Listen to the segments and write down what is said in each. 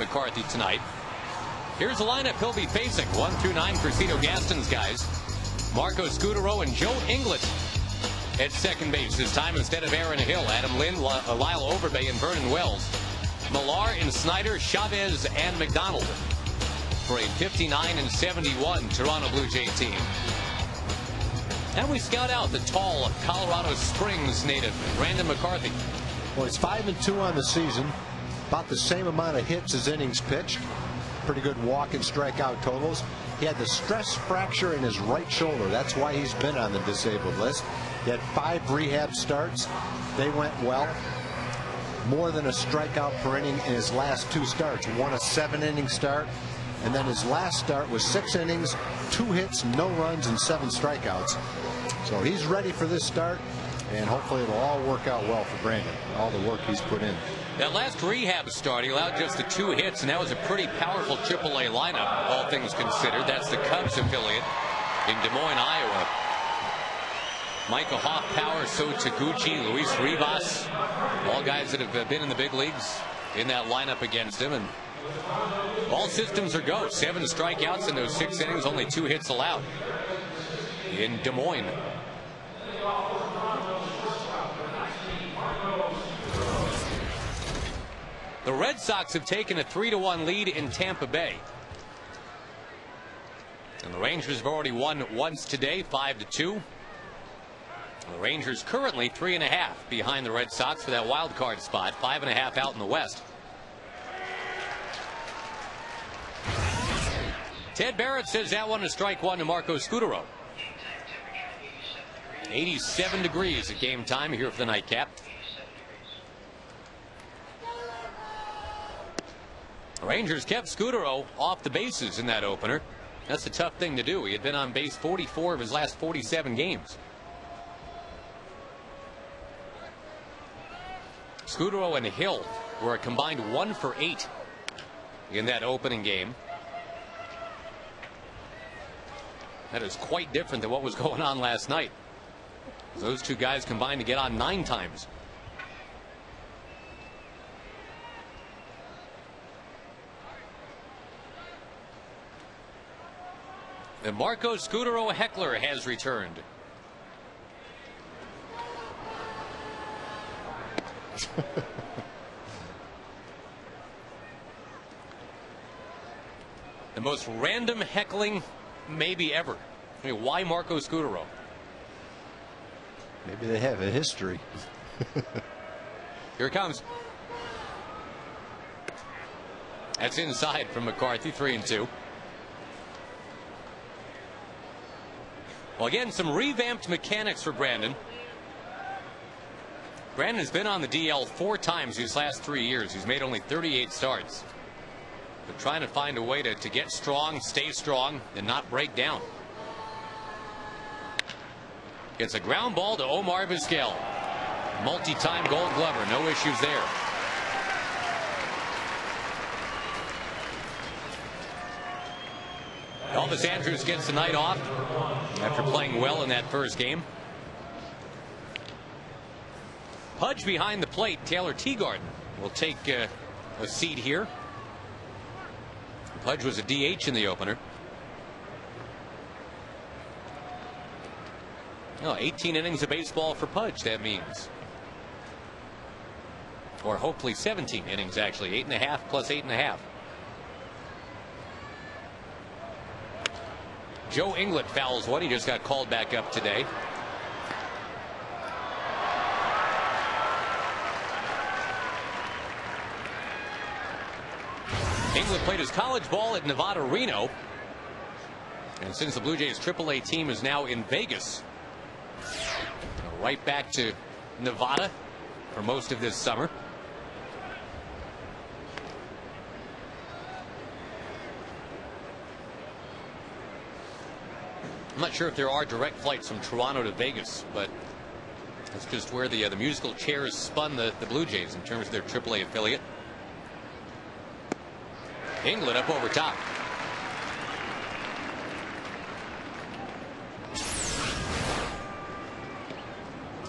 McCarthy tonight. Here's the lineup he'll be facing. 1 through 9 for Cito Gaston's guys. Marco Scutaro and Joe Inglet at second base this time instead of Aaron Hill. Adam Lind, Lyle Overbay, and Vernon Wells. Millar and Snyder, Chavez, and McDonald for a 59-71 Toronto Blue Jay team. And we scout out the tall Colorado Springs native, Brandon McCarthy. Well, he's 5-2 on the season. About the same amount of hits as innings pitched. Pretty good walk and strikeout totals. He had the stress fracture in his right shoulder. That's why he's been on the disabled list. He had 5 rehab starts. They went well. More than a strikeout per inning in his last 2 starts. Won a 7-inning start. And then his last start was 6 innings, 2 hits, no runs, and 7 strikeouts. So he's ready for this start. And hopefully it'll all work out well for Brandon. All the work he's put in. That last rehab start, he allowed just the 2 hits, and that was a pretty powerful AAA lineup, all things considered. That's the Cubs affiliate in Des Moines, Iowa. Micah Hoffpower, So Taguchi, Luis Rivas, all guys that have been in the big leagues in that lineup against him. And all systems are go. 7 strikeouts in those 6 innings, only 2 hits allowed in Des Moines. The Red Sox have taken a 3-1 lead in Tampa Bay. And the Rangers have already won once today, 5-2. The Rangers currently 3.5 behind the Red Sox for that wild card spot, 5.5 out in the West. Ted Barrett says that one is strike 1 to Marco Scutaro. 87 degrees at game time here for the nightcap. The Rangers kept Scutaro off the bases in that opener. That's a tough thing to do. He had been on base 44 of his last 47 games. Scutaro and Hill were a combined 1 for 8 in that opening game. That is quite different than what was going on last night. Those 2 guys combined to get on 9 times. And Marco Scutaro Heckler has returned. The most random heckling maybe ever. I mean, why Marco Scutaro? Maybe they have a history. Here it comes. That's inside from McCarthy, 3-2. Well, again, some revamped mechanics for Brandon. Brandon has been on the DL 4 times these last 3 years. He's made only 38 starts. But trying to find a way to get strong, stay strong, and not break down. It's a ground ball to Omar Vizquel. Multi-time Gold Glover, no issues there. Elvis Andrus gets the night off after playing well in that first game. Pudge behind the plate. Taylor Teagarden will take a seat here. Pudge was a DH in the opener. 18 innings of baseball for Pudge, that means. Or hopefully 17 innings, actually. 8.5 plus 8.5. Joe Inglet fouls one. He just got called back up today. Inglet played his college ball at Nevada Reno. And since the Blue Jays AAA team is now in Vegas, right back to Nevada for most of this summer. I'm not sure if there are direct flights from Toronto to Vegas, but that's just where the musical chairs spun the Blue Jays in terms of their AAA affiliate. Inglet up over top.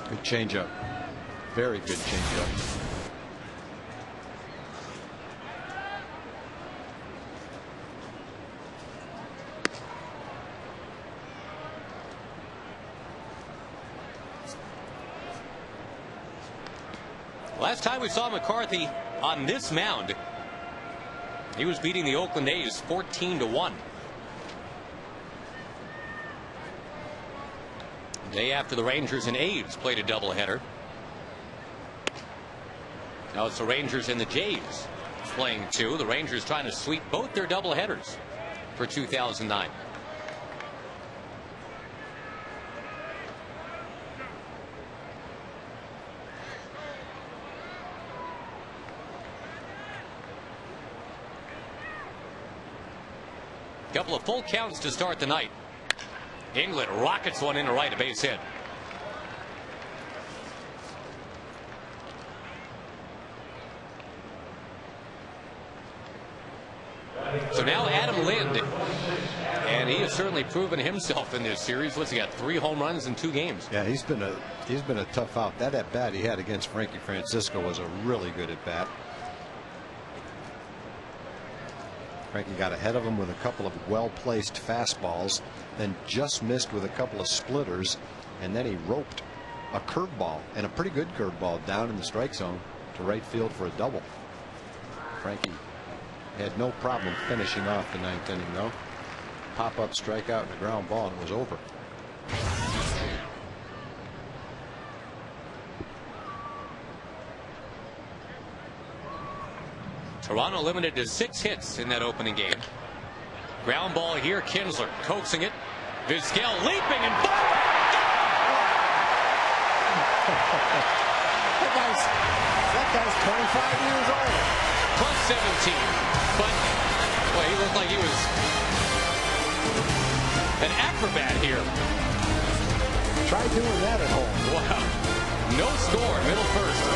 Good changeup. Very good changeup. Last time we saw McCarthy on this mound, he was beating the Oakland A's 14-1. Day after the Rangers and A's played a doubleheader. Now it's the Rangers and the Jays playing two. The Rangers trying to sweep both their doubleheaders for 2009. Couple of full counts to start the night. England rockets one into right, a base hit. So now Adam Lind, and he has certainly proven himself in this series. What's he got? 3 home runs in 2 games. Yeah, he's been a tough out. That at bat he had against Frankie Francisco was a really good at bat. Frankie got ahead of him with a couple of well-placed fastballs, then just missed with a couple of splitters, and then he roped a curveball, and a pretty good curveball, down in the strike zone to right field for a double. Frankie had no problem finishing off the 9th inning, though. Pop-up strikeout and a ground ball, and it was over. Toronto limited to 6 hits in that opening game. Ground ball here. Kinsler coaxing it. Vizquel leaping and firing. That guy's 25 years old. Plus 17. But, well, he looked like he was an acrobat here. Try doing that at home. Wow. No score, middle first.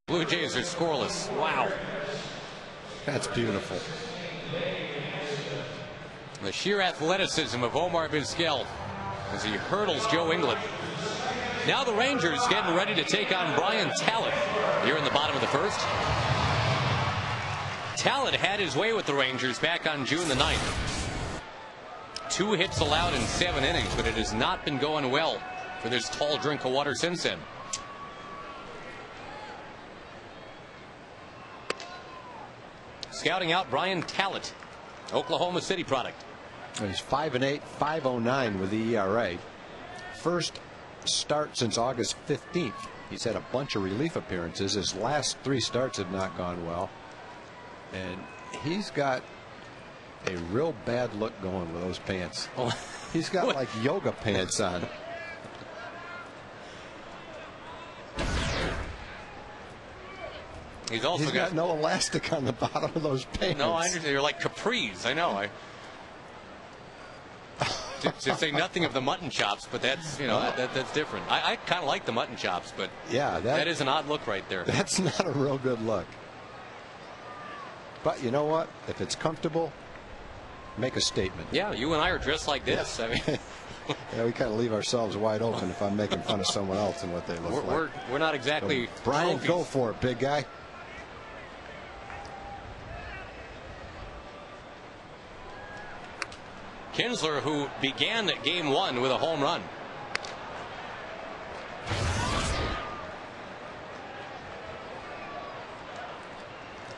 Blue Jays are scoreless. Wow. That's beautiful. The sheer athleticism of Omar Vizquel as he hurdles Joe England. Now the Rangers getting ready to take on Brian Talent here in the bottom of the first. Talent had his way with the Rangers back on June the 9th. 2 hits allowed in 7 innings, but it has not been going well for this tall drink of water since then. Scouting out Brian Talent, Oklahoma City product. He's 5-8, 5.09 with the ERA. First start since August 15th. He's had a bunch of relief appearances. His last 3 starts have not gone well. And he's got a real bad look going with those pants. Oh. He's got like yoga pants on. He's also got no elastic on the bottom of those pants. No, I understand. They're like capris. I know. To say nothing of the mutton chops, but that's, you know, that's different. I kind of like the mutton chops, but yeah, that is an odd look right there. That's not a real good look. But you know what? If it's comfortable, make a statement. Yeah, you and I are dressed like this. Yeah. I mean, yeah, we kind of leave ourselves wide open if I'm making fun of someone else and what they look like. We're not exactly. So, Brian, trophies. go for it, big guy. Kinsler, who began game 1 with a home run.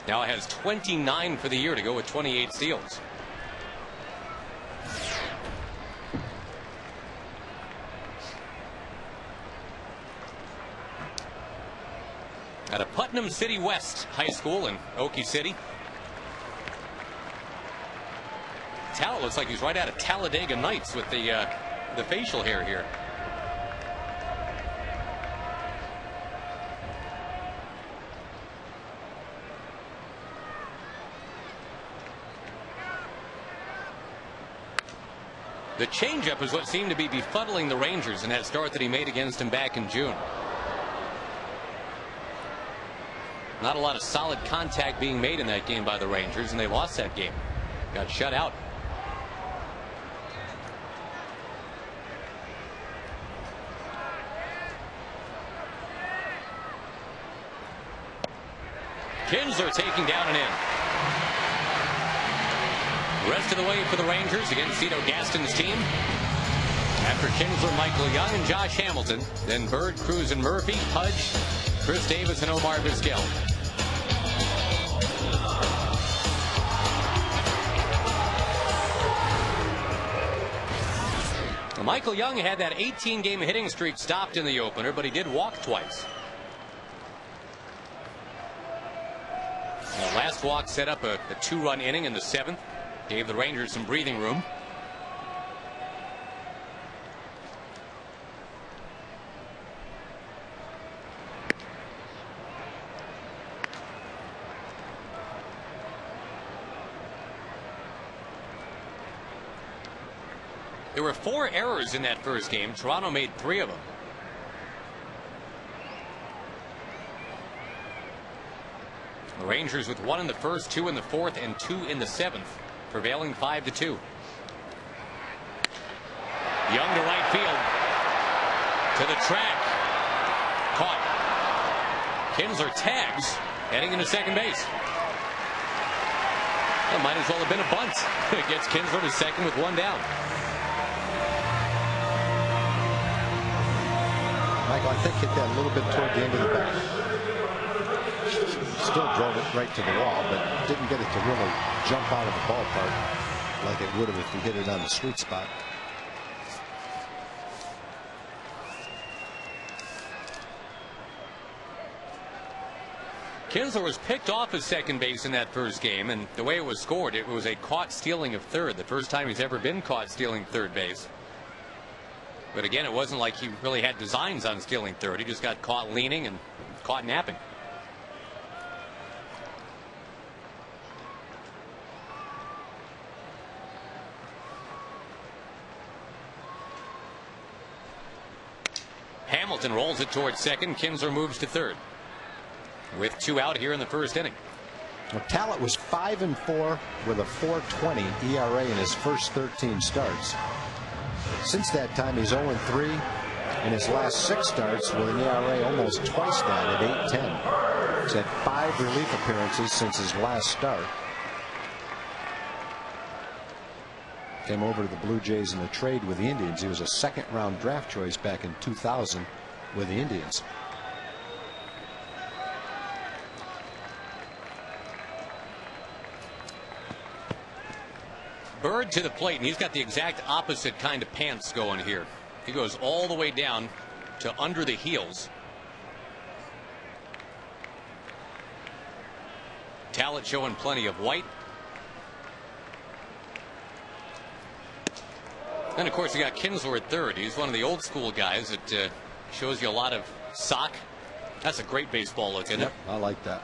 Now has 29 for the year to go with 28 steals. At a Putnam City West High School in Okie City. Talent looks like he's right out of Talladega Nights with the facial hair here. The changeup is what seemed to be befuddling the Rangers in that start that he made against him back in June. Not a lot of solid contact being made in that game by the Rangers, and they lost that game. Got shut out. Kinsler taking down and in. Rest of the way for the Rangers against Cito Gaston's team. After Kinsler, Michael Young, and Josh Hamilton. Then Bird, Cruz, and Murphy, Pudge, Chris Davis, and Omar Vizquel. Michael Young had that 18-game hitting streak stopped in the opener, but he did walk twice. The last walk set up a 2-run inning in the 7th. Gave the Rangers some breathing room. There were 4 errors in that first game. Toronto made 3 of them. The Rangers with 1 in the first, 2 in the 4th, and 2 in the 7th, prevailing 5-2. Young to right field. To the track. Caught. Kinsler tags, heading into second base. Well, might as well have been a bunt. It gets Kinsler to second with 1 down. Michael, I think hit that a little bit toward the end of the bat. Still drove it right to the wall, but didn't get it to really jump out of the ballpark like it would have if he hit it on the sweet spot. Kinsler was picked off at second base in that first game, and the way it was scored, it was a caught stealing of third. The first time he's ever been caught stealing third base. But again, it wasn't like he really had designs on stealing third. He just got caught leaning and caught napping. Hamilton rolls it towards second. Kinsler moves to third. With 2 out here in the first inning. Well, Talent was 5-4 with a 4.20 ERA in his first 13 starts. Since that time, he's 0-3 in his last 6 starts with an ERA almost twice that at 8.10. He's had 5 relief appearances since his last start. Came over to the Blue Jays in a trade with the Indians. He was a second-round draft choice back in 2000 with the Indians. Bird to the plate, and he's got the exact opposite kind of pants going here. He goes all the way down to under the heels. Talent showing plenty of white. And of course, you got Kinsler at third. He's one of the old school guys that shows you a lot of sock. That's a great baseball look, isn't it? I like that.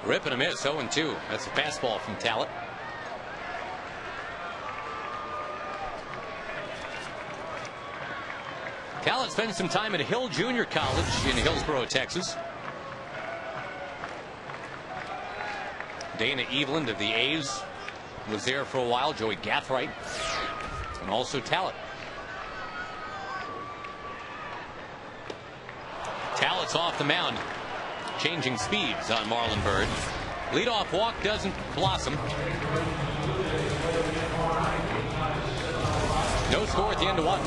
Rip and a miss, 0-2. That's a fastball from Talent. Talent spent some time at Hill Junior College in Hillsboro, Texas. Dana Eveland of the A's was there for a while. Joey Gathright, and also Talent. Talent's off the mound, changing speeds on Marlon Byrd. Leadoff walk doesn't blossom. No score at the end of 1.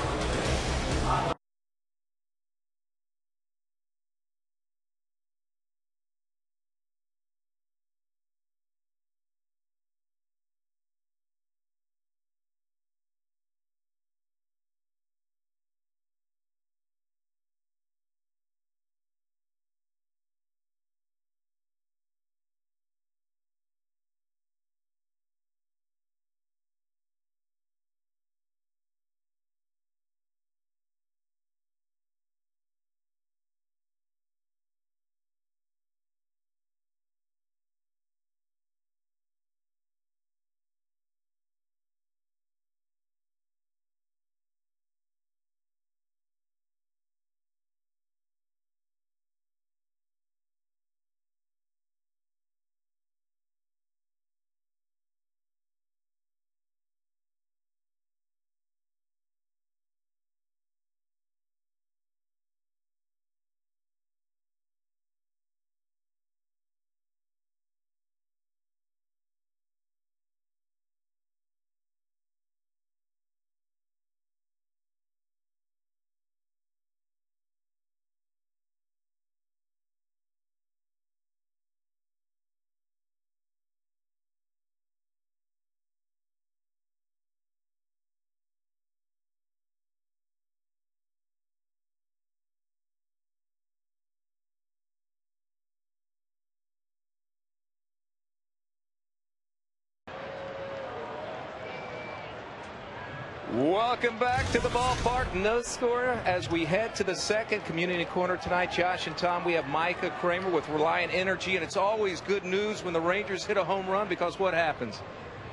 Welcome back to the ballpark. No score as we head to the second community corner tonight. Josh and Tom, we have Micah Kramer with Reliant Energy, and it's always good news when the Rangers hit a home run, because what happens?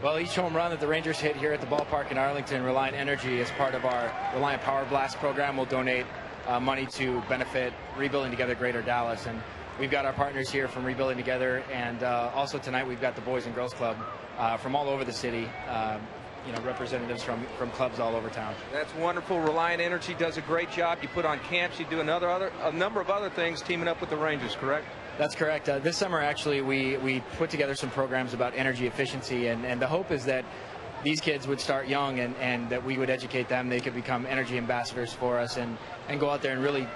Well, each home run that the Rangers hit here at the ballpark in Arlington, Reliant Energy, as part of our Reliant Power Blast program, will donate money to benefit Rebuilding Together Greater Dallas. And we've got our partners here from Rebuilding Together, and also tonight we've got the Boys and Girls Club from all over the city. Representatives from clubs all over town. That's wonderful. Reliant Energy does a great job. You put on camps, you do a number of other things teaming up with the Rangers, correct? That's correct. This summer, actually, we put together some programs about energy efficiency, and the hope is that these kids would start young and that we would educate them. They could become energy ambassadors for us and go out there and really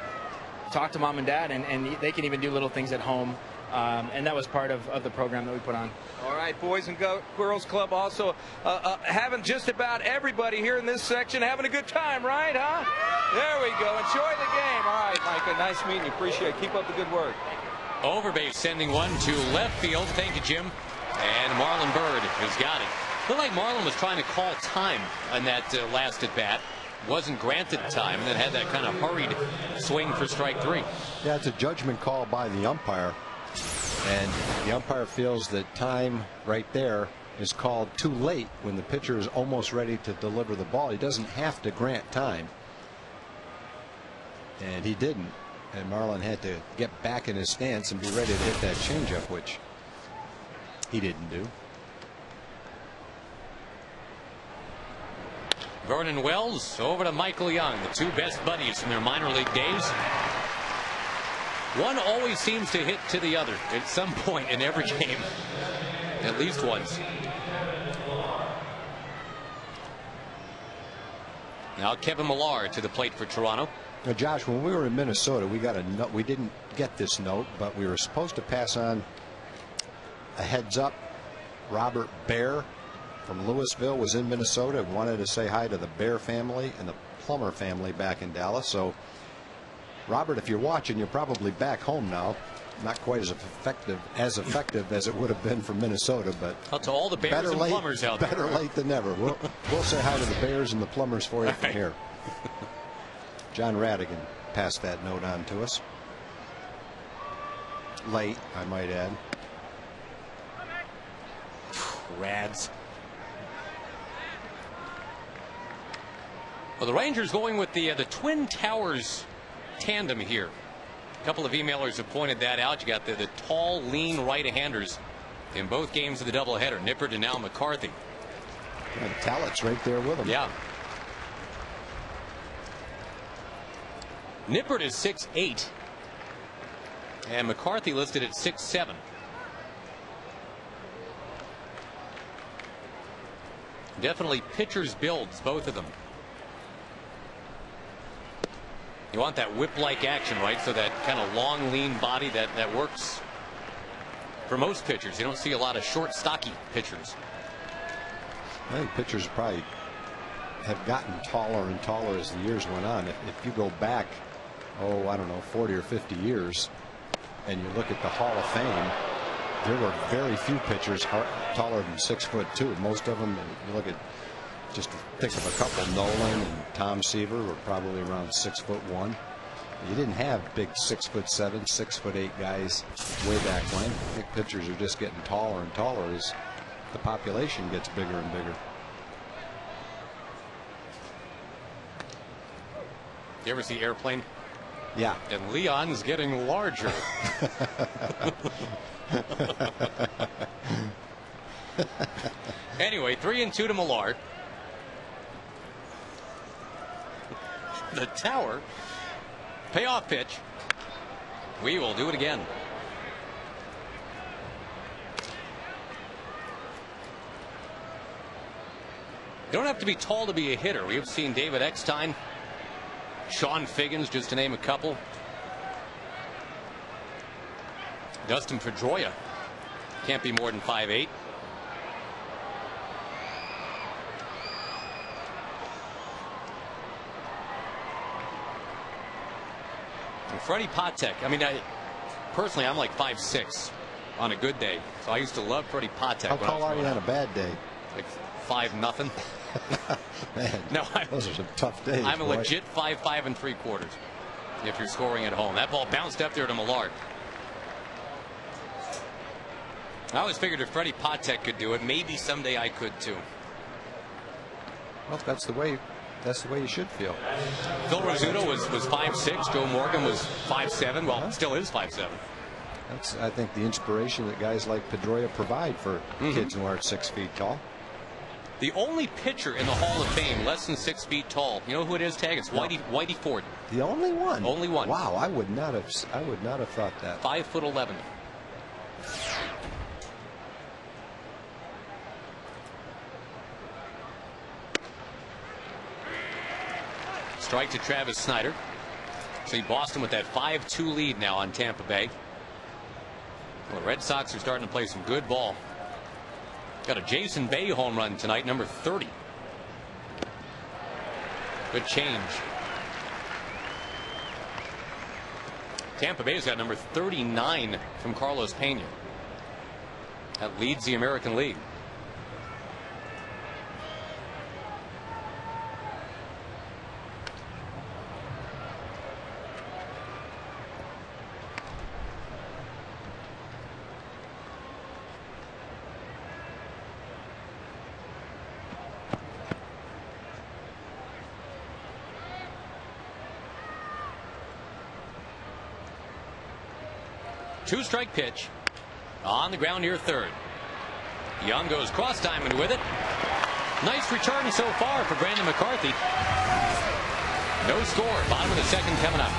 talk to mom and dad, and they can even do little things at home. And that was part of the program that we put on. All right, Boys and Girls Club also having just about everybody here in this section having a good time, right, huh? There we go. Enjoy the game. All right, Micah, nice meeting you. Appreciate it. Keep up the good work. Overbase sending one to left field. Thank you, Jim. And Marlon Byrd has got it. Looked like Marlon was trying to call time on that last at bat. Wasn't granted time, and then had that kind of hurried swing for strike 3. Yeah, it's a judgment call by the umpire. And the umpire feels that time right there is called too late when the pitcher is almost ready to deliver the ball. He doesn't have to grant time. And he didn't. And Marlon had to get back in his stance and be ready to hit that changeup, which he didn't do. Vernon Wells over to Michael Young, the two best buddies from their minor league days. One always seems to hit to the other at some point in every game, at least once. Now Kevin Millar to the plate for Toronto. Now, Josh, when we were in Minnesota, we got a note. We didn't get this note, but we were supposed to pass on a heads up. Robert Bear from Louisville was in Minnesota and wanted to say hi to the Bear family and the Plummer family back in Dallas. So, Robert, if you're watching, you're probably back home now. Not quite as effective as it would have been from Minnesota, but well, to all the Bears and Plumbers out there. Better late than never. We'll say hi to the Bears and the Plumbers for you from here. John Radigan passed that note on to us. Late, I might add. Rads. Well, the Rangers going with the Twin Towers tandem here. A couple of emailers have pointed that out. You got the tall, lean right-handers in both games of the doubleheader. Nippert and now McCarthy. And Tallett's right there with him. Yeah. Nippert is 6'8", and McCarthy listed at 6'7". Definitely pitchers' builds, both of them. You want that whip-like action, right? So that kind of long, lean body that works for most pitchers. You don't see a lot of short, stocky pitchers. I think pitchers probably have gotten taller and taller as the years went on. If you go back, I don't know, 40 or 50 years, and you look at the Hall of Fame, there were very few pitchers taller than 6'2". Most of them, you look at, just think of a couple, Nolan and Tom Seaver were probably around 6'1". You didn't have big 6'7", 6'8" guys way back when. I think pitchers are just getting taller and taller as the population gets bigger and bigger. You ever see Airplane? Yeah. And Leon's getting larger. Anyway, 3-2 to Millar. The Tower. Payoff pitch. We will do it again. You don't have to be tall to be a hitter. We have seen David Eckstein, Sean Figgins, just to name a couple. Dustin Pedroia can't be more than 5'8". And Freddie Patek, I mean, personally, I'm like 5'6" on a good day. So I used to love Freddie Patek. How tall are you on a bad day? Like 5'0". Man, no, those are some tough days. I'm a boy. legit 5'5"3/4 if you're scoring at home. That ball bounced up there to Millard. I always figured if Freddie Patek could do it, maybe someday I could too. Well, that's the way you should feel. Phil Rizzuto was 5'6". Joe Morgan was 5'7". Well, still is 5'7". That's, I think, the inspiration that guys like Pedroia provide for kids who aren't 6 feet tall. The only pitcher in the Hall of Fame less than 6 feet tall. You know who it is, Tag? It's Whitey Ford. The only one. Only one. Wow, I would not have thought that. 5'11". Strike to Travis Snyder. See Boston with that 5-2 lead now on Tampa Bay. Well, the Red Sox are starting to play some good ball. Got a Jason Bay home run tonight, number 30. Good change. Tampa Bay's got number 39 from Carlos Pena. That leads the American League. Two-strike pitch on the ground near third. Young goes cross-diamond with it. Nice return so far for Brandon McCarthy. No score. Bottom of the second coming up.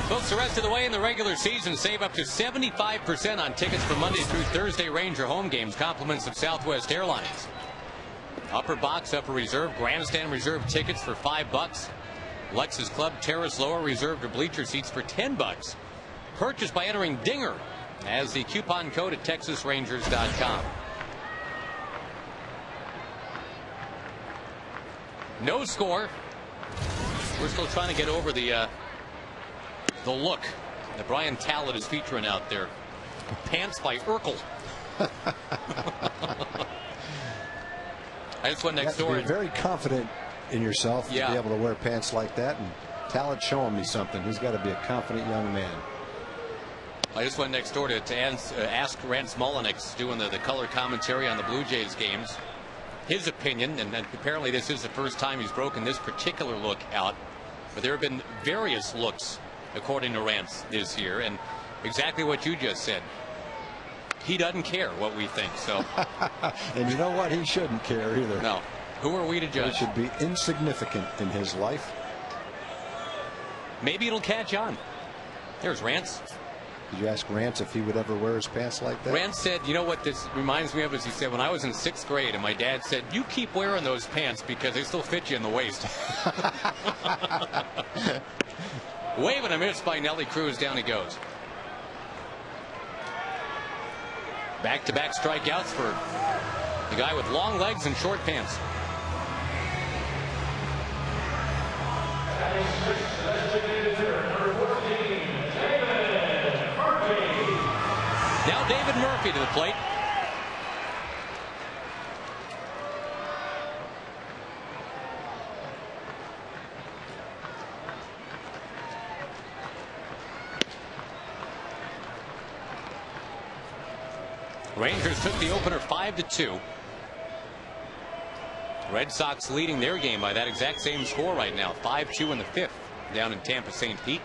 Folks, the rest of the way in the regular season, save up to 75% on tickets for Monday through Thursday Ranger home games, compliments of Southwest Airlines. Upper box, upper reserve, grandstand reserve tickets for $5. Lexus Club Terrace lower reserved or bleacher seats for $10. Purchased by entering DINGER as the coupon code at TexasRangers.com. No score. We're still trying to get over the look that Brian Talbot is featuring out there. Pants by Urkel. I just went next door. You're very confident in yourself to Yeah. be able to wear pants like that. And Talbot showing me something. He's got to be a confident young man. I just went next door to ask Rance Mullenix, doing the color commentary on the Blue Jays games, his opinion, and apparently this is the first time he's broken this particular look out. But there have been various looks, according to Rance, this year, and exactly what you just said. He doesn't care what we think, so. And you know what? He shouldn't care either. No. Who are we to judge? It should be insignificant in his life. Maybe it'll catch on. There's Rance. Did you ask Rance if he would ever wear his pants like that? Rance said, you know what this reminds me of is he said, when I was in 6th grade and my dad said, you keep wearing those pants because they still fit you in the waist. Wave and a miss by Nelly Cruz. Down he goes. Back-to-back strikeouts for the guy with long legs and short pants. Now David Murphy to the plate. Rangers took the opener 5-2. Red Sox leading their game by that exact same score right now, 5-2 in the 5th down in Tampa St. Pete.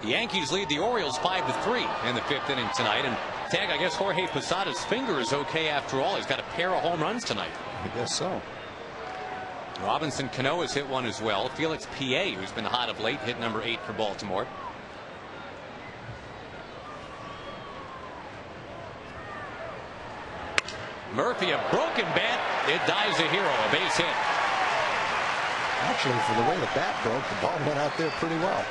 The Yankees lead the Orioles 5-3 in the 5th inning tonight. And Tag, I guess Jorge Posada's finger is okay after all. He's got a pair of home runs tonight. I guess so. Robinson Cano has hit one as well. Felix P.A., who's been hot of late, hit number 8 for Baltimore. Murphy, a broken bat. It dies a hero, a base hit. Actually, for the way the bat broke, the ball went out there pretty well.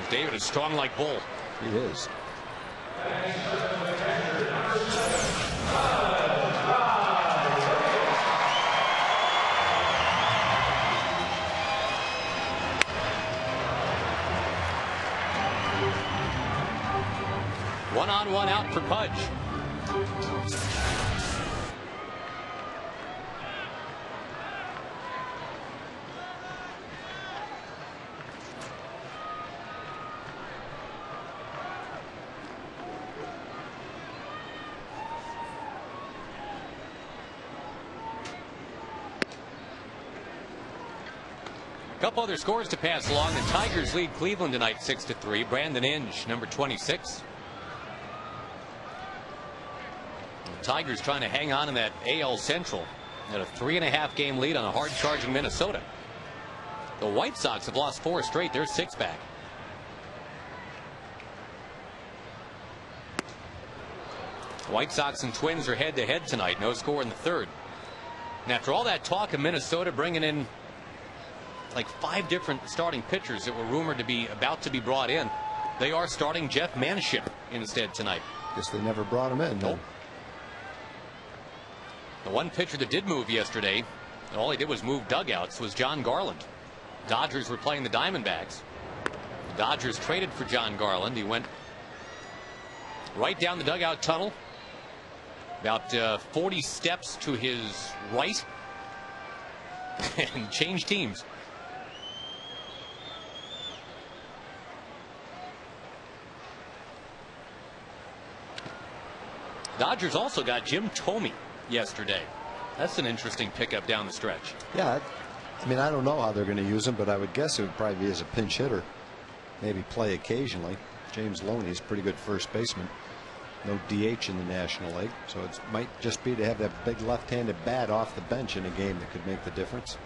David is strong like bull. He is. One on, one out for Pudge. Couple other scores to pass along. The Tigers lead Cleveland tonight 6-3. Brandon Inge, number 26. The Tigers trying to hang on in that AL Central at a 3.5 game lead on a hard charging Minnesota. The White Sox have lost 4 straight. They're 6 back. White Sox and Twins are head to head tonight. No score in the 3rd. And after all that talk of Minnesota bringing in like 5 different starting pitchers that were rumored to be about to be brought in, they are starting Jeff Manship instead tonight. Guess they never brought him in. Nope. The one pitcher that did move yesterday, and all he did was move dugouts, was John Garland. Dodgers were playing the Diamondbacks. The Dodgers traded for John Garland. He went right down the dugout tunnel, about 40 steps to his right, and changed teams. Dodgers also got Jim Thome yesterday. That's an interesting pickup down the stretch. Yeah, I mean, I don't know how they're going to use him, but I would guess it would probably be as a pinch hitter, maybe play occasionally. James Loney's a pretty good first baseman. No DH in the National League, so it might just be to have that big left-handed bat off the bench in a game that could make the difference.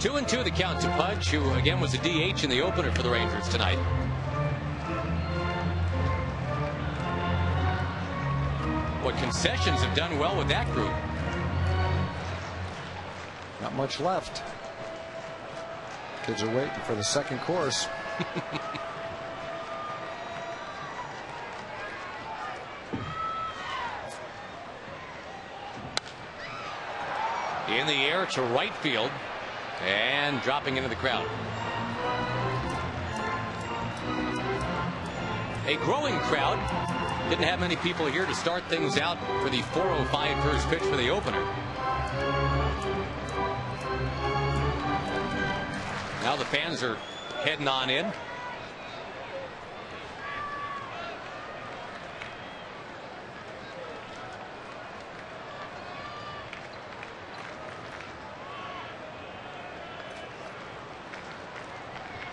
Two and two the count to Pudge, who again was a DH in the opener for the Rangers tonight. What concessions have done well with that group. Not much left. Kids are waiting for the second course. In the air to right field and dropping into the crowd. A growing crowd. Didn't have many people here to start things out for the 4:05 first pitch for the opener. Now the fans are heading on in.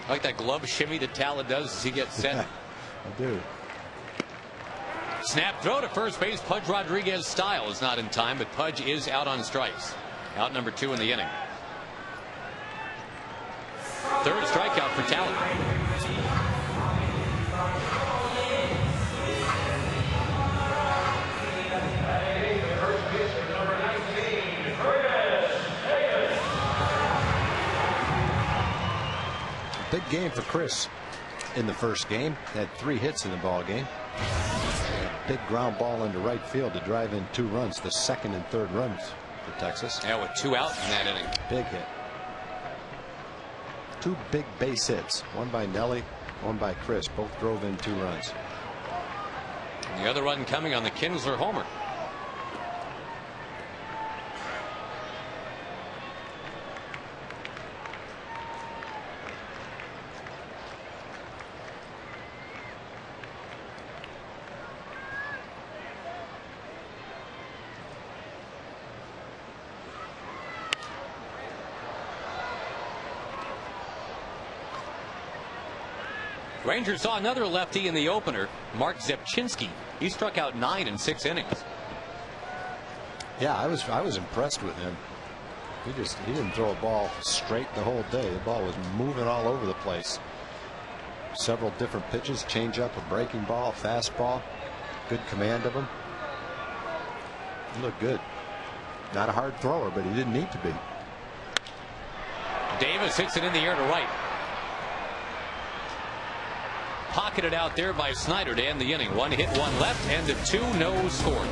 I like that glove shimmy that Tala does as he gets set. I do. Snap throw to first base. Pudge Rodriguez style is not in time, but Pudge is out on strikes. Out number 2 in the inning. Third strikeout for Tala. Big game for Chris in the first game. Had 3 hits in the ball game. Big ground ball into right field to drive in 2 runs, the second and third runs for Texas. Yeah, with 2 out in that inning. Big hit. 2 big base hits. One by Nelly, one by Chris. Both drove in 2 runs. And the other run coming on the Kinsler homer. Rangers saw another lefty in the opener, Mark Zepchinski. He struck out 9 in 6 innings. Yeah, I was impressed with him. He didn't throw a ball straight the whole day. The ball was moving all over the place. Several different pitches, changeup, a breaking ball, fastball. Good command of him. He looked good. Not a hard thrower, but he didn't need to be. Davis hits it in the air to right. Pocketed out there by Snyder to end the inning. 1 hit, 1 left, and the 2 no scored.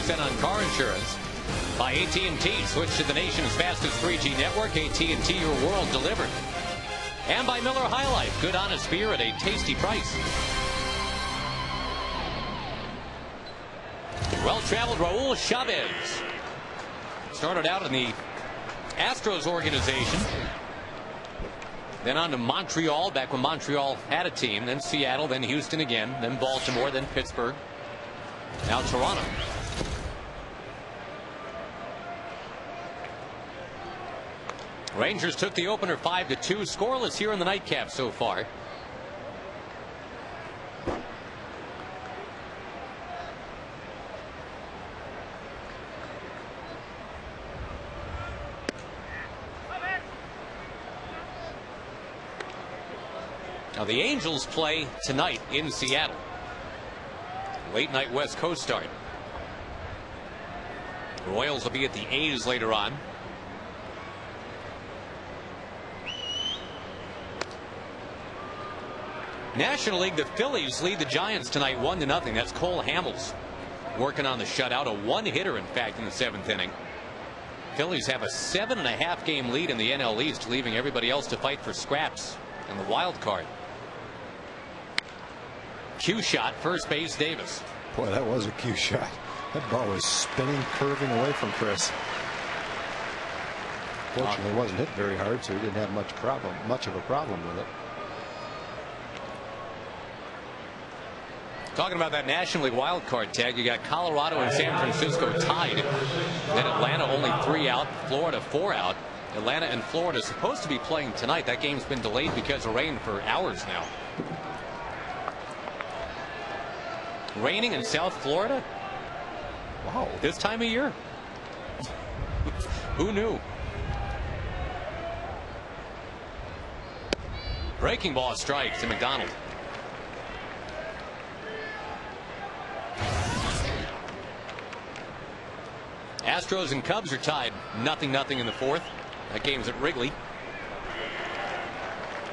10% on car insurance. By AT&T, switch to the nation's fastest 3G network. AT&T, your world delivered. And by Miller High Life, good honest beer at a tasty price. Well-traveled Raul Chavez started out in the Astros organization, then on to Montreal, back when Montreal had a team, then Seattle, then Houston again, then Baltimore, then Pittsburgh, now Toronto. Rangers took the opener 5-2, scoreless here in the nightcap so far. Now the Angels play tonight in Seattle. Late night West Coast start. The Royals will be at the A's later on. National League, the Phillies lead the Giants tonight 1-0. That's Cole Hamels working on the shutout, a one-hitter in fact in the 7th inning. Phillies have a 7.5 game lead in the NL East, leaving everybody else to fight for scraps in the wild card. Cue shot, first base, Davis. Boy, that was a cue shot. That ball was spinning, curving away from Chris. Fortunately, it wasn't hit very hard, so he didn't have much of a problem with it. Talking about that National League wild card tag, you got Colorado and San Francisco tied. Then Atlanta only 3 out, Florida 4 out. Atlanta and Florida supposed to be playing tonight. That game's been delayed because of rain for hours now. Raining in South Florida? Wow. This time of year? Who knew? Breaking ball strike to McDonald. Astros and Cubs are tied 0-0 in the 4th. That game's at Wrigley.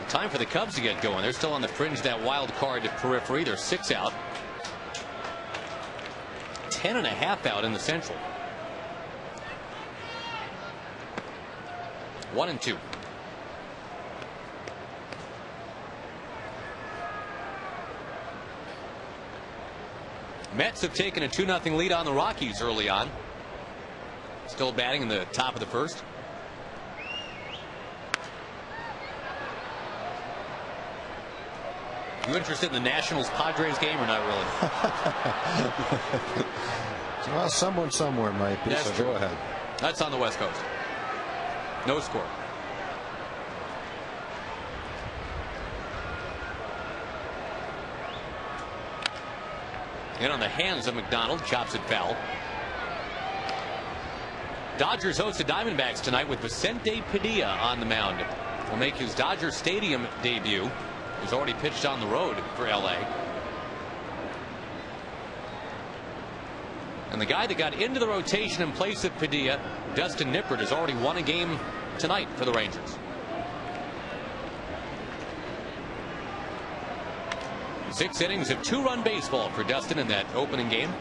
Time for the Cubs to get going. They're still on the fringe of that wild card periphery. They're 6 out. 10.5 out in the Central. 1-2. Mets have taken a 2-0 lead on the Rockies early on. Still batting in the top of the 1st. You interested in the Nationals Padres game or not really? Well, someone somewhere might be. That's so true. Go ahead. That's on the West Coast. No score. In on the hands of McDonald, chops it foul. Dodgers host the Diamondbacks tonight with Vicente Padilla on the mound. Will make his Dodger Stadium debut. He's already pitched on the road for LA. And the guy that got into the rotation in place of Padilla, Dustin Nippert, has already won a game tonight for the Rangers. 6 innings of 2-run baseball for Dustin in that opening game.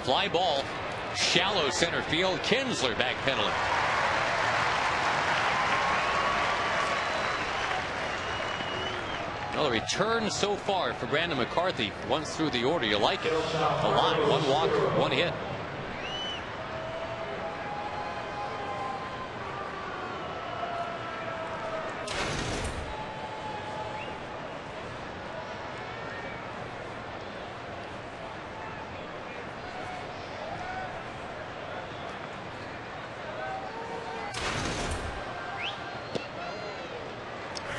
Fly ball, shallow center field. Kinsler backpedaling. Well, the return so far for Brandon McCarthy. Once through the order, you like it a lot. 1 walk, 1 hit.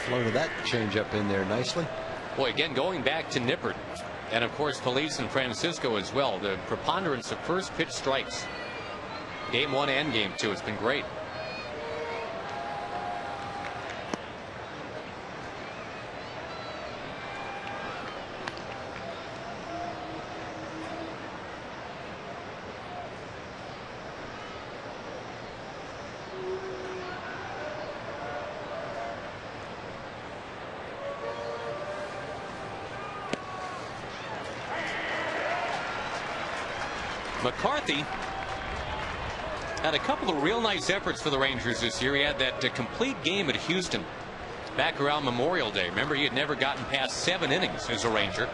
Floated that change up in there nicely. Boy, again, going back to Nippert, and of course Felice and Francisco as well. The preponderance of first pitch strikes. Game 1 and Game 2. It's been great. McCarthy had a couple of real nice efforts for the Rangers this year. He had that complete game at Houston back around Memorial Day. Remember, he had never gotten past 7 innings as a Ranger.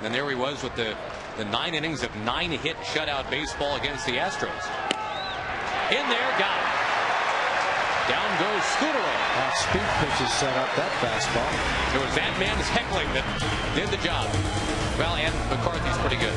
And there he was with the 9 innings of 9-hit shutout baseball against the Astros. In there, got it. Down goes Scudero. Speed pitches set up that fastball. It was that man's heckling that did the job. Well, and McCarthy's pretty good.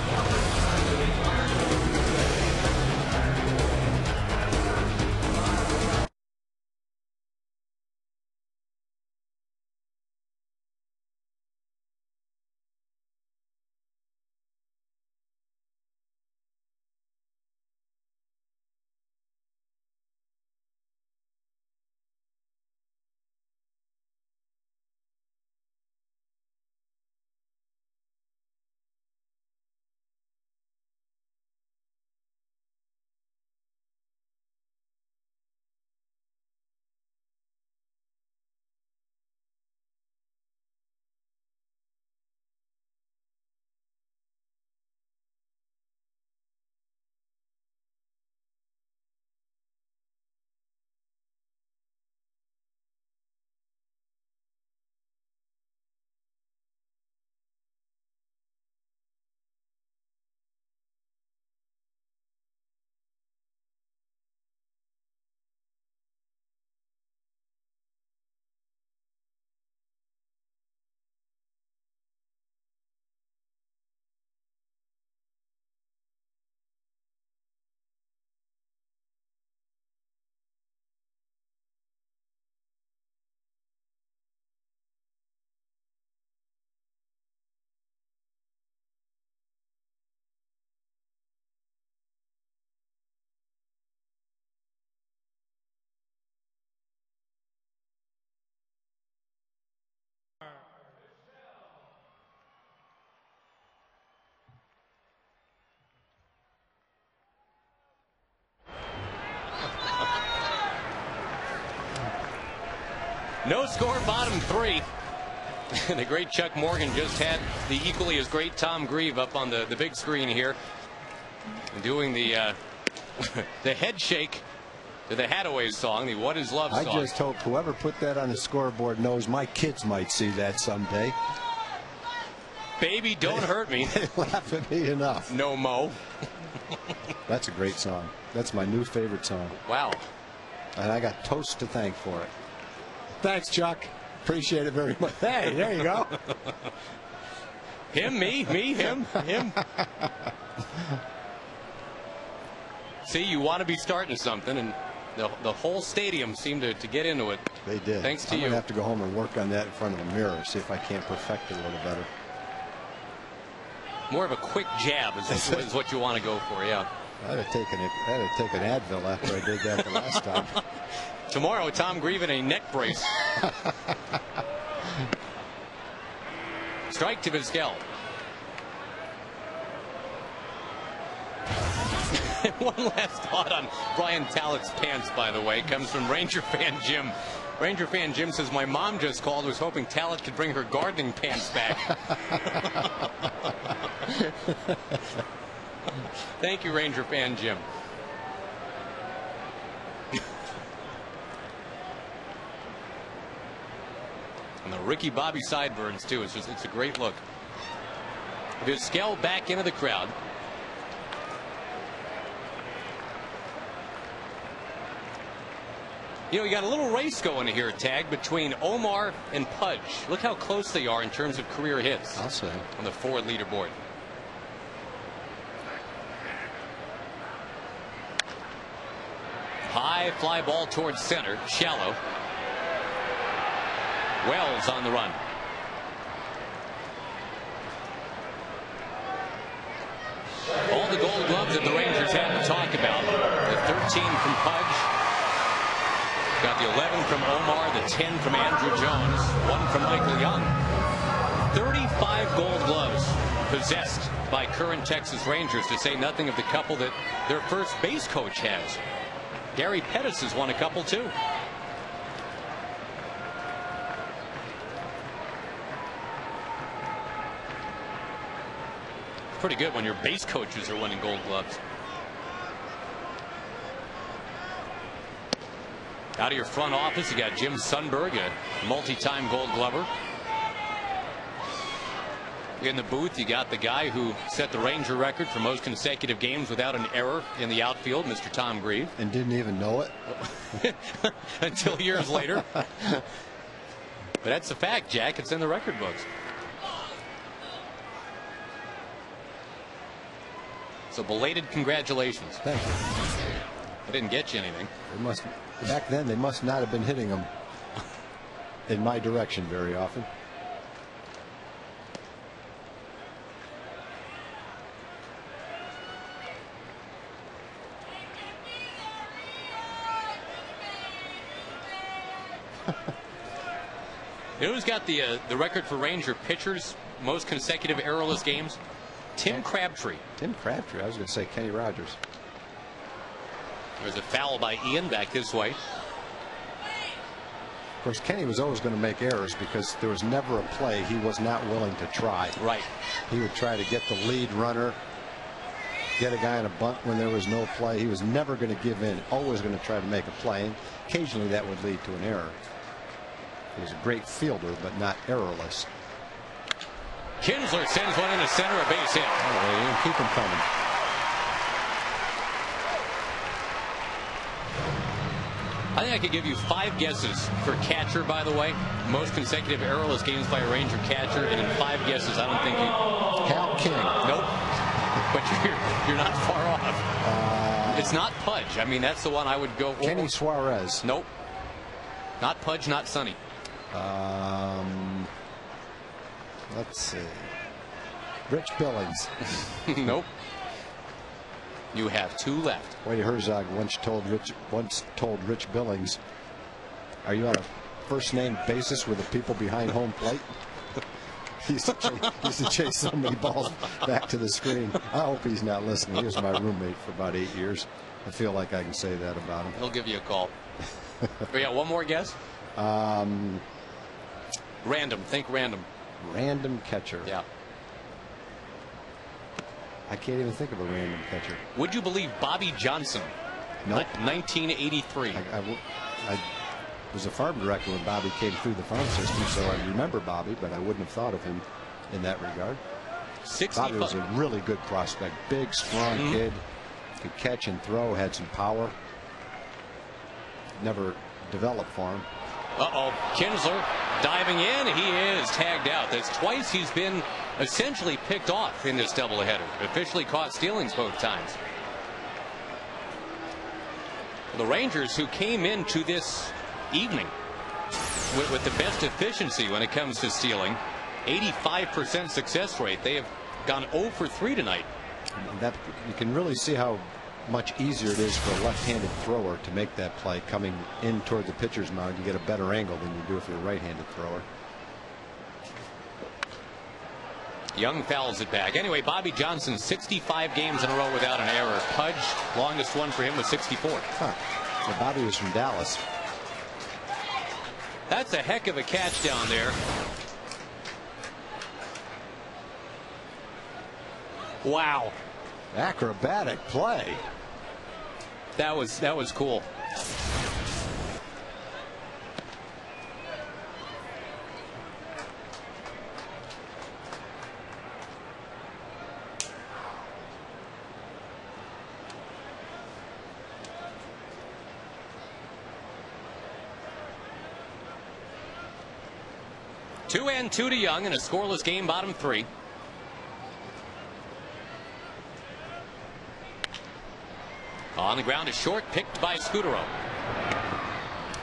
No score, bottom 3. The great Chuck Morgan just had the equally as great Tom Grieve up on the big screen here, doing the the head shake to the Hataways song, the What Is Love song. I just hope whoever put that on the scoreboard knows my kids might see that someday. Baby, don't hurt me. They laugh at me enough. No mo. That's a great song. That's my new favorite song. Wow. And I got Toast to thank for it. Thanks, Chuck. Appreciate it very much. Hey, there you go. Him, me, him. See, you want to be starting something, and the whole stadium seemed to get into it. They did. Thanks to I'm you. going to have to go home and work on that in front of a mirror, see if I can't perfect it a little better. More of a quick jab is what you want to go for, yeah. I'd have taken Advil after I did that the last time. Tomorrow, Tom Grieve in a neck brace. Strike to Vizquel. One last thought on Brian Tallett's pants, by the way, comes from Ranger fan Jim. Ranger fan Jim says, my mom just called, was hoping Tallett could bring her gardening pants back. Thank you, Ranger fan Jim. And the Ricky Bobby sideburns, too. It's a great look. Vizquel back into the crowd. You know, you got a little race going here, Tag, between Omar and Pudge. Look how close they are in terms of career hits. I'll say. On the Ford leaderboard. High fly ball towards center, shallow. Wells on the run. All the Gold Gloves that the Rangers had to talk about. The 13 from Pudge. Got the 11 from Omar, the 10 from Andrew Jones, 1 from Michael Young. 35 Gold Gloves possessed by current Texas Rangers, to say nothing of the couple that their first base coach has. Gary Pettis has won a couple too. pretty good when your base coaches are winning Gold Gloves. Out of your front office, you got Jim Sundberg, a multi-time Gold Glover. In the booth, you got the guy who set the Ranger record for most consecutive games without an error in the outfield, Mr. Tom Grieve. And didn't even know it. Until years later. But that's a fact, Jack. It's in the record books. So belated congratulations. Thank you. I didn't get you anything. Back then, they must not have been hitting them in my direction very often. You know who's got the record for Ranger pitchers most consecutive errorless games? Tim Crabtree. Tim Crabtree. I was going to say Kenny Rogers. There's a foul by Ian back this way. Of course, Kenny was always going to make errors because there was never a play he was not willing to try. Right. He would try to get the lead runner, get a guy in a bunt when there was no play. He was never going to give in, always going to try to make a play. And occasionally that would lead to an error. He was a great fielder, but not errorless. Kinsler sends one into center, a base hit. Oh, keep him coming. I think I could give you 5 guesses for catcher, by the way. Most consecutive errorless games by a Ranger catcher, and in 5 guesses, I don't think you... Cal King. Nope. But you're not far off. It's not Pudge. I mean, that's the one I would go... Kenny Suarez. Nope. Not Pudge, not Sonny. Let's see. Rich Billings. Nope. You have 2 left. Whitey Herzog once told Rich Billings, "Are you on a first-name basis with the people behind home plate?" He used to chase so many balls back to the screen. I hope he's not listening. He was my roommate for about 8 years. I feel like I can say that about him. He'll give you a call. We got one more guess? Random. Think random. Random catcher. Yeah. I can't even think of a random catcher. Would you believe Bobby Johnson? Nope. 1983. I was a farm director when Bobby came through the farm system, so I remember Bobby, but I wouldn't have thought of him in that regard. Bobby was a really good prospect. Big, strong kid. Could catch and throw, had some power. Never developed for him. Uh-oh. Kinsler diving in. He is tagged out. That's twice he's been essentially picked off in this doubleheader. Officially caught stealings both times. The Rangers, who came into this evening with the best efficiency when it comes to stealing, 85% success rate. They have gone 0 for 3 tonight. That you can really see how much easier it is for a left-handed thrower to make that play coming in toward the pitcher's mound. You get a better angle than you do if you're a right-handed thrower. Young fouls it back. Anyway, Bobby Johnson, 65 games in a row without an error. Pudge, longest one for him was 64. Well, Bobby was from Dallas. That's a heck of a catch down there. Wow. Acrobatic play. That was cool. Two and 2 to Young in a scoreless game, bottom 3. On the ground is short, picked by Scudero.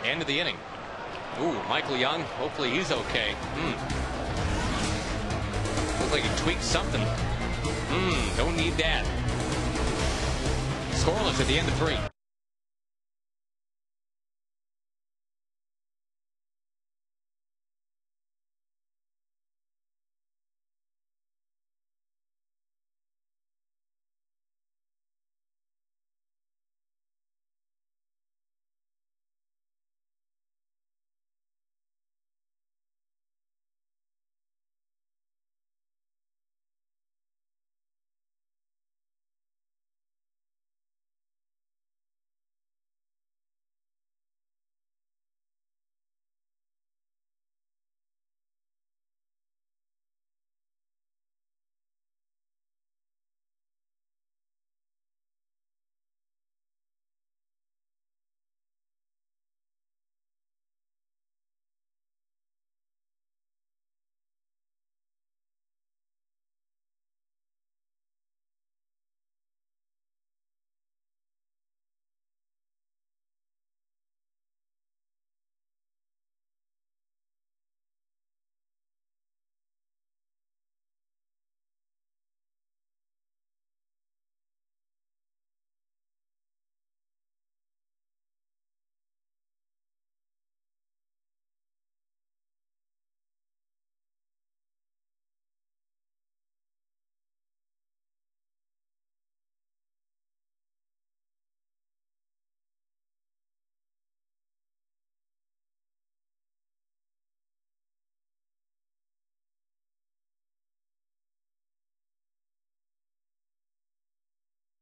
End of the inning. Ooh, Michael Young, hopefully he's okay. Looks like he tweaked something. Don't need that. Scoreless at the end of 3.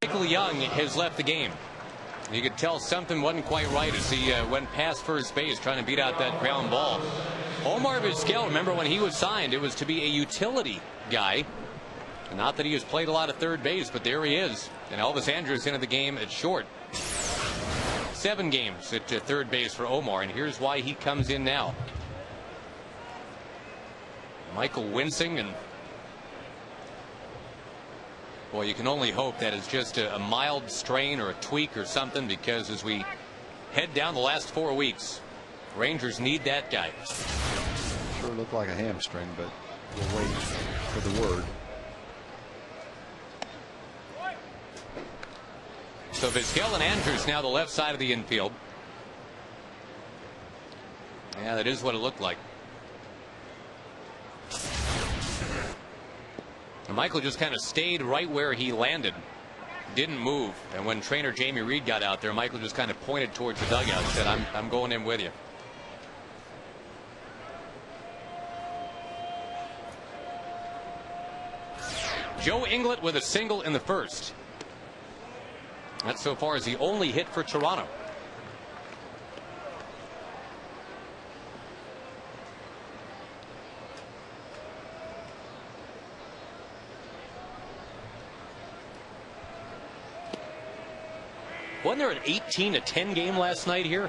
Michael Young has left the game. You could tell something wasn't quite right as he went past first base trying to beat out that ground ball. Omar Vizquel, remember when he was signed, it was to be a utility guy. Not that he has played a lot of third base, but there he is. And Elvis Andrus into the game at short. 7 games at third base for Omar, and here's why he comes in now. Michael wincing, and boy, you can only hope that it's just a mild strain or a tweak or something, because as we head down the last 4 weeks, Rangers need that guy. Sure looked like a hamstring, but we'll wait for the word. So Vizquel and Andrus now the left side of the infield. Yeah, that is what it looked like. And Michael just kind of stayed right where he landed. Didn't move. And when trainer Jamie Reed got out there, Michael just kind of pointed towards the dugout and said, I'm going in with you. Joe Inglet with a single in the first. That so far is the only hit for Toronto. Wasn't there an 18-10 game last night here?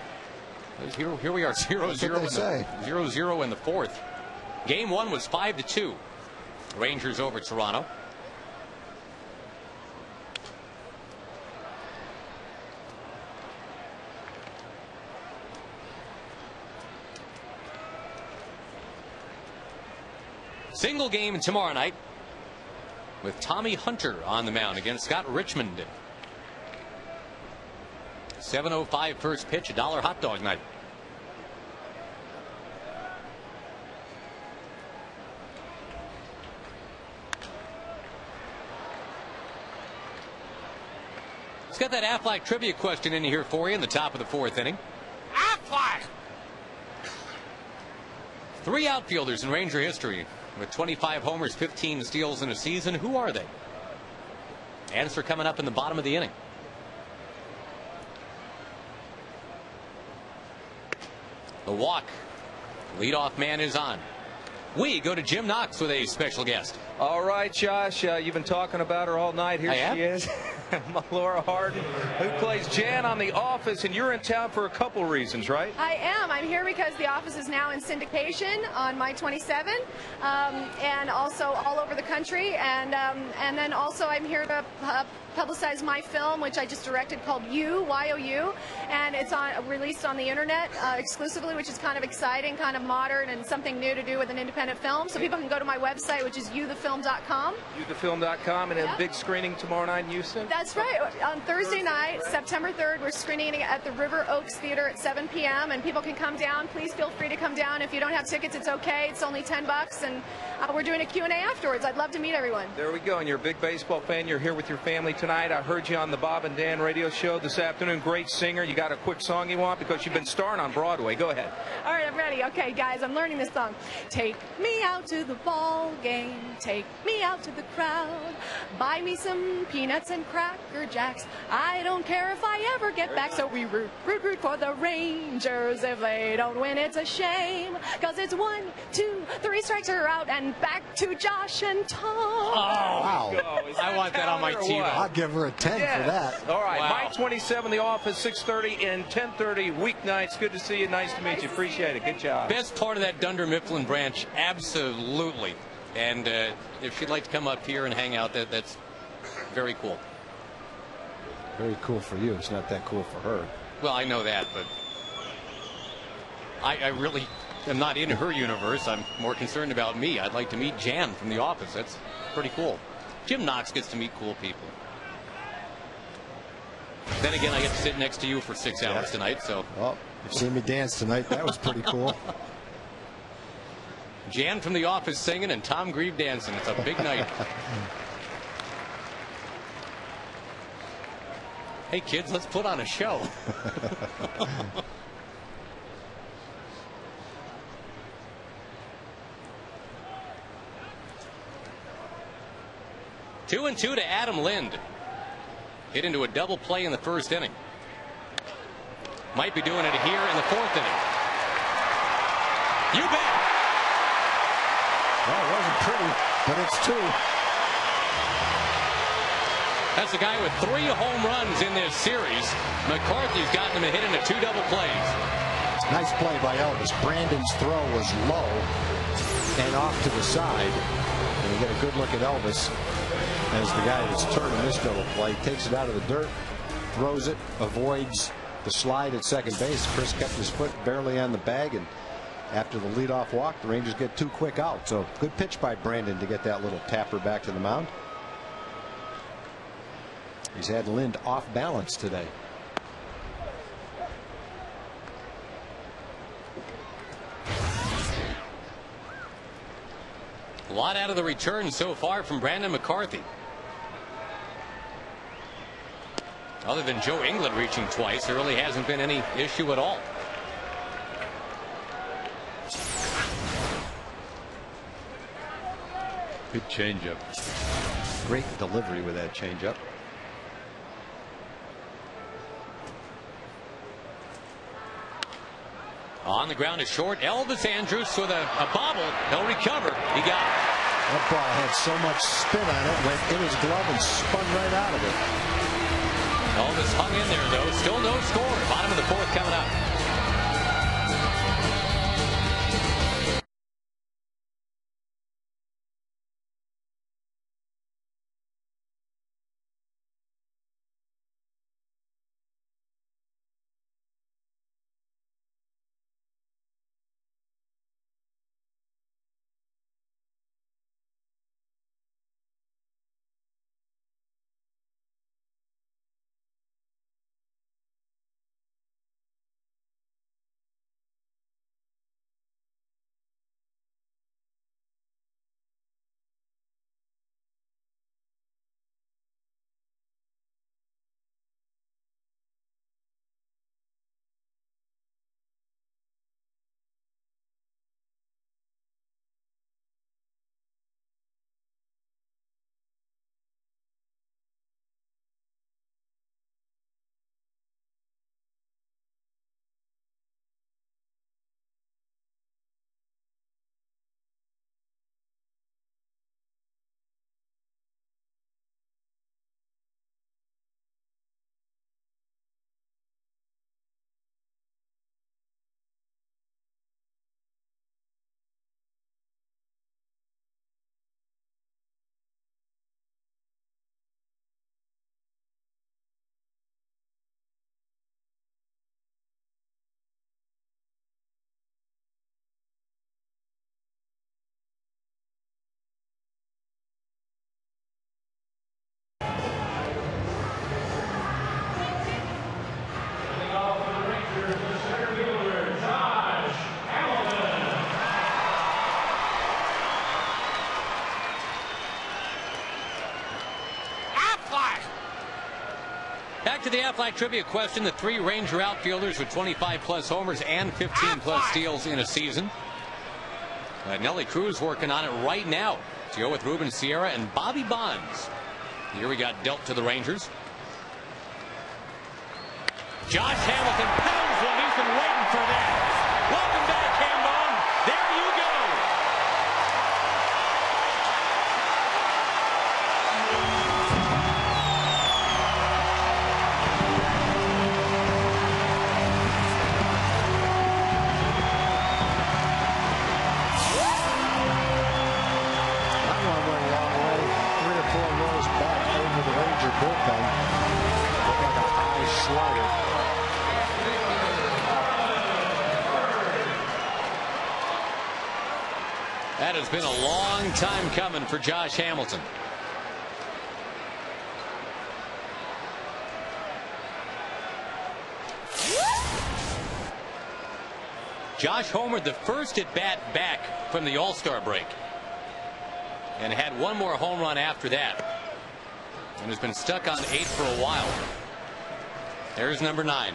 Here we are, 0-0 in the fourth. Game 1 was 5-2. Rangers over Toronto. Single game tomorrow night with Tommy Hunter on the mound against Scott Richmond. 7:05 first pitch, $1 hot dog night. Let's get that Affleck trivia question in here for you in the top of the 4th inning. Affleck! 3 outfielders in Ranger history with 25 homers, 15 steals in a season. Who are they? Answer coming up in the bottom of the inning. The walk. Leadoff man is on. We go to Jim Knox with a special guest. All right, Josh, you've been talking about her all night. Here she is. Laura Harden, who plays Jan on The Office, and you're in town for a couple reasons, right? I am. I'm here because The Office is now in syndication on My 27, and also all over the country, and then also I'm here to publicize my film, which I just directed, called You, Y-O-U, and it's released on the internet exclusively, which is kind of exciting, kind of modern, and something new to do with an independent film. So people can go to my website, which is youthefilm.com. Youthefilm.com, and a big screening tomorrow night in Houston. That's right. On Thursday night, September 3rd, we're screening it at the River Oaks Theater at 7 p.m. and people can come down. Please feel free to come down. If you don't have tickets, it's okay. It's only $10, and we're doing a Q&A afterwards. I'd love to meet everyone. There we go. And you're a big baseball fan. You're here with your family tonight. I heard you on the Bob and Dan radio show this afternoon. Great singer. You got a quick song you want? Because you've been starring on Broadway. Go ahead. All right, I'm ready. Okay, guys, I'm learning this song. Take me out to the ball game. Take me out to the crowd. Buy me some peanuts and Cracker Jacks. I don't care if I ever get back. So we root for the Rangers. If they don't win, it's a shame. Because it's 1, 2, 3 strikes are out, and back to Josh and Tom. Oh, wow. I want that on my team. I'll give her a 10 for that. All right, Wow. Mike 27, The Office, 6:30 and 10:30 weeknights. Good to see you. Nice to meet you. Appreciate it. Good job. Best part of that Dunder Mifflin branch, absolutely. And if she'd like to come up here and hang out, that's very cool. Very cool for you. It's not that cool for her. Well, I know that, but I really am not in her universe. I'm more concerned about me. I'd like to meet Jan from The Office. That's pretty cool. Jim Knox gets to meet cool people. Then again, I get to sit next to you for 6 hours tonight. So, well, you've seen me dance tonight. That was pretty cool. Jan from The Office singing and Tom Grieve dancing. It's a big night. Hey kids, let's put on a show. Two and two to Adam Lind. hit into a double play in the first inning. Might be doing it here in the fourth inning. You bet. Well, it wasn't pretty, but it's 2. That's a guy with 3 home runs in this series. McCarthy's gotten him a hit into 2 double plays. Nice play by Elvis. Brandon's throw was low and off to the side. And you get a good look at Elvis as the guy that's turning this double play. Takes it out of the dirt, throws it, avoids the slide at second base. Chris kept his foot barely on the bag, and after the leadoff walk, the Rangers get 2 quick outs. So good pitch by Brandon to get that little tapper back to the mound. He's had Lind off balance today. A lot out of the return so far from Brandon McCarthy. Other than Joe England reaching twice, there really hasn't been any issue at all. Good changeup. Great delivery with that changeup. On the ground is short. Elvis Andrus with a bobble. He'll recover. He got it. That ball had so much spin on it, went in his glove and spun right out of it. Elvis hung in there, though. Still no score. Bottom of the fourth coming up. Back to the Aflac trivia question. The 3 Ranger outfielders with 25+ homers and 15+ steals in a season. Nelly Cruz working on it right now to go with Ruben Sierra and Bobby Bonds. Here we got dealt to the Rangers. Josh Hamilton pounds one. He's been waiting for that. Welcome back, Hambone. There you go. Bullpen. Looked like a high slider. That has been a long time coming for Josh Hamilton. Josh homered the first at bat back from the All-Star break and had one more home run after that, and has been stuck on 8 for a while. There's number 9.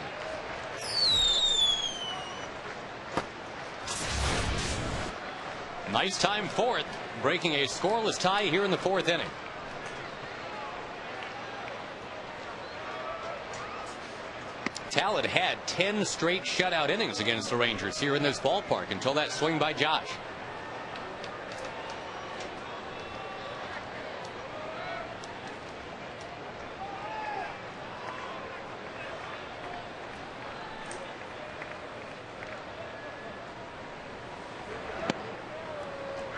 Nice time fourth, breaking a scoreless tie here in the 4th inning. Talent had 10 straight shutout innings against the Rangers here in this ballpark until that swing by Josh.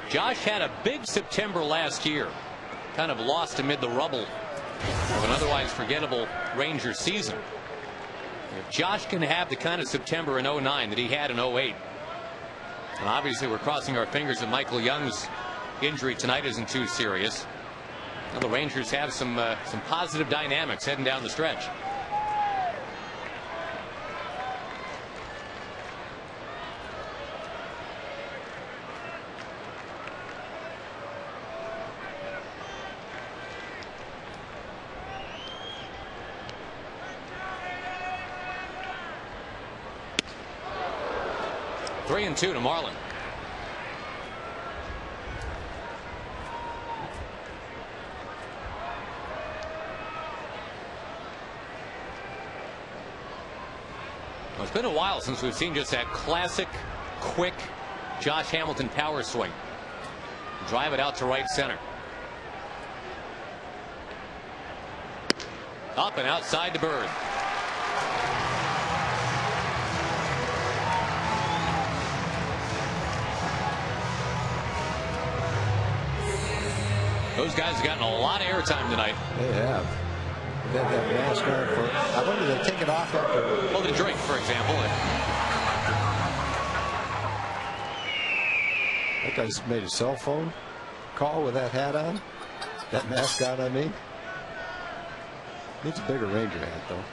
Josh had a big September last year, kind of lost amid the rubble of an otherwise forgettable Rangers season. If Josh can have the kind of September in 09 that he had in 08, and obviously we're crossing our fingers that Michael Young's injury tonight isn't too serious. Well, the Rangers have some positive dynamics heading down the stretch. Three and two to Marlin. Well, it's been a while since we've seen just that classic, quick Josh Hamilton power swing. Drive it out to right center. Up and outside to Bird. Those guys have gotten a lot of airtime tonight. They have. They've had that mask on for. I wonder if they take it off after. Well, the drink, for example. That guy's made a cell phone call with that hat on. That mask on, I mean. Needs a bigger Ranger hat, though.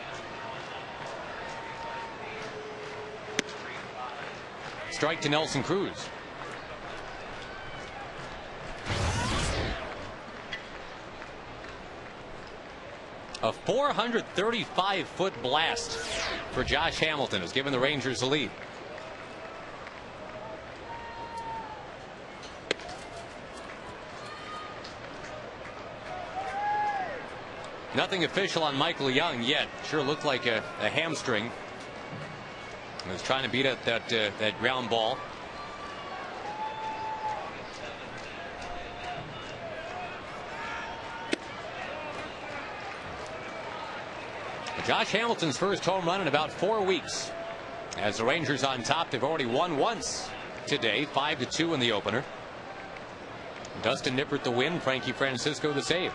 Strike to Nelson Cruz. A 435-foot blast for Josh Hamilton has given the Rangers the lead. Nothing official on Michael Young yet. Sure looked like a hamstring. He was trying to beat at that ground ball. Josh Hamilton's first home run in about 4 weeks. As the Rangers on top, they've already won once today, 5-2 in the opener. Dustin Nippert the win, Frankie Francisco the save.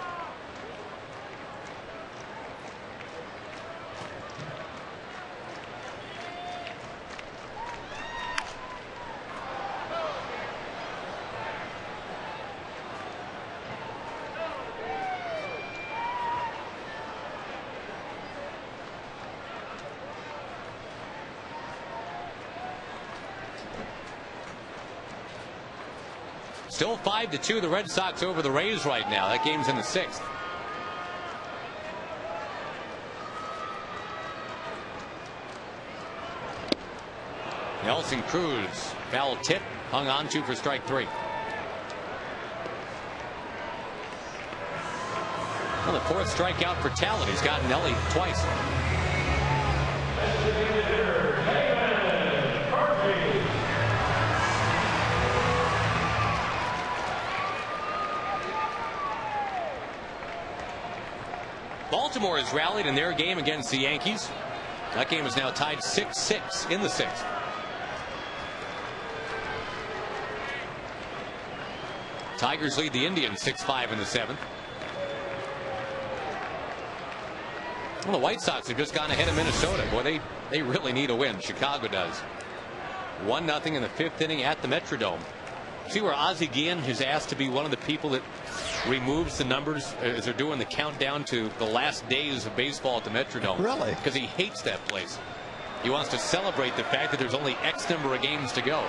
Still 5-2, the Red Sox over the Rays right now. That game's in the 6th. Nelson Cruz, foul tip, hung on to for strike 3. Well, the 4th strikeout for Talent. He's gotten Nelly twice. Baltimore has rallied in their game against the Yankees. That game is now tied 6-6 in the 6th. Tigers lead the Indians 6-5 in the 7th. Well, the White Sox have just gone ahead of Minnesota. Boy, they really need a win. Chicago does. 1-0 in the 5th inning at the Metrodome. See where Ozzie Guillen is asked to be one of the people that removes the numbers as they're doing the countdown to the last days of baseball at the Metrodome. Really? Because he hates that place. He wants to celebrate the fact that there's only X number of games to go.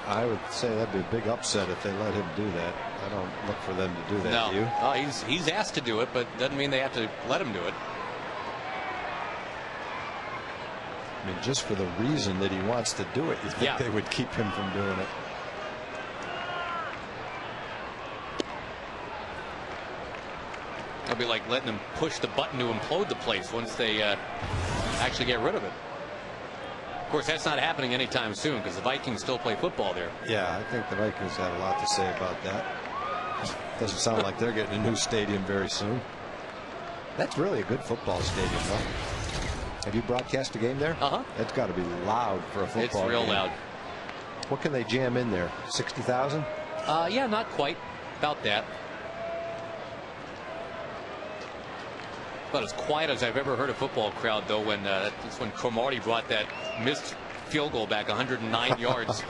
I would say that'd be a big upset if they let him do that. I don't look for them to do that. No, do you? Oh, he's asked to do it, but doesn't mean they have to let him do it. I mean, just for the reason that he wants to do it, you think they would keep him from doing it? It'll be like letting them push the button to implode the place once they actually get rid of it. Of course, that's not happening anytime soon because the Vikings still play football there. Yeah, I think the Vikings have a lot to say about that. Doesn't sound like they're getting a new stadium very soon. That's really a good football stadium, though. Have you broadcast a game there? Uh-huh. It's got to be loud for a football It's real game. loud. What can they jam in there? 60,000? Yeah, not quite. About that. About as quiet as I've ever heard a football crowd, though, when that's when Cromartie brought that missed field goal back 109 yards.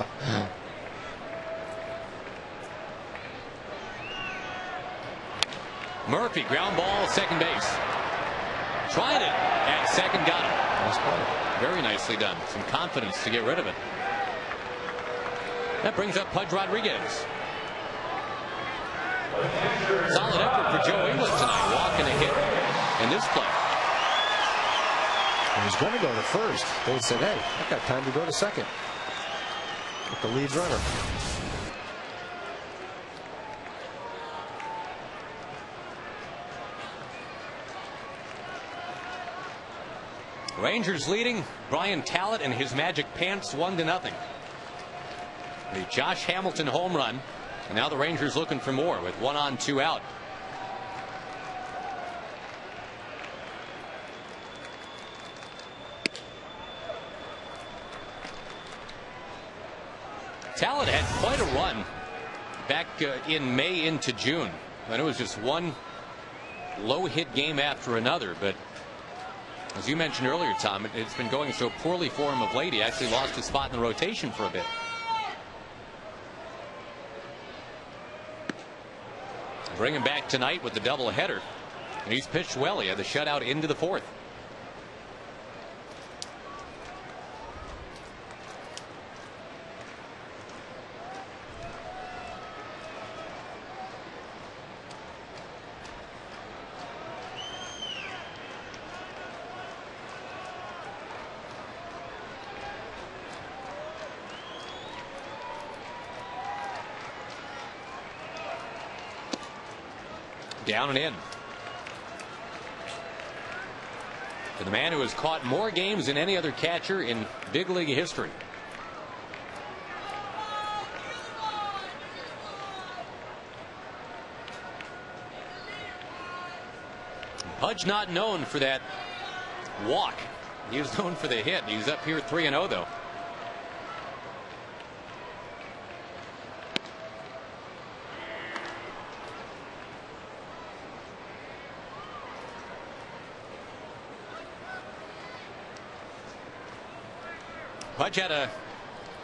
Murphy, ground ball, second base. Tried it at second, got it. Nice play. Very nicely done. Some confidence to get rid of it. That brings up Pudge Rodriguez. Solid effort for Joe Ingles tonight, walking a hit in this play. And he's going to go to first. They said, hey, I've got time to go to second with the lead runner. Rangers leading. Brian Talent and his magic pants 1-0. The Josh Hamilton home run. And now the Rangers looking for more with 1 on, 2 out. Talent had quite a run back in May into June. And it was just one low hit game after another. But as you mentioned earlier, Tom, it's been going so poorly for him of late. He actually lost his spot in the rotation for a bit. Bring him back tonight with the doubleheader. And he's pitched well. He had the shutout into the fourth. Down and in. To the man who has caught more games than any other catcher in big league history. Pudge not known for that walk. He was known for the hit. He's up here 3-0 though. Pudge had a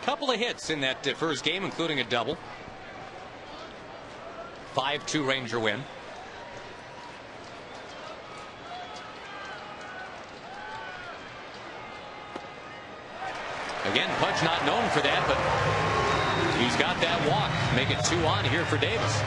couple of hits in that first game, including a double. 5-2 Ranger win. Again, Pudge not known for that, but he's got that walk. Make it 2 on here for Davis.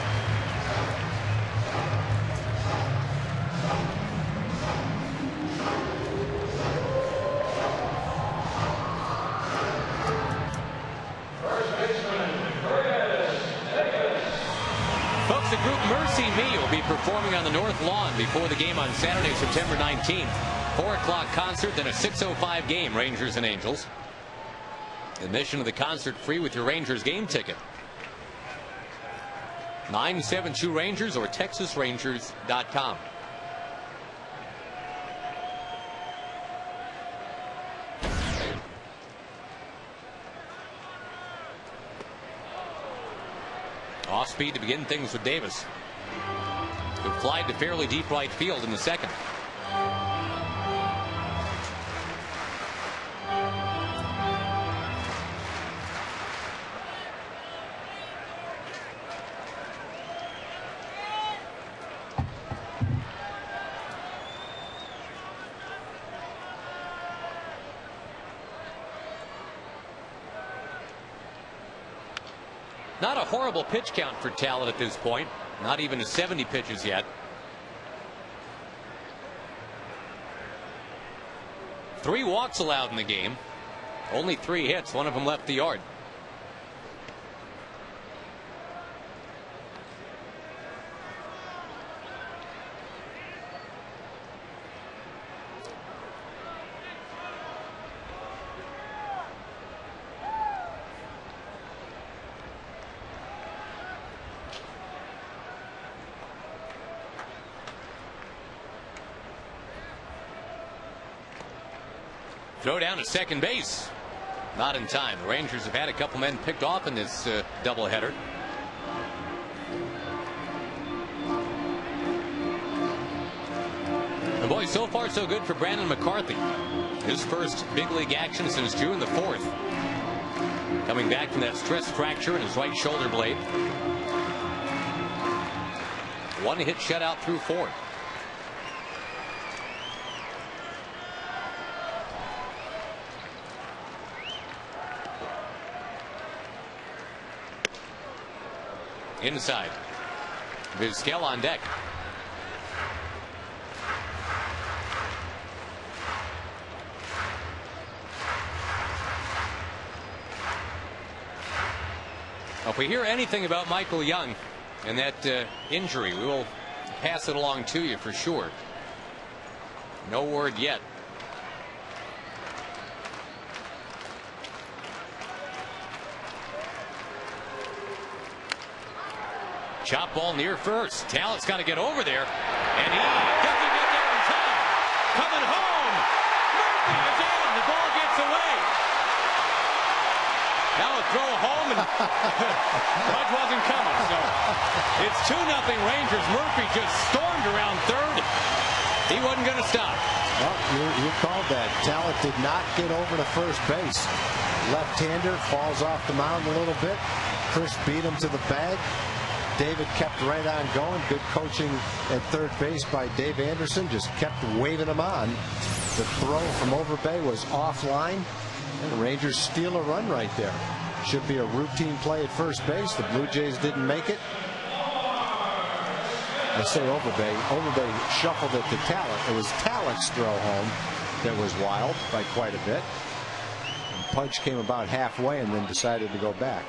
Folks, the group Mercy Me will be performing on the North Lawn before the game on Saturday, September 19th. 4 o'clock concert, then a 6:05 game, Rangers and Angels. Admission to the concert free with your Rangers game ticket. 972 Rangers or TexasRangers.com. Off speed to begin things with Davis, who flied to fairly deep right field in the second. Not a horrible pitch count for Talent at this point. Not even to 70 pitches yet. 3 walks allowed in the game. Only 3 hits. One of them left the yard. Throw down to second base. Not in time. The Rangers have had a couple men picked off in this doubleheader. And boy, so far so good for Brandon McCarthy. His first big league action since June the 4th. Coming back from that stress fracture in his right shoulder blade. One hit shutout through 4. Inside. Vizquel on deck. If we hear anything about Michael Young and that injury, we will pass it along to you for sure. No word yet. Chop ball near first. Tallett's got to get over there, and he doesn't get there in time. Coming home. Murphy is in. The ball gets away. Now a throw home, and Pudge wasn't coming. So it's 2-0 Rangers. Murphy just stormed around third. He wasn't going to stop. Well, you called that. Tallett did not get over to first base. Left-hander falls off the mound a little bit. Chris beat him to the bag. David kept right on going. Good coaching at third base by Dave Anderson. Just kept waving him on. The throw from Overbay was offline. And the Rangers steal a run right there. Should be a routine play at first base. The Blue Jays didn't make it. I say Overbay. Overbay shuffled it to Tallett. It was Tallett's throw home that was wild by quite a bit. And Pudge came about halfway and then decided to go back.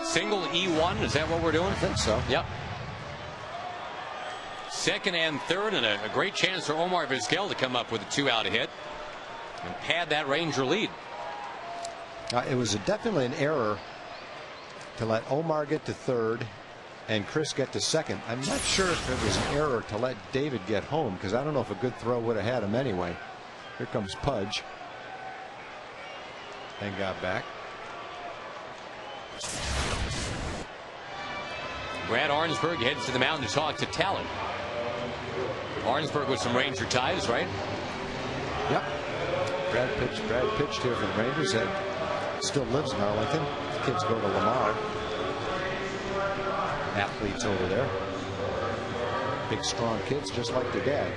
Single E1, is that what we're doing? I think so. Yep. Second and third, and a great chance for Omar Vizquel to come up with a 2-out hit and pad that Ranger lead. It was definitely an error to let Omar get to third and Chris get to second. I'm not sure if it was an error to let David get home, because I don't know if a good throw would have had him anyway. Here comes Pudge. And got back. Brad Arnsberg heads to the mound to talk to Tallett. Arnsberg with some Ranger ties, right? Yep. Brad pitched here for the Rangers. And still lives in Arlington. The kids go to Lamar. Athletes over there. Big, strong kids, just like their dad.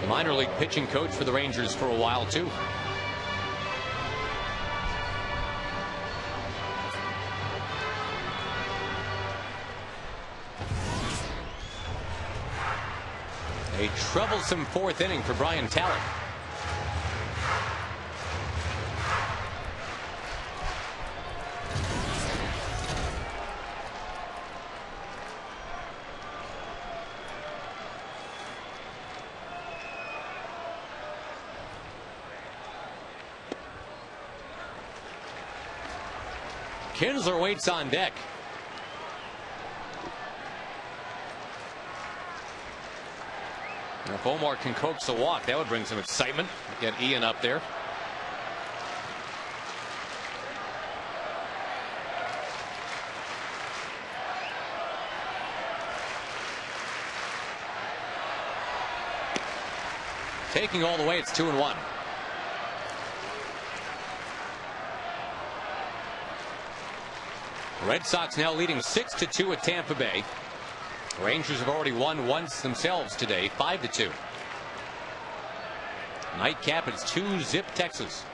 Minor league pitching coach for the Rangers for a while, too. A troublesome fourth inning for Brian Tallett. Kinsler waits on deck. If Omar can coax a walk, that would bring some excitement. Get Ian up there. Taking all the way, it's 2-1. Red Sox now leading 6-2 at Tampa Bay. Rangers have already won once themselves today, 5-2. Nightcap, it's 2-zip Texas.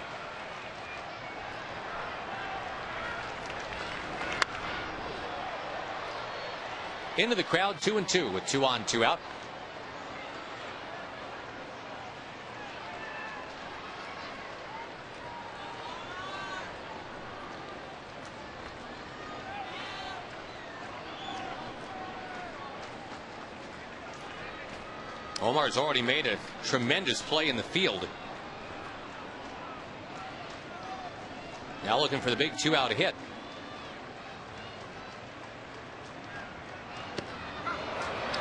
Into the crowd, 2-2 with 2 on, 2 out. Omar's already made a tremendous play in the field. Now looking for the big 2-out hit.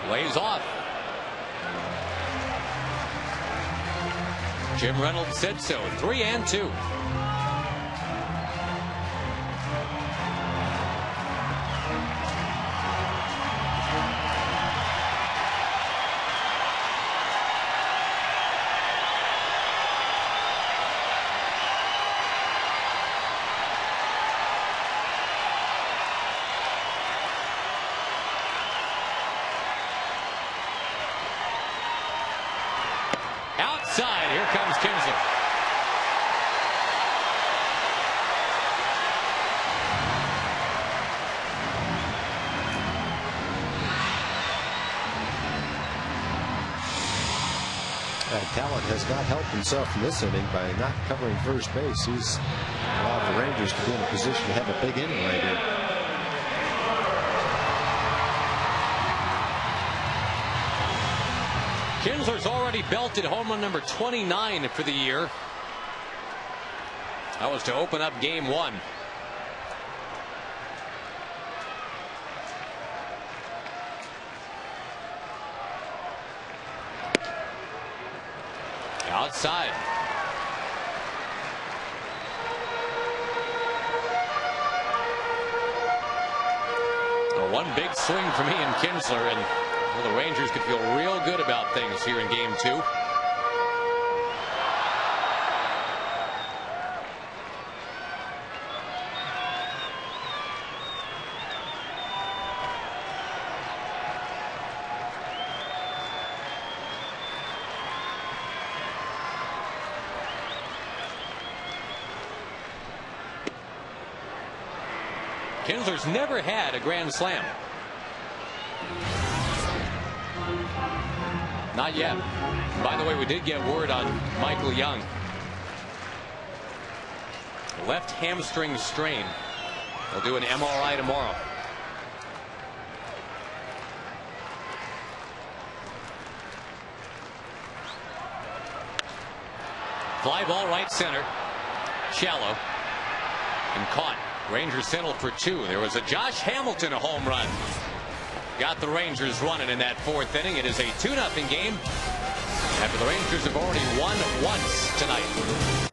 Lays off. Jim Reynolds said so. 3-2. Outside, here comes Kinsler. Talent has not helped himself in this inning by not covering first base. He's allowed the Rangers to be in a position to have a big inning right here. Kinsler's already belted home run number 29 for the year. That was to open up game 1. Outside. One big swing from Ian Kinsler, and well, the Rangers could feel real good about things here in game 2. Kinsler's never had a grand slam. Not yet. By the way, we did get word on Michael Young. Left hamstring strain. They'll do an MRI tomorrow. Fly ball right center. Shallow. And caught. Rangers settled for 2. There was a Josh Hamilton a home run. Got the Rangers running in that 4th inning. It is a 2-0 game after the Rangers have already won once tonight.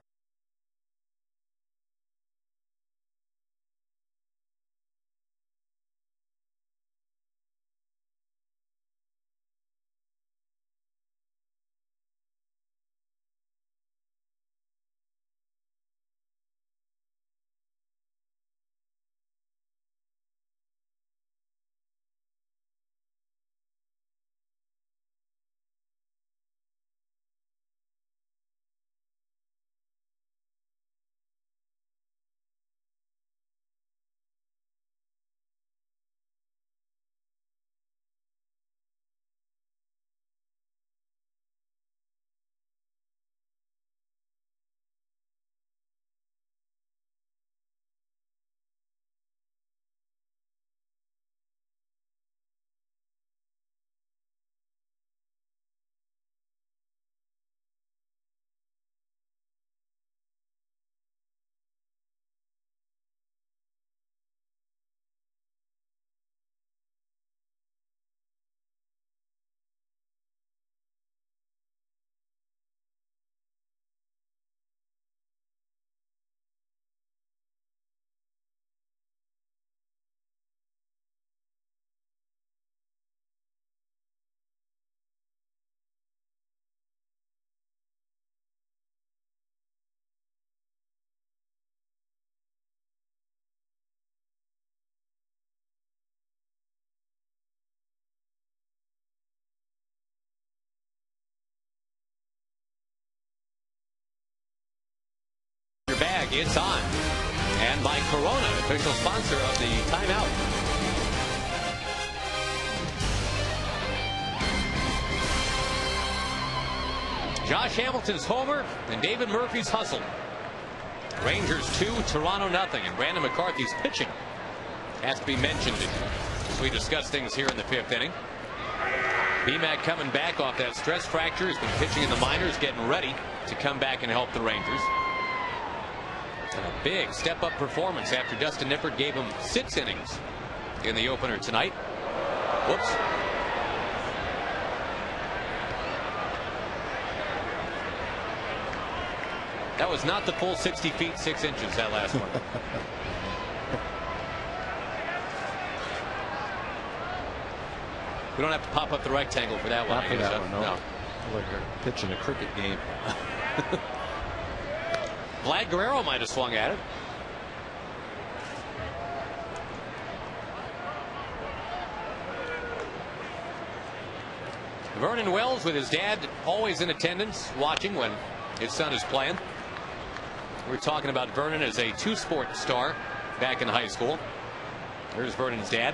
Bag, it's on. And by Corona, official sponsor of the timeout. Josh Hamilton's homer and David Murphy's hustle. Rangers 2, Toronto nothing. And Brandon McCarthy's pitching has to be mentioned as we discuss things here in the 5th inning. BMAC coming back off that stress fracture. He's been pitching in the minors, getting ready to come back and help the Rangers. And a big step-up performance after Dustin Nippert gave him 6 innings in the opener tonight. Whoops. That was not the full 60 feet 6 inches, that last one. We don't have to pop up the rectangle for that one. Not for that one, no. No. Like they're pitching a cricket game. Vlad Guerrero might have swung at it. Vernon Wells with his dad always in attendance, watching when his son is playing. We're talking about Vernon as a 2-sport star back in high school. There's Vernon's dad.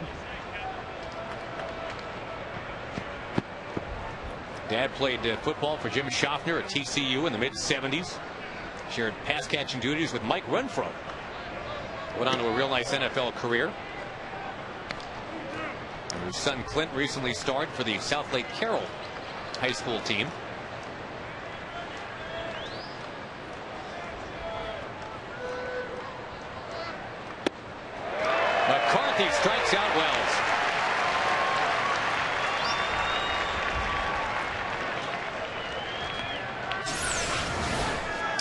Dad played football for Jim Schaffner at TCU in the mid-70s. Shared pass catching duties with Mike Renfro. Went on to a real nice NFL career. And his son Clint recently starred for the South Lake Carroll high school team. McCarthy strikes out Wells.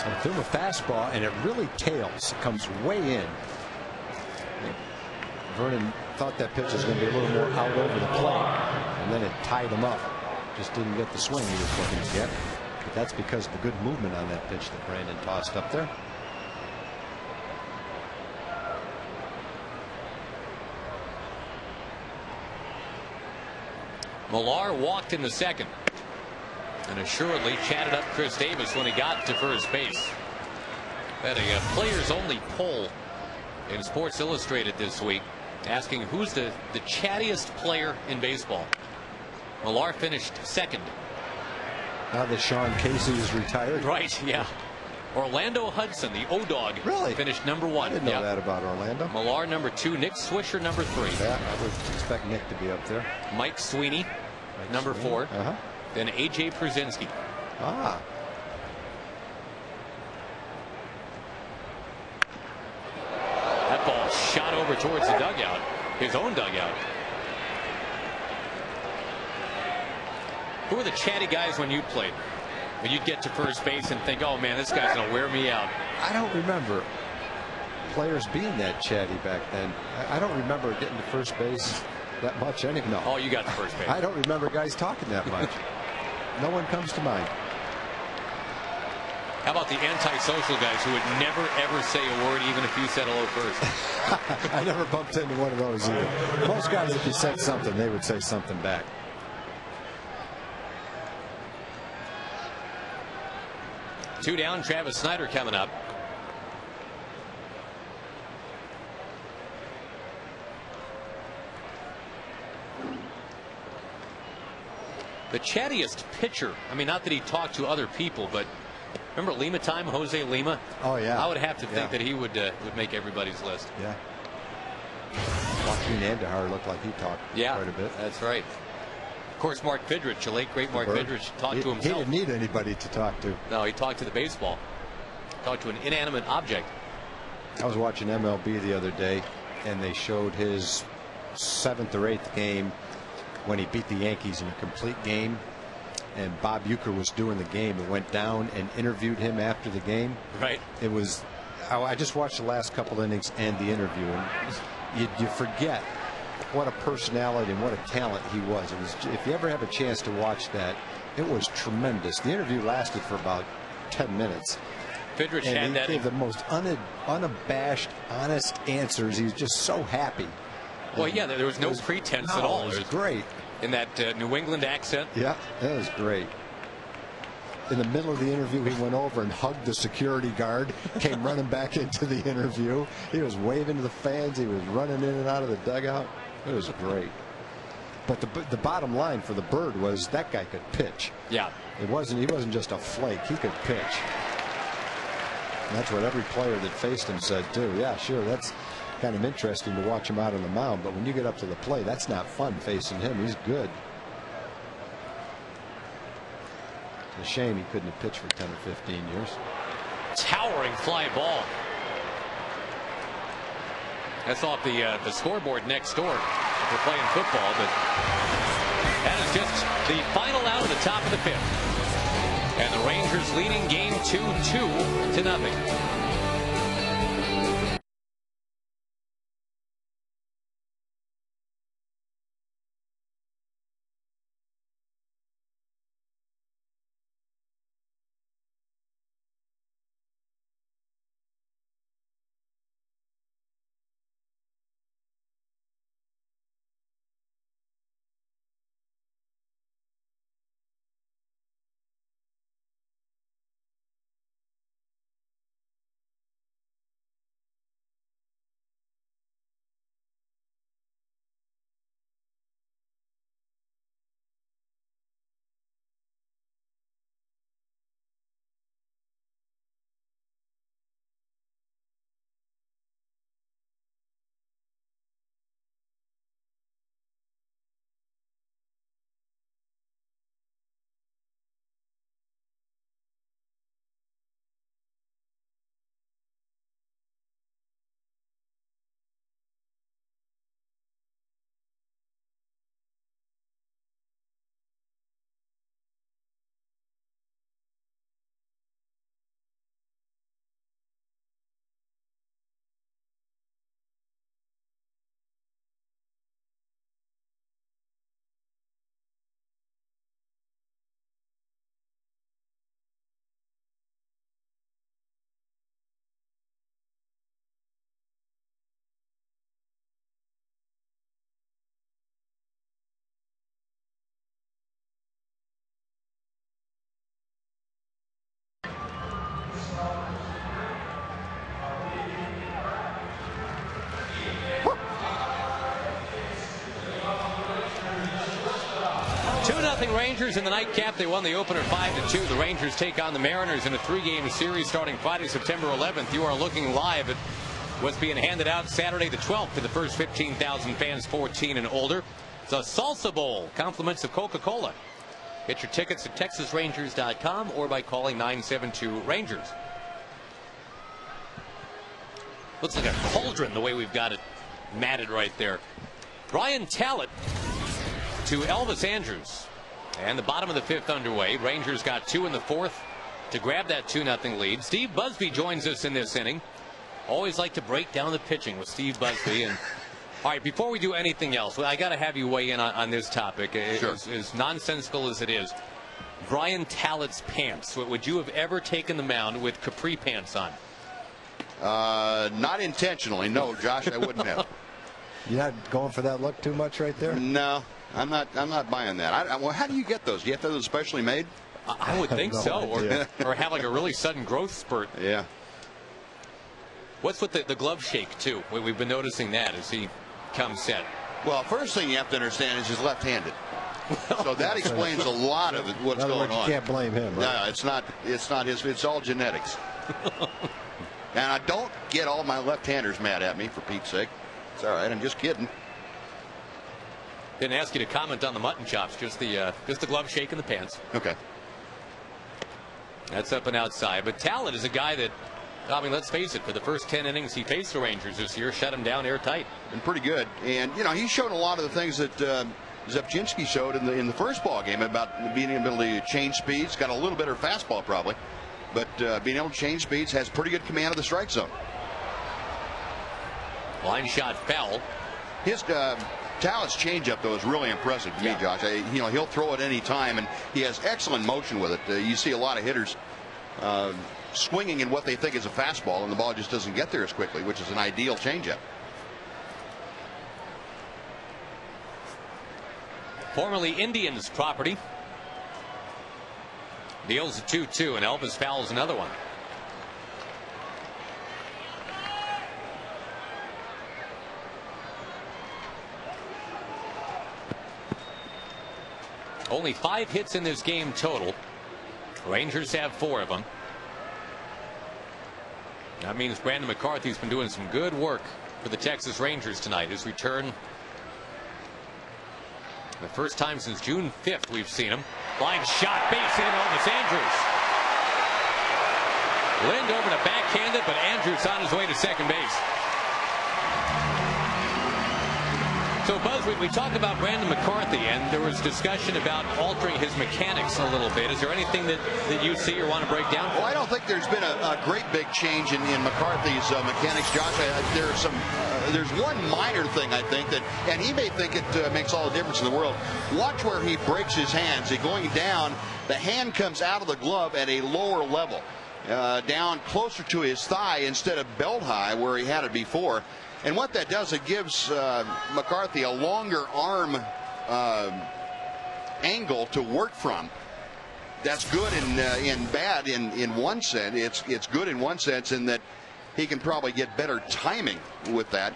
I threw him a fastball, and it really tails. It comes way in. Vernon thought that pitch was going to be a little more out over the plate, and then it tied him up. Just didn't get the swing he was looking to get. But that's because of the good movement on that pitch that Brandon tossed up there. Millar walked in the second and assuredly chatted up Chris Davis when he got to first base. Had a players only poll in Sports Illustrated this week asking who's the chattiest player in baseball. Millar finished second. Now that Sean Casey is retired. Right, yeah. Orlando Hudson, the O-Dog, really finished number 1. I didn't know that about Orlando. Millar number 2, Nick Swisher number 3. Yeah, I would expect Nick to be up there. Mike Sweeney, number 4. Then A.J. Przinsky. Ah. That ball shot over towards the dugout, his own dugout. Who were the chatty guys when you played? When you'd get to first base and think, oh man, this guy's going to wear me out. I don't remember players being that chatty back then. I don't remember getting to first base that much anyway. No. Oh, you got to first base. I don't remember guys talking that much. No one comes to mind. How about the antisocial guys who would never ever say a word even if you said hello first? I never bumped into one of those either. Most guys, if you said something, they would say something back. Two down, Travis Snyder coming up. The chattiest pitcher, I mean, not that he talked to other people, but remember Lima time, Jose Lima? Oh, yeah. I would have to think that he would make everybody's list. Yeah. Joaquin Andahar looked like he talked quite a bit. That's right. Of course, Mark Fidrich, the late great Mark Fidrich, talked to himself. He didn't need anybody to talk to. No, he talked to the baseball. Talked to an inanimate object. I was watching MLB the other day, and they showed his 7th or 8th game when he beat the Yankees in a complete game, and Bob Uecker was doing the game and went down and interviewed him after the game. Right. It was, I just watched the last couple innings and the interview, and you forget what a personality and what a talent he was. It was, if you ever have a chance to watch that, it was tremendous. The interview lasted for about 10 minutes. Fidrich and had he that. gave the most unabashed, honest answers. He was just so happy. Well, yeah, there was no pretense at all. It was great. In that New England accent. Yeah, that was great. In the middle of the interview, he went over and hugged the security guard, came running back into the interview. He was waving to the fans. He was running in and out of the dugout. It was great. But the bottom line for the Bird was that guy could pitch. Yeah. He wasn't just a flake. He could pitch. And that's what every player that faced him said too. Yeah, sure, that's kind of interesting to watch him out on the mound, but when you get up to the plate, that's not fun facing him. He's good. It's a shame he couldn't have pitched for 10 or 15 years. Towering fly ball. That's off the scoreboard next door if we're playing football. But that is just the final out of the top of the 5th. And the Rangers leading game 2-2. Rangers in the nightcap. They won the opener 5-2. The Rangers take on the Mariners in a 3-game series starting Friday, September 11th. You are looking live at what's being handed out Saturday the 12th to the first 15,000 fans 14 and older. It's a Salsa Bowl, compliments of Coca-Cola. Get your tickets at TexasRangers.com or by calling 972-RANGERS. Looks like a cauldron the way we've got it matted right there. Brian Talent to Elvis Andrews. And the bottom of the 5th underway. Rangers got 2 in the 4th to grab that 2-0 lead. Steve Busby joins us in this inning. Always like to break down the pitching with Steve Busby. And all right, before we do anything else, I got to have you weigh in on this topic. Sure. As nonsensical as it is, Brian Talent's pants. Would you have ever taken the mound with capri pants on? Not intentionally, no, Josh. I wouldn't have. You're not going for that look too much right there? No, I'm not buying that. Well, how do you get those? Do you have to have those specially made? I would think so, or have like a really sudden growth spurt. Yeah. What's with the glove shake too? We've been noticing that as he comes set. Well, first thing you have to understand is he's left-handed, so that explains a lot of what's going on. You can't blame him. Right? No, it's not his. It's all genetics. And I don't get all my left-handers mad at me, for Pete's sake. It's all right. I'm just kidding. Didn't ask you to comment on the mutton chops, just the glove shake in the pants. Okay. That's up and outside. But Talent is a guy that, I mean, let's face it, for the first 10 innings he faced the Rangers this year, shut him down airtight. Been pretty good. And, you know, he's shown a lot of the things that Zepchinski showed in the first ball game about being able to change speeds. Got a little better fastball probably, but being able to change speeds, has pretty good command of the strike zone. Line shot foul. His Talent's changeup, though, is really impressive to me, Josh. You know, he'll throw it any time, and he has excellent motion with it. You see a lot of hitters swinging in what they think is a fastball, and the ball just doesn't get there as quickly, which is an ideal changeup. Formerly Indians property. Deals a 2-2, and Elvis fouls another one. Only 5 hits in this game total. Rangers have 4 of them. That means Brandon McCarthy's been doing some good work for the Texas Rangers tonight. His return, the first time since June 5th we've seen him. Line shot, base hit, Elvis Andrews. Lind over to backhand it, but Andrews on his way to second base. So, Buzz, we talk about Brandon McCarthy, and there was discussion about altering his mechanics a little bit. Is there anything that you see or want to break down? Well, I don't think there's been a great big change in McCarthy's mechanics, Josh. There's one minor thing, I think, and he may think it makes all the difference in the world. Watch where he breaks his hands. He's going down, the hand comes out of the glove at a lower level, down closer to his thigh instead of belt high where he had it before. And what that does, it gives McCarthy a longer arm angle to work from. That's good and bad in one sense. It's good in one sense in that he can probably get better timing with that.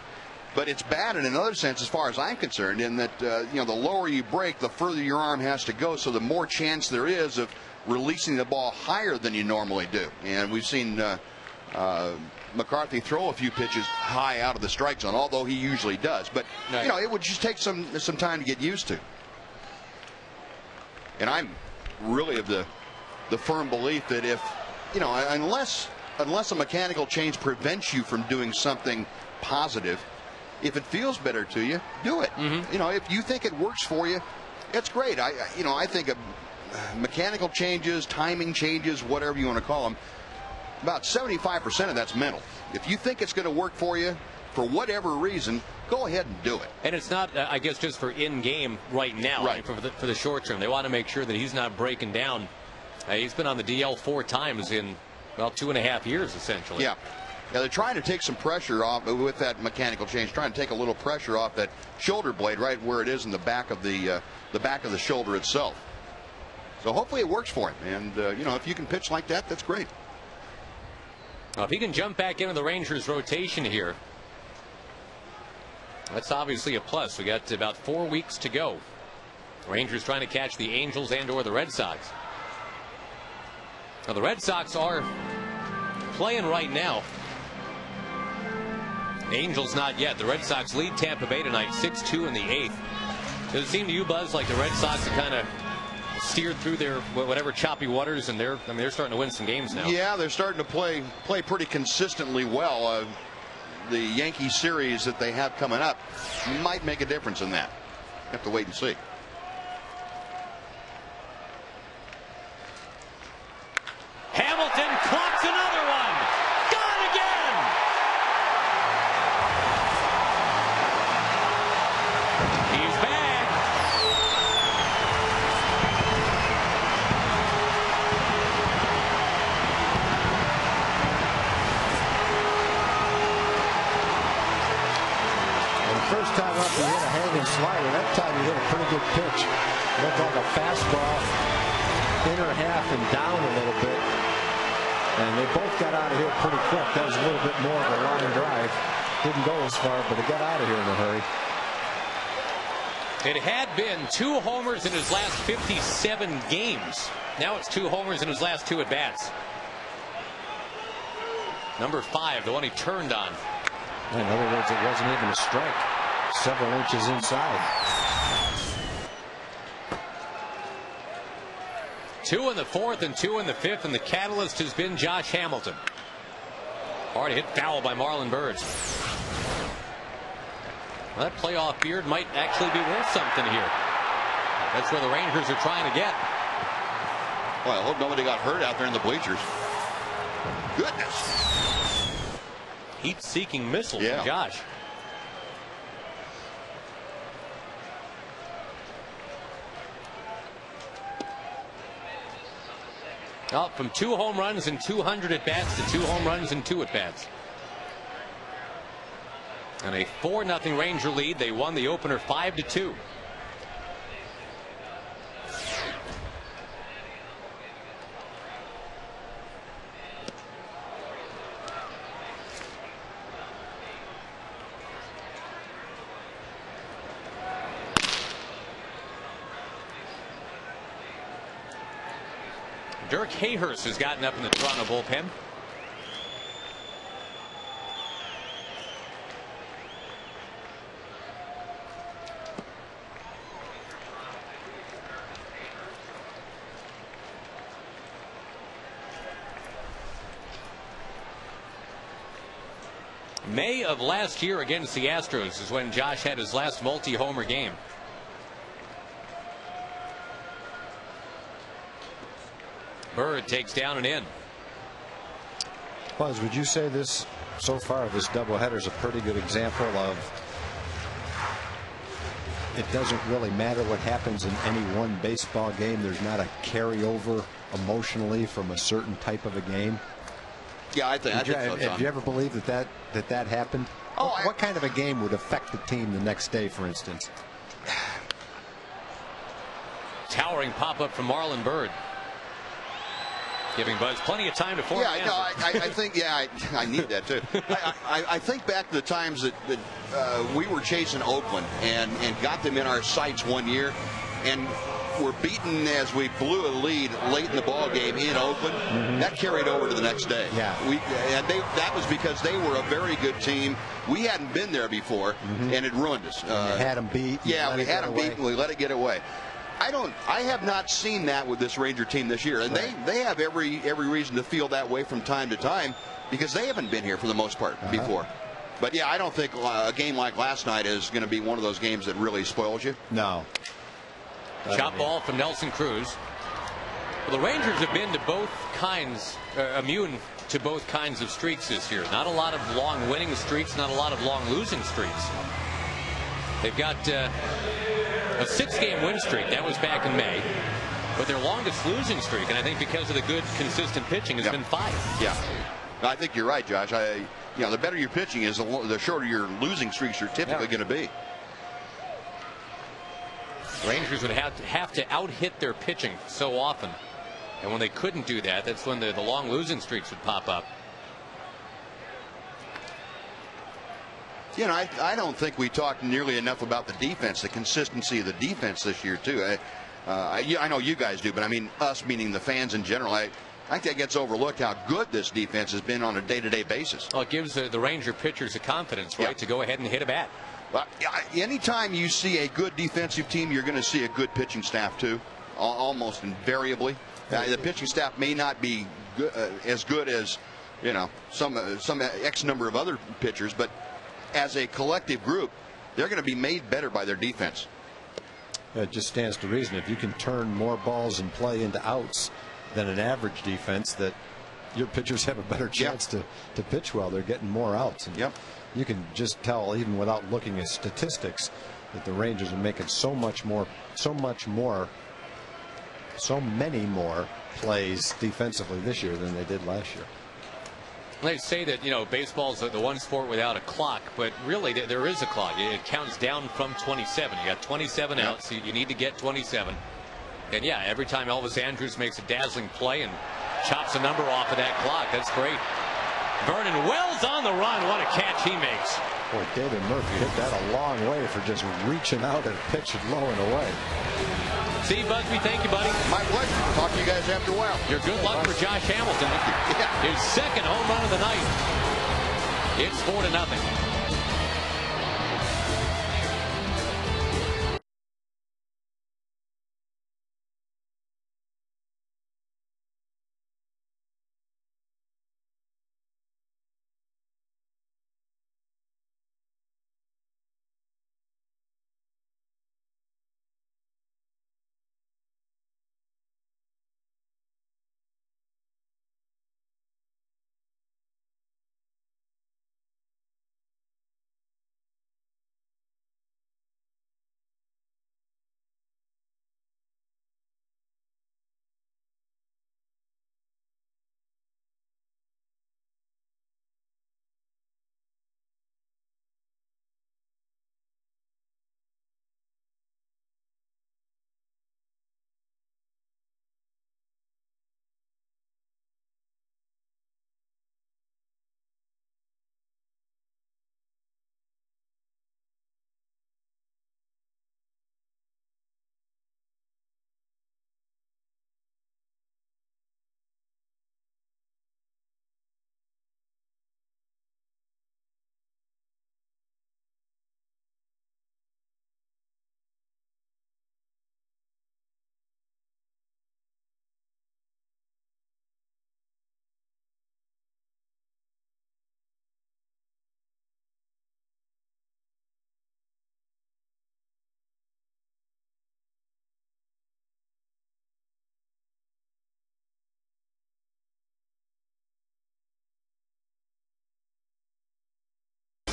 But it's bad in another sense, as far as I'm concerned, in that the lower you break, the further your arm has to go. So the more chance there is of releasing the ball higher than you normally do. And we've seen McCarthy throw a few pitches high out of the strike zone, although he usually does. But it would just take some time to get used to. And I'm really of the firm belief that if unless a mechanical change prevents you from doing something positive, if it feels better to you, do it. If you think it works for you, it's great. I think mechanical changes, timing changes, whatever you want to call them, about 75% of that's mental. If you think it's going to work for you, for whatever reason, go ahead and do it. And it's not, I guess, just for in-game right now, right? For the short term. They want to make sure that he's not breaking down. He's been on the DL 4 times in, 2.5 years, essentially. Yeah, they're trying to take some pressure off with that mechanical change, trying to take a little pressure off that shoulder blade right where it is in the back of the back of the shoulder itself. So hopefully it works for him. And, if you can pitch like that, that's great. If he can jump back into the Rangers rotation here, that's obviously a plus. We got about 4 weeks to go. Rangers trying to catch the Angels and or the Red Sox. Now the Red Sox are playing right now. Angels not yet. The Red Sox lead Tampa Bay tonight 6-2 in the 8th. Does it seem to you, Buzz, like the Red Sox have kind of steered through their whatever choppy waters, and they're starting to win some games now? Yeah, they're starting to play pretty consistently well. The Yankee series that they have coming up might make a difference in that. Have to wait and see. Hamilton clocks another one. Gone again. He's back. First time up, he hit a hanging slider. That time he hit a pretty good pitch. Looked like a fastball, inner half and down a little bit. And they both got out of here pretty quick. That was a little bit more of a line drive. Didn't go as far, but he got out of here in a hurry. It had been 2 homers in his last 57 games. Now it's 2 homers in his last 2 at-bats. Number 5, the one he turned on. In other words, it wasn't even a strike. Several inches inside. 2 in the 4th and 2 in the 5th, and the catalyst has been Josh Hamilton. Hard hit foul by Marlon Byrds. Well, that playoff beard might actually be worth something here. That's where the Rangers are trying to get. Well, I hope nobody got hurt out there in the bleachers. Goodness. Heat-seeking missile from Josh. Up from 2 home runs and 200 at-bats to 2 home runs and 2 at-bats. And a 4-0 Ranger lead. They won the opener 5-2. Dirk Hayhurst has gotten up in the Toronto bullpen. May of last year against the Astros is when Josh had his last multi-homer game. Bird takes down and in. Buzz, would you say this so far, this doubleheader is a pretty good example of it doesn't really matter what happens in any one baseball game? There's not a carryover emotionally from a certain type of a game. Yeah, I think so, Tom. Have you ever believed that happened? Oh, what kind of a game would affect the team the next day, for instance? Towering pop-up from Marlon Bird, giving Buzz plenty of time to form. Yeah, no, I think, yeah, I need that too. I think back to the times that we were chasing Oakland and got them in our sights one year, and were beaten as we blew a lead late in the ball game in Oakland. That carried over to the next day. Yeah, that was because they were a very good team. We hadn't been there before, and it ruined us. You had them beat. Yeah, we had them beat, and we let it get away. I have not seen that with this Ranger team this year, and they have every reason to feel that way from time to time because they haven't been here for the most part before. But yeah, I don't think a game like last night is going to be one of those games that really spoils you. No. Chop ball from Nelson Cruz. Well, the Rangers have been to both kinds, immune to both kinds of streaks this year. Not a lot of long winning streaks, not a lot of long losing streaks. They've got a 6-game win streak. That was back in May. But their longest losing streak, and I think because of the good, consistent pitching, has been 5. Yeah. I think you're right, Josh. The better your pitching is, the shorter your losing streaks are typically going to be. Rangers would have to out-hit their pitching so often. And when they couldn't do that, that's when the long losing streaks would pop up. You know, I don't think we talked nearly enough about the defense, the consistency of the defense this year, too. I know you guys do, but I mean us, meaning the fans in general. I think that gets overlooked how good this defense has been on a day-to-day basis. Well, it gives the Ranger pitchers the confidence, right, to go ahead and hit a bat. Well, anytime you see a good defensive team, you're going to see a good pitching staff, too, almost invariably. The pitching staff may not be as good as, some X number of other pitchers, but as a collective group, they're going to be made better by their defense. It just stands to reason if you can turn more balls in play into outs than an average defense, that your pitchers have a better chance to pitch well. They're getting more outs. And you can just tell, even without looking at statistics, that the Rangers are making so many more plays defensively this year than they did last year. They say that, baseball's the one sport without a clock, but really there is a clock. It counts down from 27. You got 27 outs, so you need to get 27. And yeah, every time Elvis Andrus makes a dazzling play and chops a number off of that clock, that's great. Vernon Wells on the run. What a catch he makes. Boy, David Murphy hit that a long way for just reaching out and pitching low and away. Steve Busby, thank you, buddy. My pleasure. Talk to you guys after a while. Your good luck for Josh Hamilton. His second home run of the night. It's 4-0.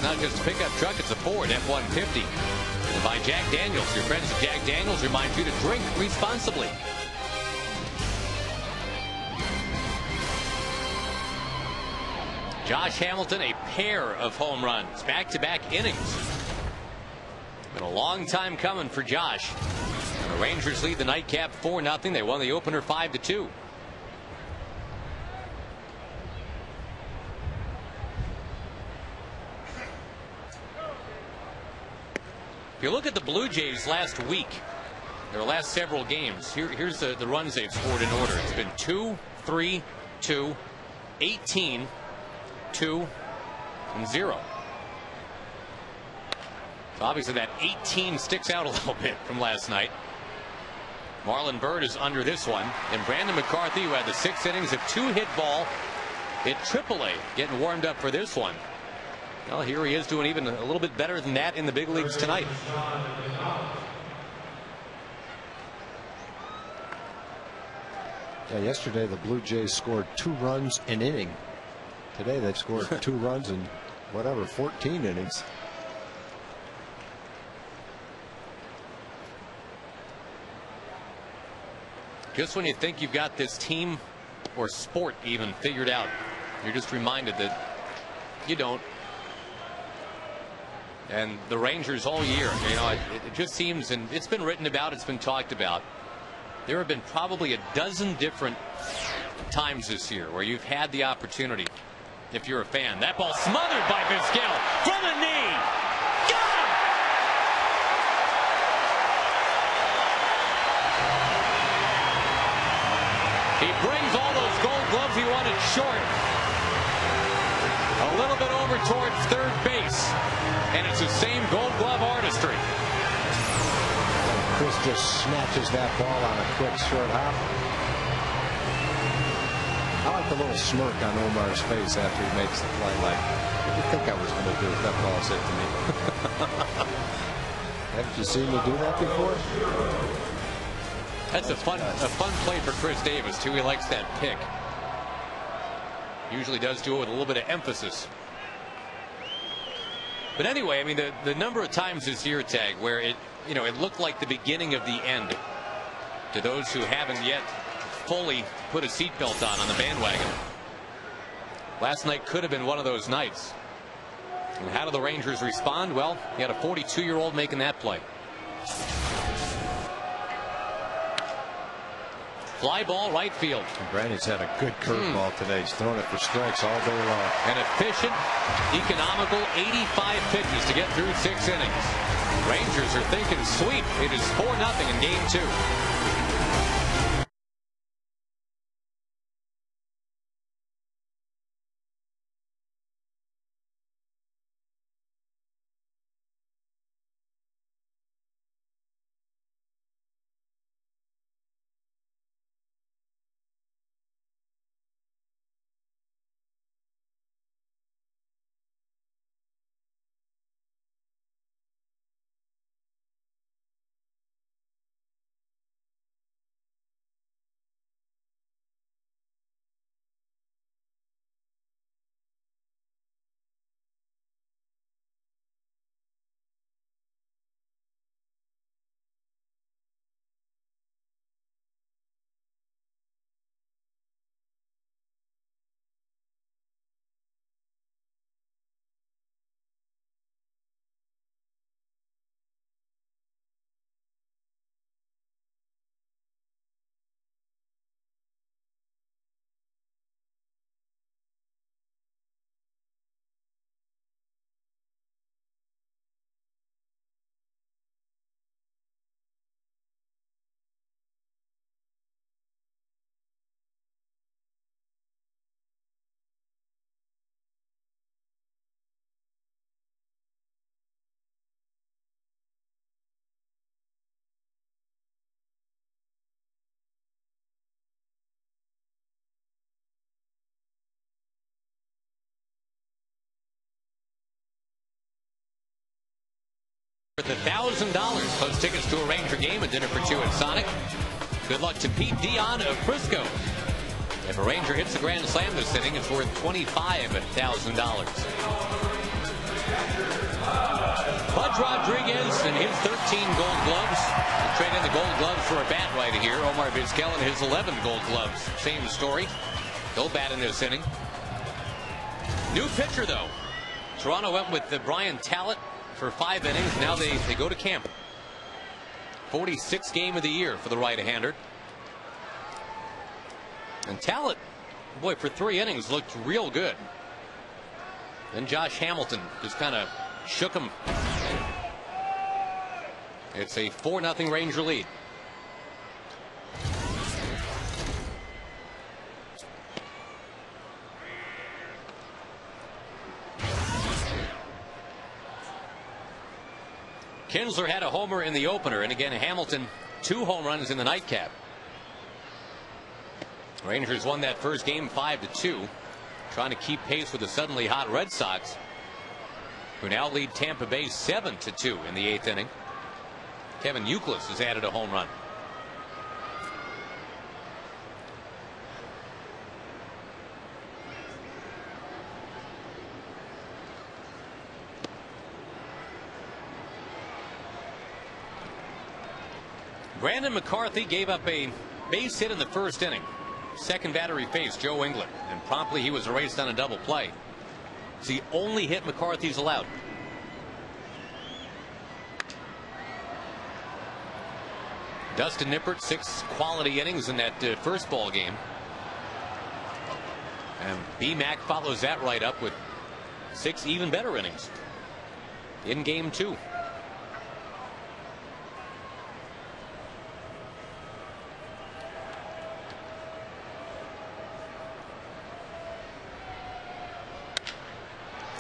not just a pickup truck, it's a Ford F-150. And by Jack Daniels. Your friends at Jack Daniels remind you to drink responsibly. Josh Hamilton, a pair of home runs, back-to-back innings. Been a long time coming for Josh. And the Rangers lead the nightcap 4-0. They won the opener 5-2. If you look at the Blue Jays last week, their last several games, here's the runs they've scored in order. It's been 2, 3, 2, 18, 2, and 0. So obviously that 18 sticks out a little bit from last night. Marlon Byrd is under this one. And Brandon McCarthy, who had the 6 innings of 2-hit ball at AAA, getting warmed up for this one. Well, here he is doing even a little bit better than that in the big leagues tonight. Yeah, yesterday the Blue Jays scored 2 runs an inning. Today they've scored 2 runs in 14 innings. Just when you think you've got this team or sport even figured out, you're just reminded that you don't. And the Rangers all year, it just seems, and it's been written about, it's been talked about. There have been probably a dozen different times this year where you've had the opportunity, if you're a fan. That ball smothered by Vizquel from the knee. Got him! He brings all those Gold Gloves he wanted short. A little bit over towards third base. And it's the same Gold Glove artistry. Chris just snatches that ball on a quick short hop. I like the little smirk on Omar's face after he makes the play. Like, what do you think I was going to do if that ball's hit to me? Haven't you seen me do that before? That's a fun play for Chris Davis, too. He likes that pick. Usually does do it with a little bit of emphasis. But anyway, I mean, the number of times this year, Tag, where it looked like the beginning of the end to those who haven't yet fully put a seatbelt on the bandwagon. Last night could have been one of those nights. And how do the Rangers respond? Well, you had a 42-year-old making that play. Fly ball right field. And Brandy's had a good curveball today. He's thrown it for strikes all day long. An efficient, economical 85 pitches to get through 6 innings. Rangers are thinking sweep. It is 4-0 in game 2. Worth $1,000 plus tickets to a Ranger game and dinner for 2 at Sonic. Good luck to Pete Dion of Frisco. If a Ranger hits the grand slam this inning, it's worth $25,000. Pudge Rodriguez and his 13 Gold Gloves. Trade in the Gold Gloves for a bat right here. Omar Vizquel and his 11 Gold Gloves. Same story. He'll bat in this inning. New pitcher, though. Toronto went with Brian Talent for 5 innings. Now they go to camp. 46th game of the year for the right-hander. And Talent, boy, for 3 innings looked real good. Then Josh Hamilton just kind of shook him. It's a 4-0 Ranger lead. Kinsler had a homer in the opener, and again Hamilton 2 home runs in the nightcap. Rangers won that first game 5-2, trying to keep pace with the suddenly hot Red Sox, who now lead Tampa Bay 7-2 in the 8th inning. Kevin Youkilis has added a home run. Brandon McCarthy gave up a base hit in the first inning. Second batter he faced, Joe England, and promptly he was erased on a double play. It's the only hit McCarthy's allowed. Dustin Nippert, 6 quality innings in that first ball game. And B-Mac follows that right up with 6 even better innings in game 2.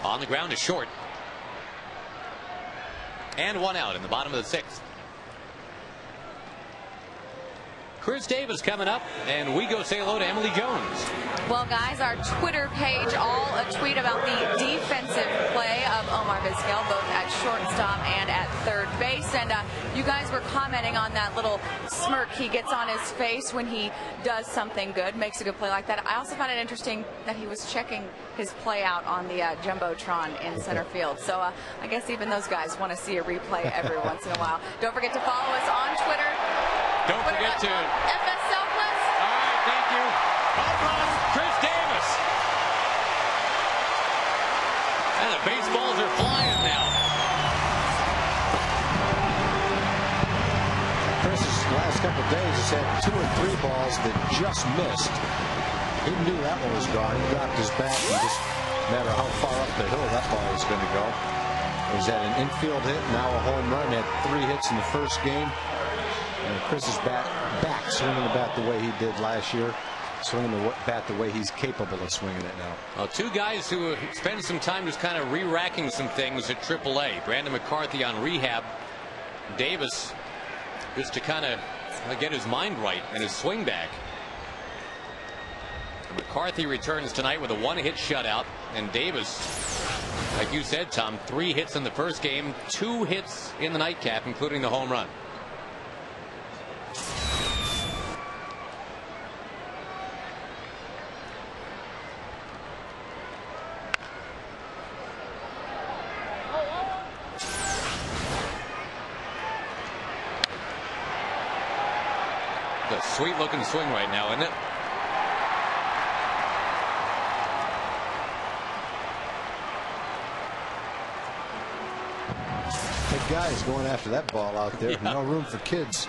On the ground is short. And 1 out in the bottom of the 6th. Chris Davis coming up, and we go say hello to Emily Jones. Well, guys, our Twitter page, all a tweet about the defensive play of Omar Vizquel, both at shortstop and at third base. And you guys were commenting on that little smirk he gets on his face when he does something good, makes a good play like that. I also found it interesting that he was checking his play out on the Jumbotron in center field. So I guess even those guys want to see a replay every once in a while. Don't forget to follow us on Twitter. Don't forget to FS Selfless. All right, thank you. Home run, Chris Davis. And the baseballs are flying now. Chris's last couple of days has had 2 or 3 balls that just missed. He knew that one was gone. He dropped his bat, and just no matter how far up the hill that ball is going to go. He's had an infield hit, now a home run. He had 3 hits in the first game. And Chris is back swinging the bat the way he did last year, swinging the bat the way he's capable of swinging it now. Well, 2 guys who spend some time just kind of re-racking some things at AAA. Brandon McCarthy on rehab. Davis just to kind of get his mind right and his swing back. And McCarthy returns tonight with a 1-hit shutout, and Davis, like you said, Tom, 3 hits in the first game, 2 hits in the nightcap, including the home run. A sweet looking swing right now, isn't it? Big guys going after that ball out there. Yeah. No room for kids.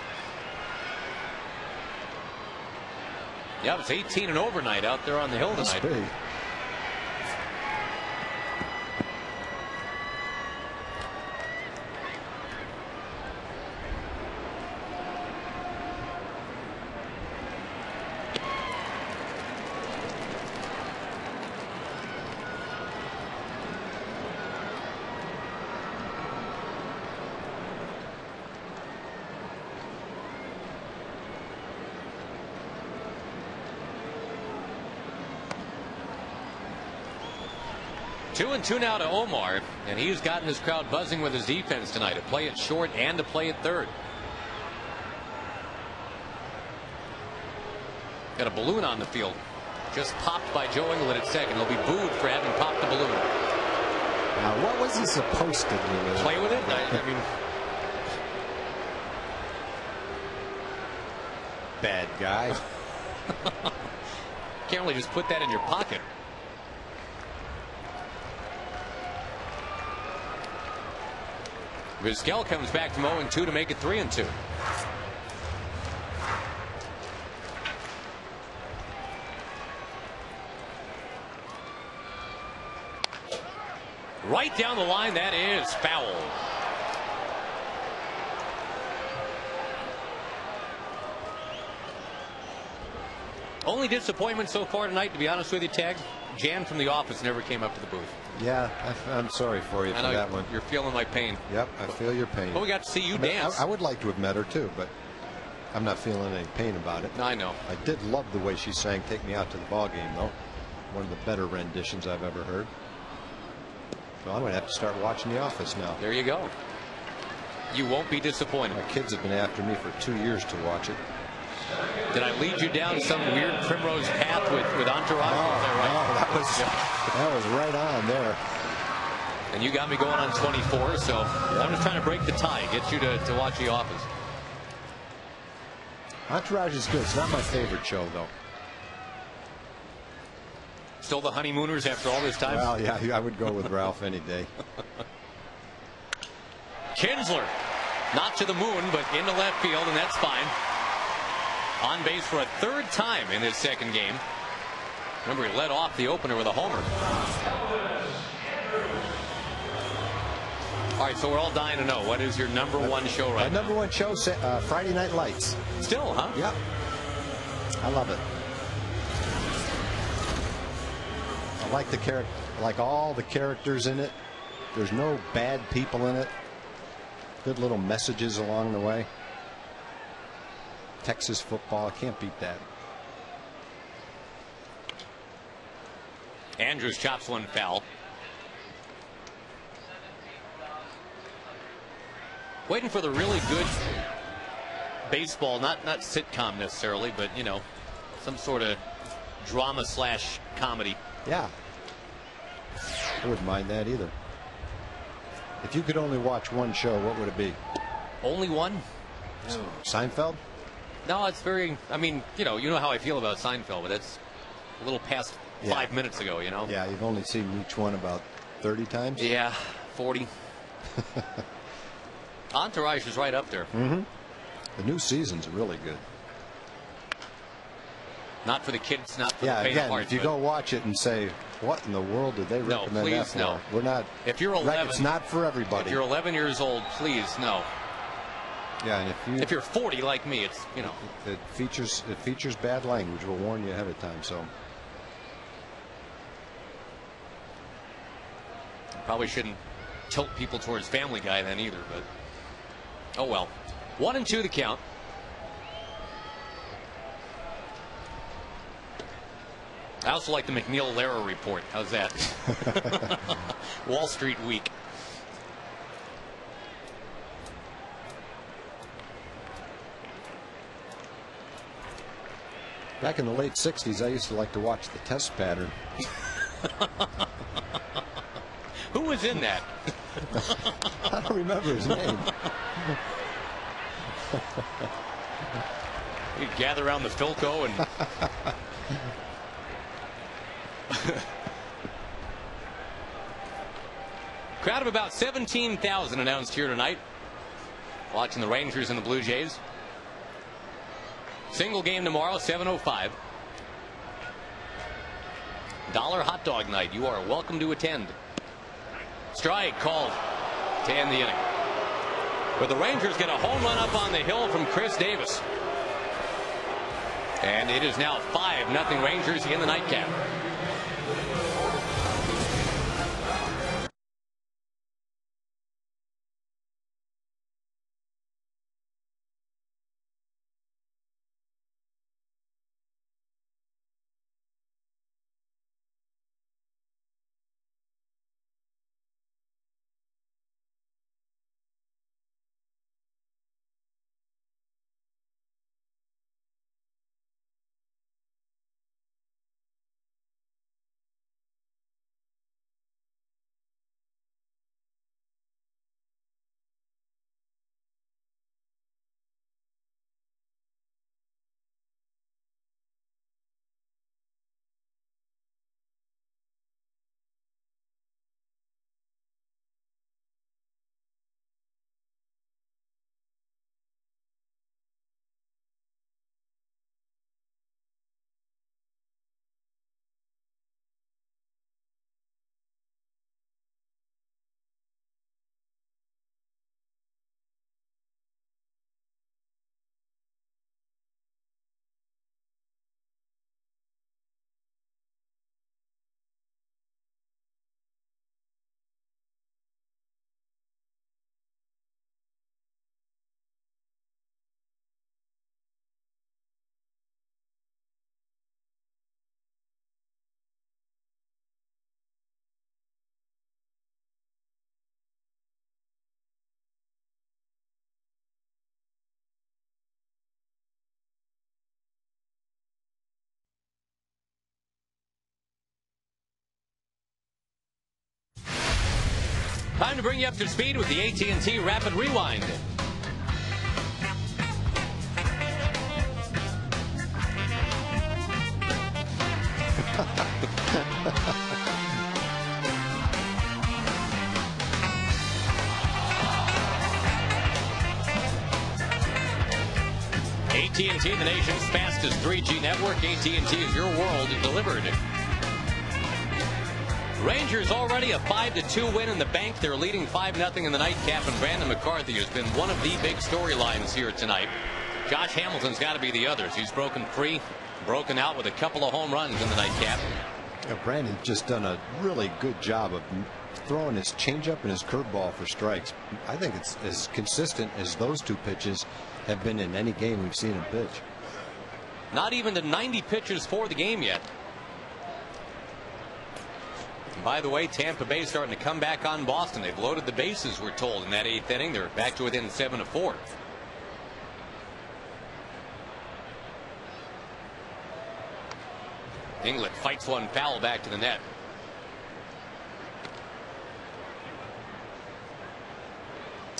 Yeah, it's 18 and overnight out there on the hill tonight. Big. Two and two now to Omar, and he's gotten his crowd buzzing with his defense tonight, to play it short and to play it third. Got a balloon on the field, just popped by Joe England at second. He'll be booed for having popped the balloon. What was he supposed to do? Play with it? I mean, bad guy. can't really just put that in your pocket. Vizquel comes back from 0-2 to make it 3-2. Right down the line, that is foul. Only disappointment so far tonight, to be honest with you, Tag. Jan from the office never came up to the booth. Yeah, I'm sorry for you for that one. You're feeling my pain. Yep, I feel your pain. But we got to see you dance. I would like to have met her too, but I'm not feeling any pain about it. I know. I did love the way she sang "Take Me Out to the Ball Game," though. One of the better renditions I've ever heard. Well, I'm going to have to start watching The Office now. There you go. You won't be disappointed. My kids have been after me for 2 years to watch it. Did I lead you down some weird primrose path with Entourage? That was right on there. And you got me going on 24, so I'm just trying to break the tie, get you to watch The Office. Entourage is good. It's not my favorite show, though. Still the honeymooners after all this time? Well, yeah, I would go with Ralph any day. Kinsler, not to the moon, but into left field, and that's fine. On base for a third time in his second game. Remember, he led off the opener with a homer. All right, so we're all dying to know, what is your number one show right now? Number one show, Friday Night Lights. Still, huh? Yep. I love it. I like the character. I like all the characters in it. There's no bad people in it. Good little messages along the way. Texas football, I can't beat that. Andrews chops one foul. Waiting for the really good baseball, not sitcom necessarily, but you know, some sort of drama / comedy. Yeah, I wouldn't mind that either. If you could only watch one show, what would it be? Only one? Seinfeld? No, it's very, I mean, you know how I feel about Seinfeld, but that's a little past 5 minutes ago, you know? Yeah, you've only seen each one about 30 times? Yeah, 40. Entourage is right up there. Mm-hmm. The new season's really good. Not for the kids, not for the faint again, heart. if you go watch it and say, what in the world did they recommend that for? No. We're not. If you're 11, it's not for everybody. If you're 11 years old, please, no. Yeah, and if you're 40 like me, it's, you know. It features bad language. We'll warn you ahead of time, so. Probably shouldn't tilt people towards Family Guy then either, but oh well. 1-2 the count. I also like the McNeil Lehrer report. How's that? Wall Street Week. Back in the late 60s, I used to like to watch the test pattern. Who was in that? I don't remember his name. You'd gather around the Philco and crowd of about 17,000 announced here tonight, watching the Rangers and the Blue Jays. Single game tomorrow, 7:05. Dollar hot dog night. You are welcome to attend. Strike called to end the inning. But the Rangers get a home run up on the hill from Chris Davis. And it is now 5-0 Rangers in the nightcap. Time to bring you up to speed with the AT&T Rapid Rewind. AT&T, the nation's fastest 3G network. AT&T is your world delivered. Rangers already a 5-2 win in the bank. They're leading 5-0 in the nightcap, and Brandon McCarthy has been one of the big storylines here tonight. Josh Hamilton's got to be the others. He's broken free, broken out with a couple of home runs in the nightcap. Yeah, Brandon's just done a really good job of throwing his changeup and his curveball for strikes. I think it's as consistent as those two pitches have been in any game we've seen him pitch. Not even to 90 pitches for the game yet. And by the way, Tampa Bay starting to come back on Boston. They've loaded the bases, we're told, in that 8th inning. They're back to within 7-4. Inglet fights one foul back to the net.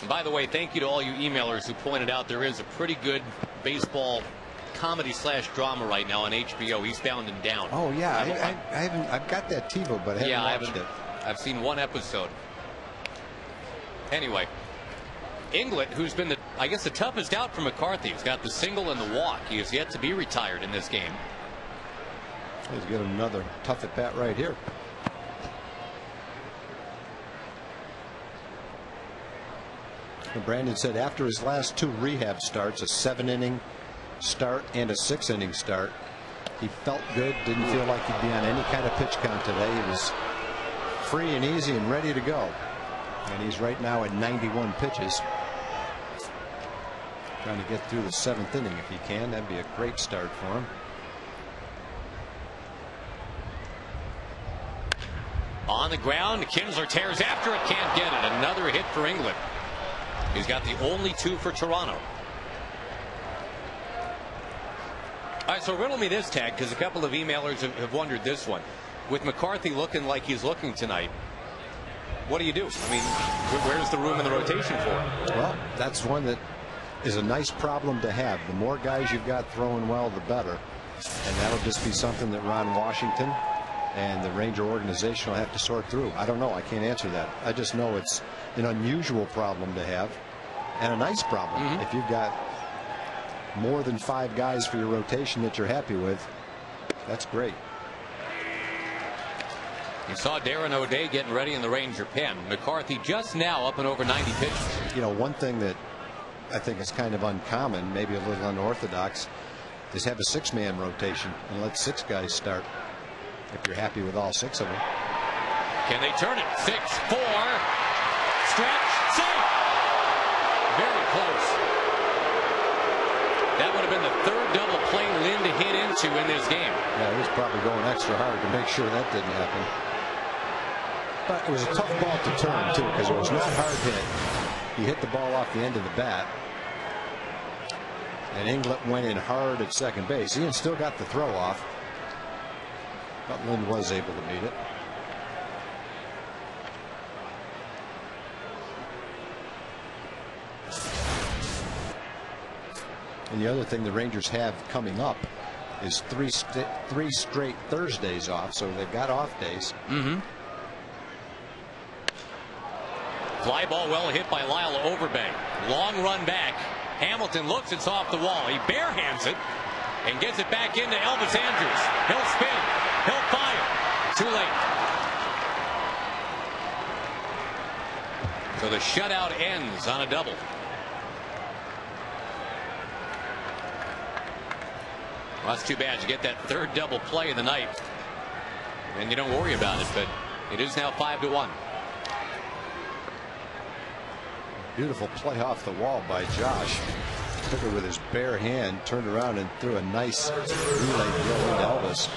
And by the way, thank you to all you emailers who pointed out there is a pretty good baseball comedy / drama right now on HBO, Eastbound and Down. Oh yeah, I haven't. I've got that TiVo, but I haven't watched it. I've seen one episode. Anyway, Inglet, who's been I guess the toughest out for McCarthy, he's got the single and the walk. He is yet to be retired in this game. He's got another tough at bat right here. And Brandon said after his last 2 rehab starts, a 7-inning start and a 6-inning start, he felt good, didn't feel like he'd be on any kind of pitch count today. He was free and easy and ready to go. And he's right now at 91 pitches. Trying to get through the 7th inning if he can. That'd be a great start for him. On the ground, Kinsler tears after it, can't get it. Another hit for Inglet. He's got the only 2 for Toronto. All right, so riddle me this, Tag, because a couple of emailers have wondered this one. With McCarthy looking like he's looking tonight, what do you do? I mean, where's the room in the rotation for him? Well, that's one that is a nice problem to have. The more guys you've got throwing well, the better. And that'll just be something that Ron Washington and the Ranger organization will have to sort through. I don't know. I can't answer that. I just know it's an unusual problem to have and a nice problem. If you've got more than 5 guys for your rotation that you're happy with, that's great. You saw Darren O'Day getting ready in the Ranger pen. McCarthy just now up and over 90 pitches. You know, one thing that I think is kind of uncommon, maybe a little unorthodox, is have a 6-man rotation and let 6 guys start if you're happy with all 6 of them. Can they turn it? 6-4. Stretch. Safe. Very close. That would have been the 3rd double play Lynn to hit into in this game. Yeah, he was probably going extra hard to make sure that didn't happen. But it was a tough ball to turn, too, because it was not hard hit. He hit the ball off the end of the bat. And Inglet went in hard at second base. Ian still got the throw off, but Lynn was able to beat it. And the other thing the Rangers have coming up is three straight Thursdays off, so they've got off days. Fly ball well hit by Lyle Overbank. Long run back. Hamilton looks, it's off the wall. He barehands it and gets it back into Elvis Andrews. He'll spin. He'll fire. Too late. So the shutout ends on a double. Well, that's too bad. You get that 3rd double play of the night, and you don't worry about it, but it is now 5-1. Beautiful play off the wall by Josh. Took it with his bare hand, turned around and threw a nice relay throw into Elvis.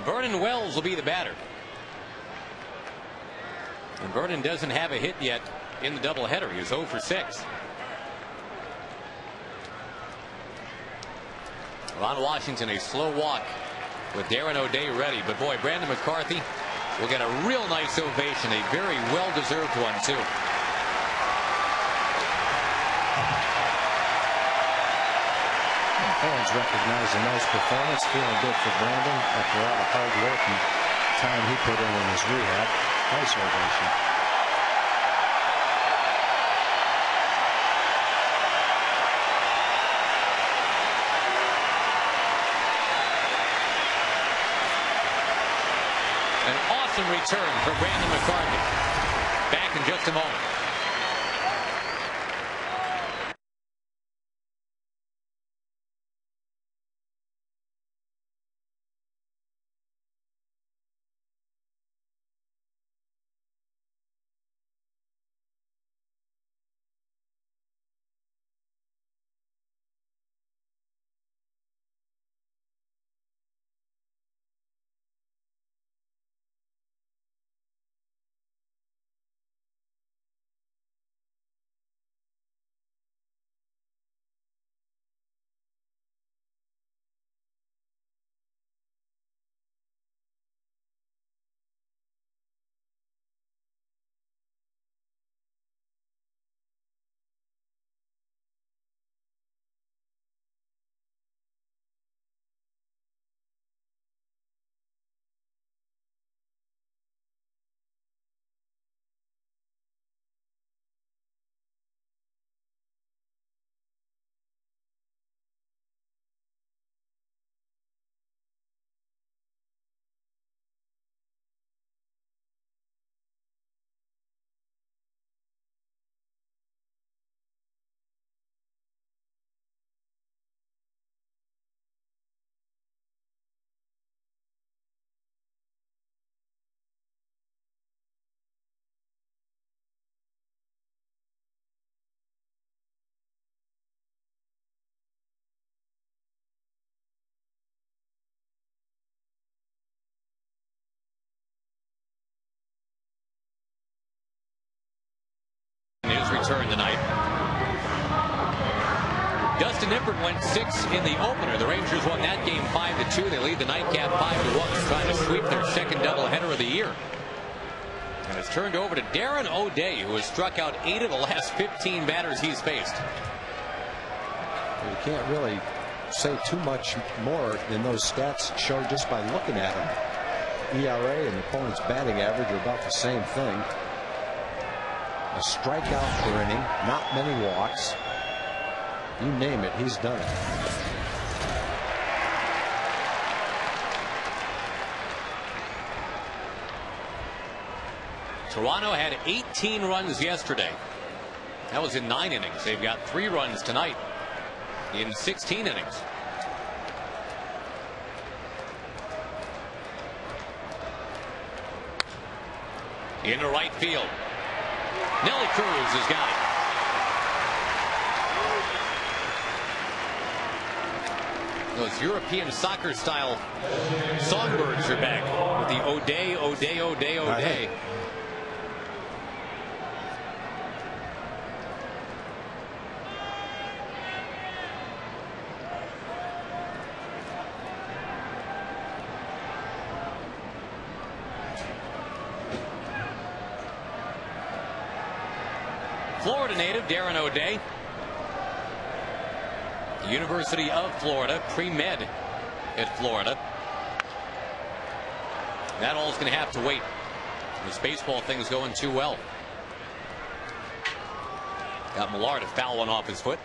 Vernon Wells will be the batter. And Vernon doesn't have a hit yet in the doubleheader. He was 0 for 6. Ron Washington, a slow walk with Darren O'Day ready. But boy, Brandon McCarthy will get a real nice ovation. A very well-deserved one, too. Fans recognize a nice performance. Feeling good for Brandon after all the hard work and time he put in his rehab. Nice ovation. An awesome return for Brandon McCarthy. Back in just a moment. His return tonight. Dustin Nippert went 6 in the opener. The Rangers won that game 5-2. They lead the nightcap 5-1, trying to sweep their second doubleheader of the year. And it's turned over to Darren O'Day, who has struck out 8 of the last 15 batters he's faced. You can't really say too much more than those stats show just by looking at them. ERA and opponent's batting average are about the same thing. A strikeout per inning, not many walks. You name it, he's done it. Toronto had 18 runs yesterday. That was in 9 innings. They've got 3 runs tonight in 16 innings. Into right field. Nelly Cruz has got it. Those European soccer style songbirds are back with the O'Day, O'Day, O'Day, O'Day. Florida native Darren O'Day, University of Florida, pre-med at Florida. That all's going to have to wait. This baseball thing's going too well. Got Millar to foul one off his foot.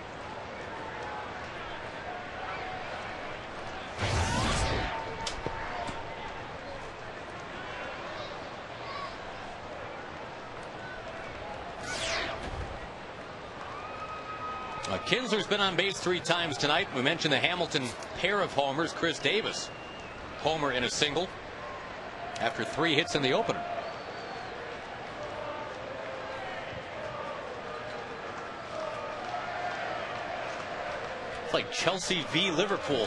Kinsler's been on base 3 times tonight. We mentioned the Hamilton pair of homers. Chris Davis, homer in a single after 3 hits in the opener. It's like Chelsea v. Liverpool.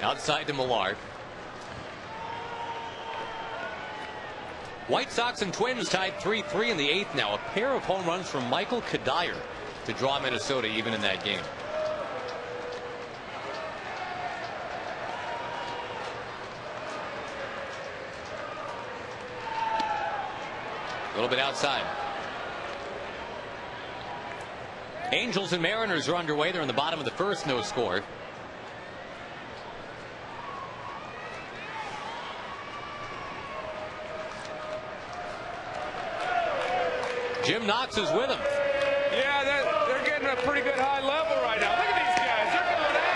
Outside to Millard. White Sox and Twins tied 3-3 in the 8th now. A pair of home runs from Michael Kadire to draw Minnesota even in that game. A little bit outside. Angels and Mariners are underway. They're in the bottom of the first, no score. Jim Knox is with him. Yeah, they're getting a pretty good high level right now. Look at these guys. They're going at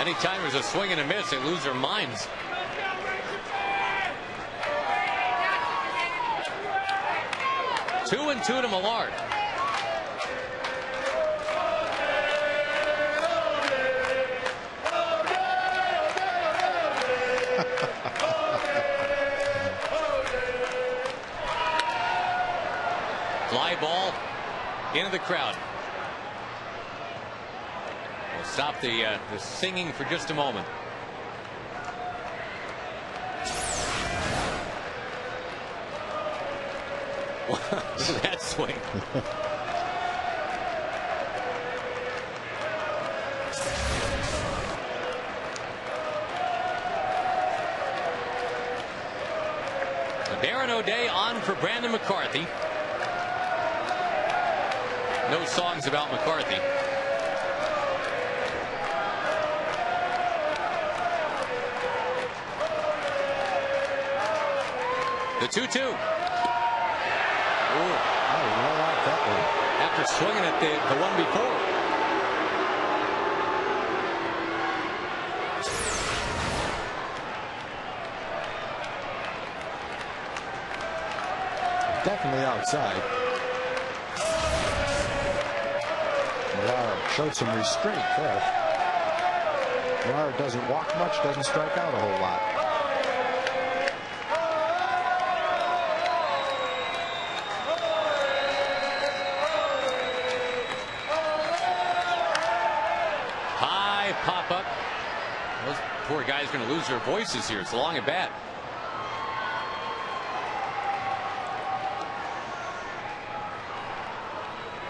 it. Anytime there's a swing and a miss, they lose their minds. Two and two to Millard. Fly ball into the crowd. We'll stop the singing for just a moment. Look at that swing. Darren O'Day on for Brandon McCarthy. No songs about McCarthy. The 2-2. Oh, well out that one. After swinging at the one before. Definitely outside. Millard showed some restraint there. Millard doesn't walk much, doesn't strike out a whole lot. High pop up. Those poor guys are going to lose their voices here. It's long at bat.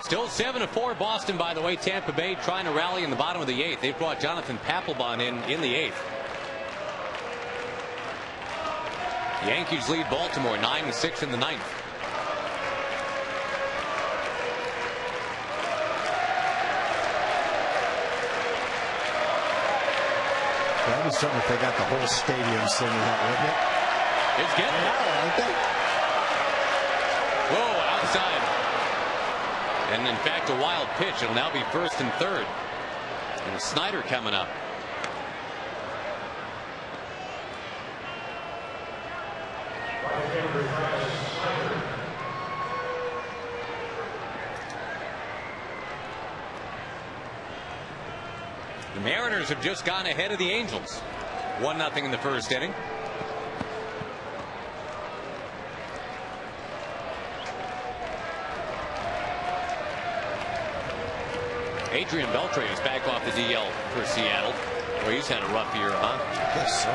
Still 7-4 Boston, by the way. Tampa Bay trying to rally in the bottom of the 8th. They've brought Jonathan Papelbon in the 8th. The Yankees lead Baltimore 9-6 in the 9th. That'd be something if they got the whole stadium singing that, wouldn't it? It's getting it. Aren't they? Whoa, outside. And in fact, a wild pitch. It'll now be first and third. And Snyder coming up. The Mariners have just gone ahead of the Angels. 1-0 in the first inning. Adrian Beltre is back off the DL for Seattle. Well, he's had a rough year, huh? I guess so.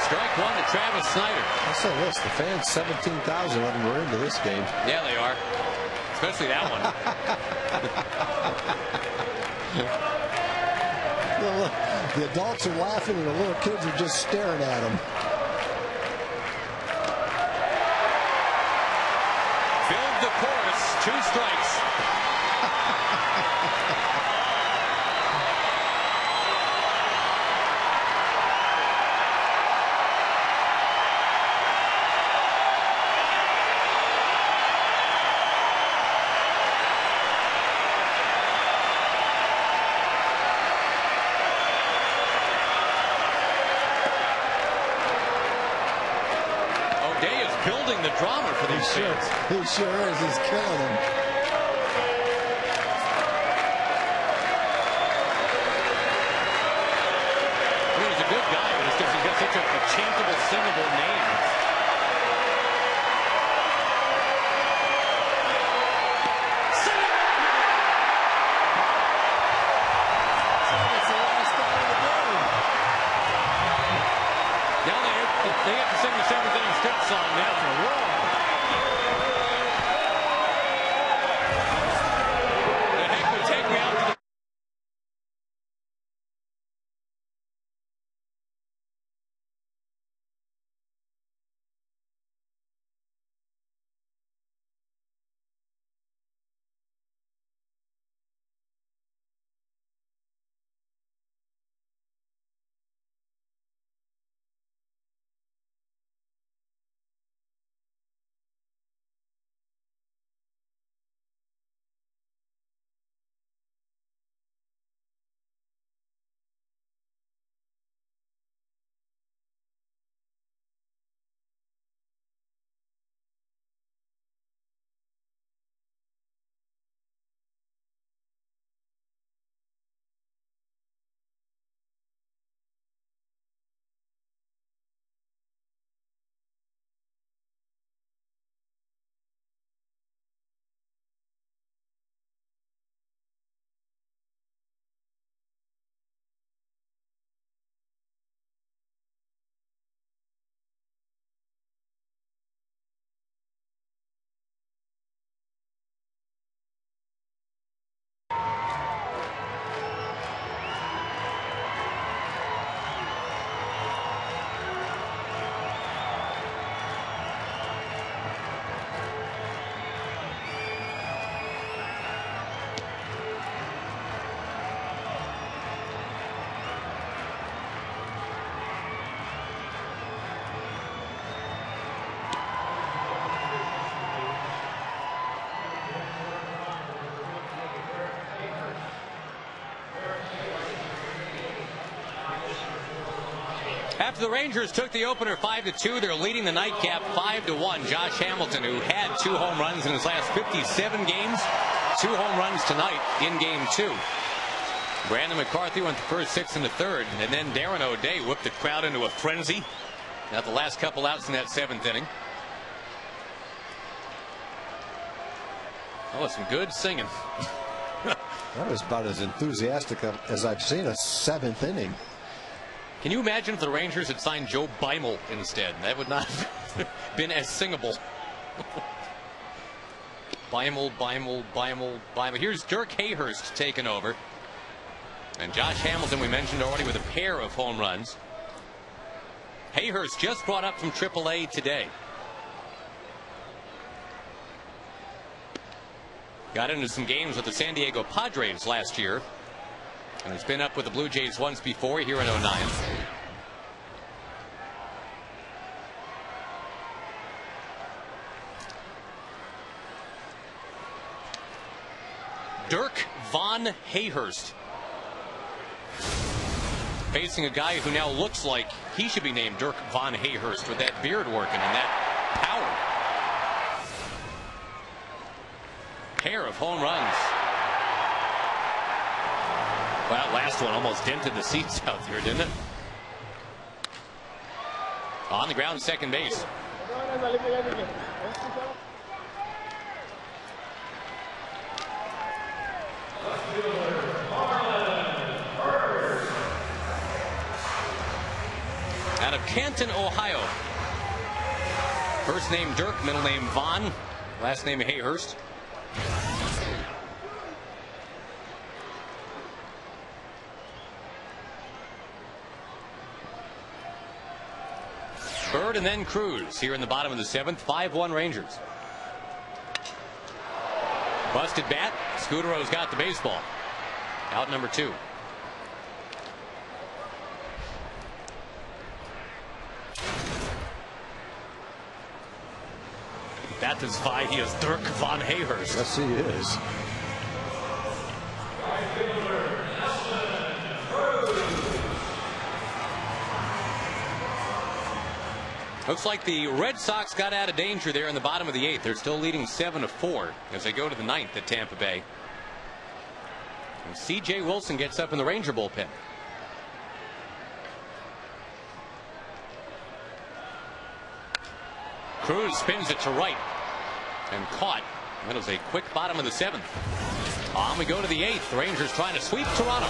Strike one to Travis Snyder. I'll say this, the fans, 17,000 of them were into this game. Yeah, they are. Especially that one. The adults are laughing and the little kids are just staring at them. Filled the course, 2 strikes. Building the drama for these fans. He sure is. He's killing them. He was a good guy, but it's just he gets such a chantable, singable name. They have to sing the 7th inning strip song now for a while. The heck would take me out to the After the Rangers took the opener 5-2, they're leading the nightcap 5-1. Josh Hamilton, who had 2 home runs in his last 57 games, 2 home runs tonight in game 2. Brandon McCarthy went the first 6 and the third, and then Darren O'Day whipped the crowd into a frenzy. Got the last couple outs in that 7th inning. Oh, some good singing. That was about as enthusiastic as I've seen a 7th inning. Can you imagine if the Rangers had signed Joe Beimel instead? That would not have been as singable. Beimel. Here's Dirk Hayhurst taking over. And Josh Hamilton, we mentioned already, with a pair of home runs. Hayhurst just brought up from AAA today. Got into some games with the San Diego Padres last year. And has been up with the Blue Jays once before here in 09. Dirk Von Hayhurst. Facing a guy who now looks like he should be named Dirk Von Hayhurst with that beard working and that power. Pair of home runs. Well, that last one almost dented the seats out there, didn't it? On the ground, second base. Out of Canton, Ohio. First name Dirk, middle name Von, last name Hayhurst. Bird and then Cruz here in the bottom of the 7th. 5-1 Rangers. Busted bat. Scudero's got the baseball. Out number 2. That is why he is Dirk Von Hayhurst. Yes, he is. Looks like the Red Sox got out of danger there in the bottom of the 8th. They're still leading 7-4 as they go to the 9th at Tampa Bay. And C.J. Wilson gets up in the Ranger bullpen. Cruz spins it to right and caught. That was a quick bottom of the 7th. On we go to the 8th. The Rangers trying to sweep Toronto.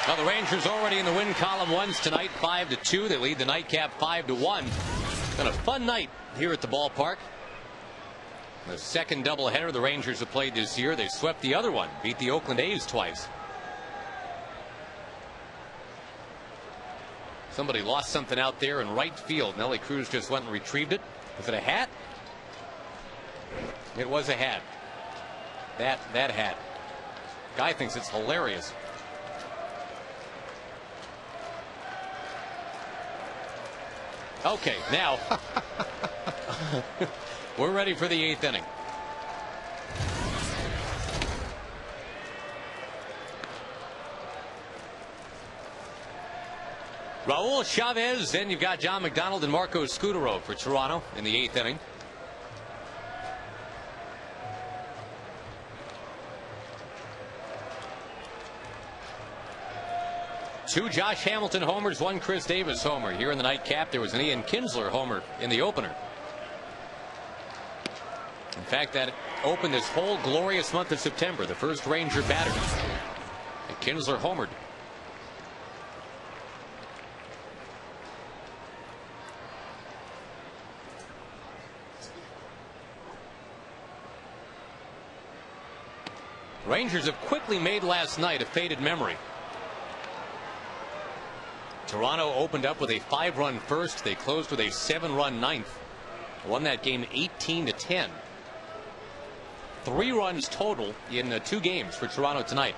Now the Rangers already in the win column once tonight, 5-2. They lead the nightcap 5-1. Been a fun night here at the ballpark. The second doubleheader the Rangers have played this year. They swept the other one, beat the Oakland A's twice. Somebody lost something out there in right field. Nelly Cruz just went and retrieved it. Was it a hat? It was a hat. That hat. Guy thinks it's hilarious. Okay, now we're ready for the 8th inning. Raul Chavez, then you've got John McDonald and Marco Scutaro for Toronto in the 8th inning. Two Josh Hamilton homers, one Chris Davis homer. Here in the nightcap, there was an Ian Kinsler homer in the opener. In fact, that opened this whole glorious month of September. The first Ranger batter. And Kinsler homered. Rangers have quickly made last night a faded memory. Toronto opened up with a 5-run first. They closed with a 7-run ninth. Won that game 18-10. 3 runs total in 2 games for Toronto tonight.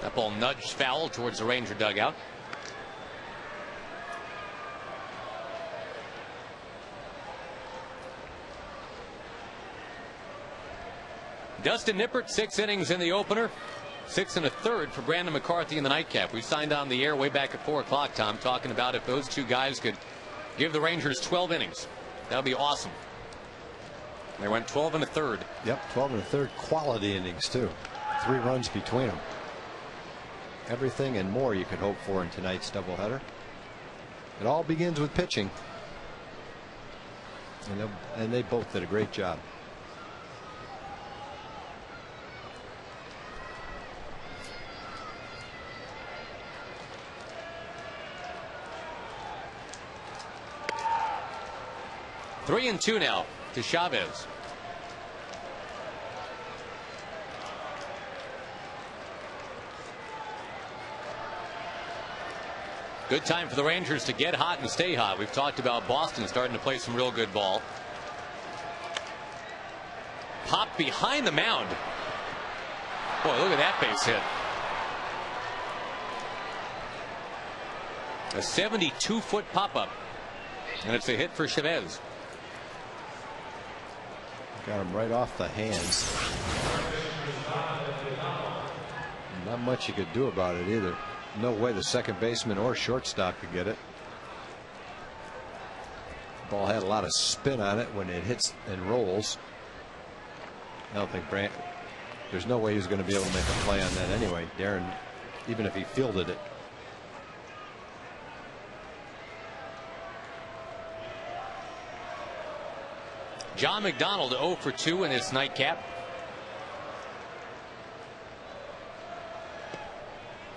That ball nudged foul towards the Ranger dugout. Dustin Nippert, 6 innings in the opener. 6 1/3 for Brandon McCarthy in the nightcap. We signed on the air way back at 4 o'clock, Tom, talking about if those 2 guys could give the Rangers 12 innings. That would be awesome. They went 12 1/3. Yep, 12 1/3 quality innings, too. 3 runs between them. Everything and more you could hope for in tonight's doubleheader. It all begins with pitching. And they both did a great job. Three and 2 now to Chavez. Good time for the Rangers to get hot and stay hot. We've talked about Boston starting to play some real good ball. Pop behind the mound. Boy, look at that base hit. A 72-foot pop-up. And it's a hit for Chavez. Got him right off the hands. Not much you could do about it either. No way the second baseman or shortstop could get it. Ball had a lot of spin on it when it hits and rolls. I don't think there's no way he was going to be able to make a play on that anyway. Darren, even if he fielded it. John McDonald 0 for 2 in his nightcap.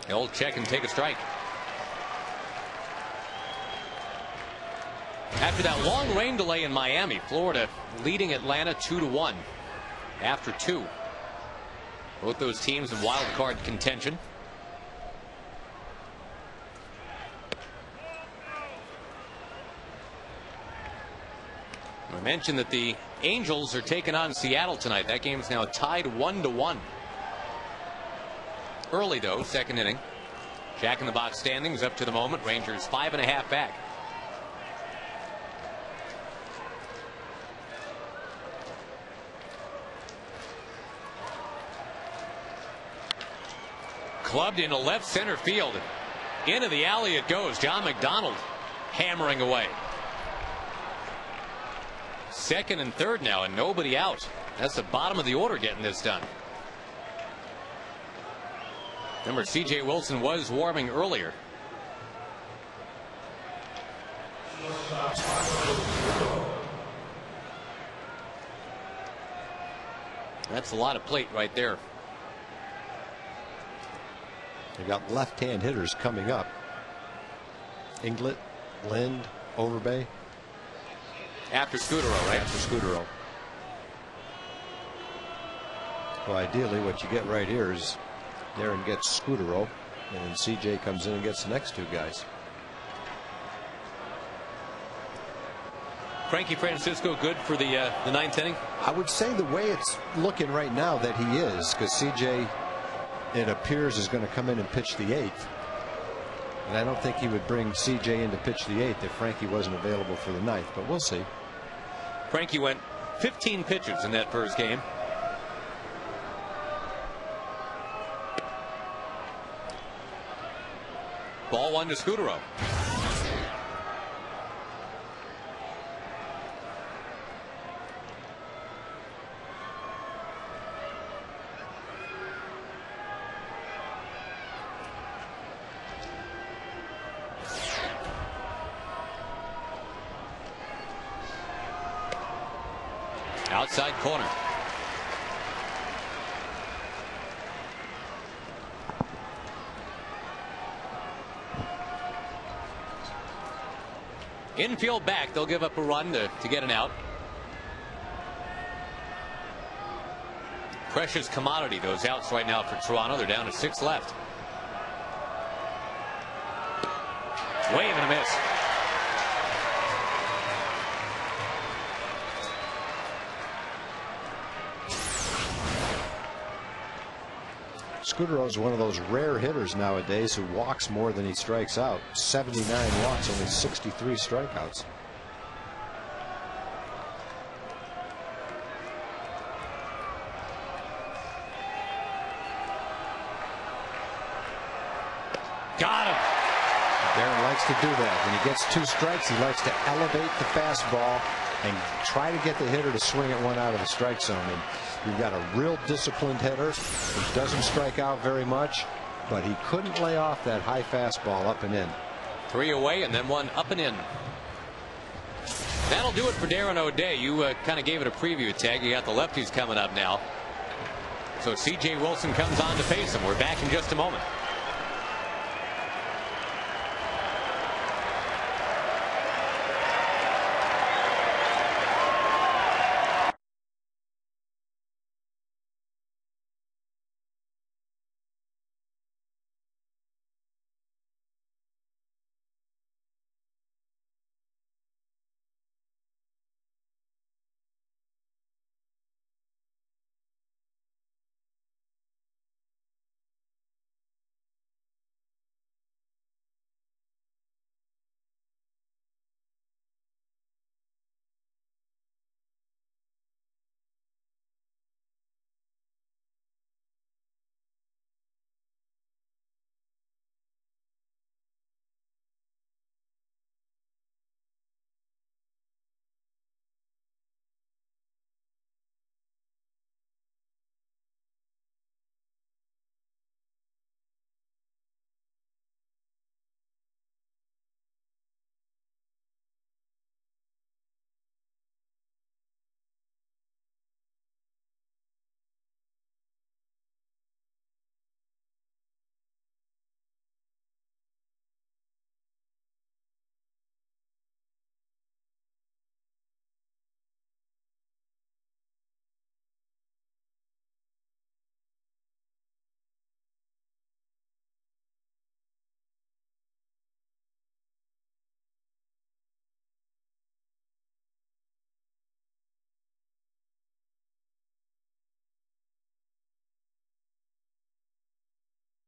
He'll check and take a strike. After that long rain delay in Miami, Florida leading Atlanta 2-1 after 2. Both those teams in wild card contention. I mentioned that the Angels are taking on Seattle tonight. That game is now tied 1-1. Early though, second inning. Jack in the Box standings up to the moment. Rangers 5.5 back. Clubbed into left center field. Into the alley it goes. John McDonald hammering away. Second and third now, and nobody out. That's the bottom of the order getting this done. Remember, C.J. Wilson was warming earlier. That's a lot of plate right there. They got left-hand hitters coming up. Inglet, Lind, Overbay. After Scudero, right? After Scudero. Well, ideally, what you get right here is Darren gets Scudero, and then CJ comes in and gets the next two guys. Frankie Francisco good for the ninth inning? I would say the way it's looking right now that he is, because CJ, it appears, is going to come in and pitch the eighth. And I don't think he would bring CJ in to pitch the eighth if Frankie wasn't available for the ninth, but we'll see. Frankie went 15 pitches in that first game. Ball one to Scudero. Outside corner. Infield back. They'll give up a run to get an out. Precious commodity, those outs right now for Toronto. They're down to 6 left. Wave and a miss. Scudero is one of those rare hitters nowadays who walks more than he strikes out. 79 walks, only 63 strikeouts. Got him. Darren likes to do that. When he gets 2 strikes, he likes to elevate the fastball and try to get the hitter to swing at one out of the strike zone. And you've got a real disciplined hitter who doesn't strike out very much, but he couldn't lay off that high fastball up and in. 3 away and then 1 up and in. That'll do it for Darren O'Day. You kind of gave it a preview, Tag. You got the lefties coming up now. So C.J. Wilson comes on to face him. We're back in just a moment.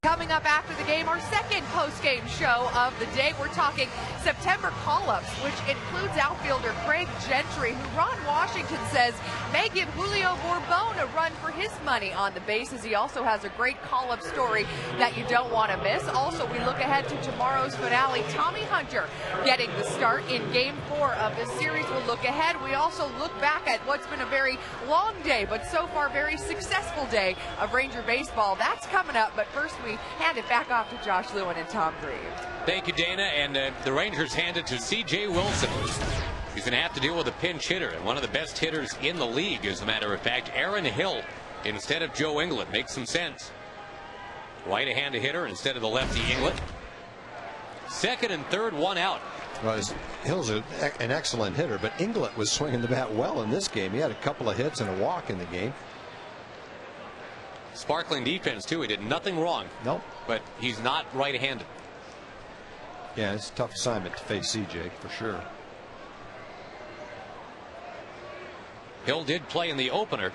Coming up after the game, our second post-game show of the day. We're talking September call-ups, which includes outfielder Craig Gentry, who Ron Washington says may give Julio Bourbon a run for his money on the bases. He also has a great call-up story that you don't want to miss. Also, we look ahead to tomorrow's finale. Tommy Hunter getting the start in Game 4 of this series. We'll look ahead. We also look back at what's been a very long day, but so far very successful day of Ranger baseball. That's coming up, but first we hand it back off to Josh Lewin and Tom Grieve. Thank you, Dana. And the Rangers hand it to C.J. Wilson. He's going to have to deal with a pinch hitter, and one of the best hitters in the league, as a matter of fact, Aaron Hill, instead of Joe Inglet. Makes some sense. Right-handed hitter instead of the lefty Inglet. Second and third, one out. Well, Hill's an excellent hitter, but Inglet was swinging the bat well in this game. He had a couple of hits and a walk in the game. Sparkling defense, too. He did nothing wrong. Nope. But he's not right-handed. Yeah, it's a tough assignment to face CJ, for sure. Hill did play in the opener.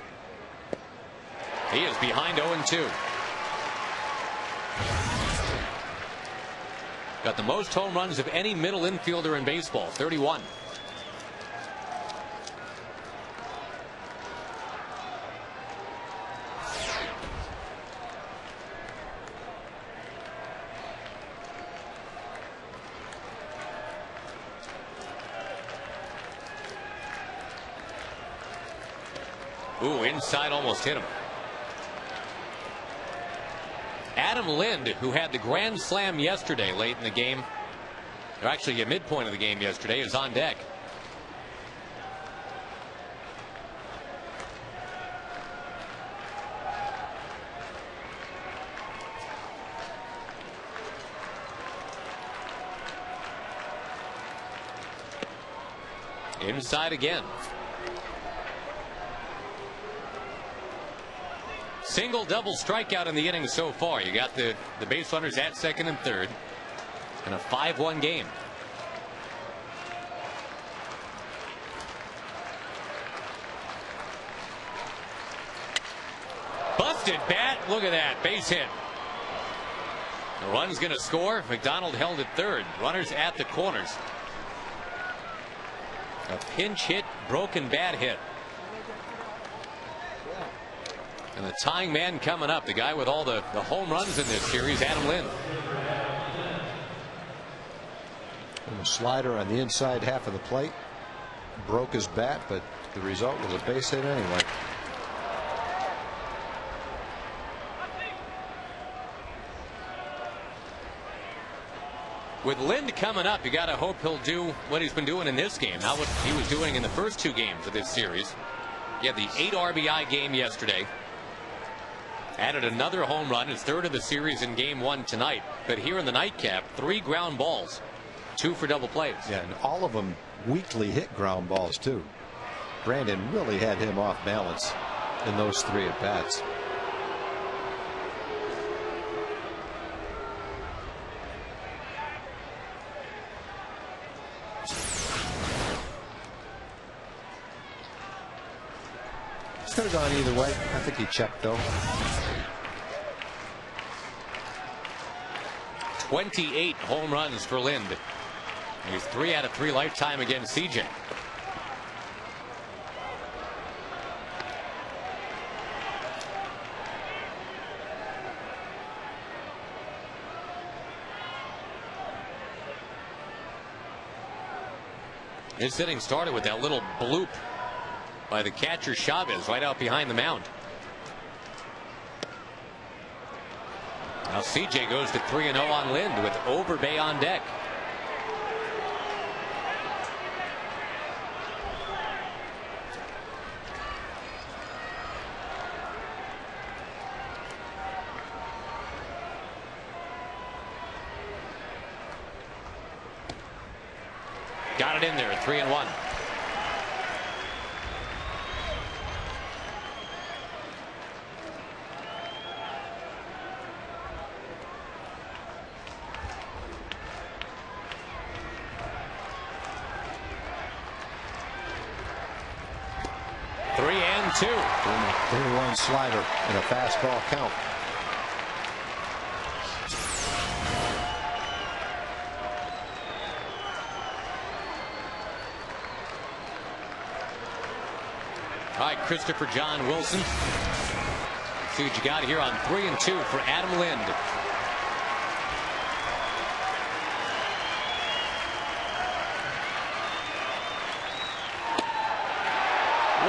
He is behind 0-2. Got the most home runs of any middle infielder in baseball, 31. Ooh, inside, almost hit him. Adam Lind, who had the grand slam yesterday late in the game, or actually at midpoint of the game yesterday, is on deck. Inside again. Single double strikeout in the inning so far. You got the base runners at second and third in a 5-1 game. Busted bat. Look at that. Base hit. The run's going to score. McDonald held at third. Runners at the corners. A pinch hit, broken bat hit. And the tying man coming up, the guy with all the home runs in this series, Adam Lind. And a slider on the inside half of the plate. Broke his bat, but the result was a base hit anyway. With Lind coming up, you got to hope he'll do what he's been doing in this game, not what he was doing in the first two games of this series. He had the 8 RBI game yesterday. Added another home run, his third of the series in game 1 tonight. But here in the nightcap, 3 ground balls, 2 for double plays. Yeah, and all of them weakly hit ground balls, too. Brandon really had him off balance in those 3 at bats. Could have gone either way. I think he checked, though. 28 home runs for Lind. He's 3 out of 3 lifetime against CJ. His inning started with that little bloop by the catcher Chavez right out behind the mound. Now CJ goes to 3-0 on Lind with Overbay on deck. Got it in there, 3-1. Two. 3-1 slider and a fastball count. Christopher John Wilson. See what you got here on 3 and 2 for Adam Lind.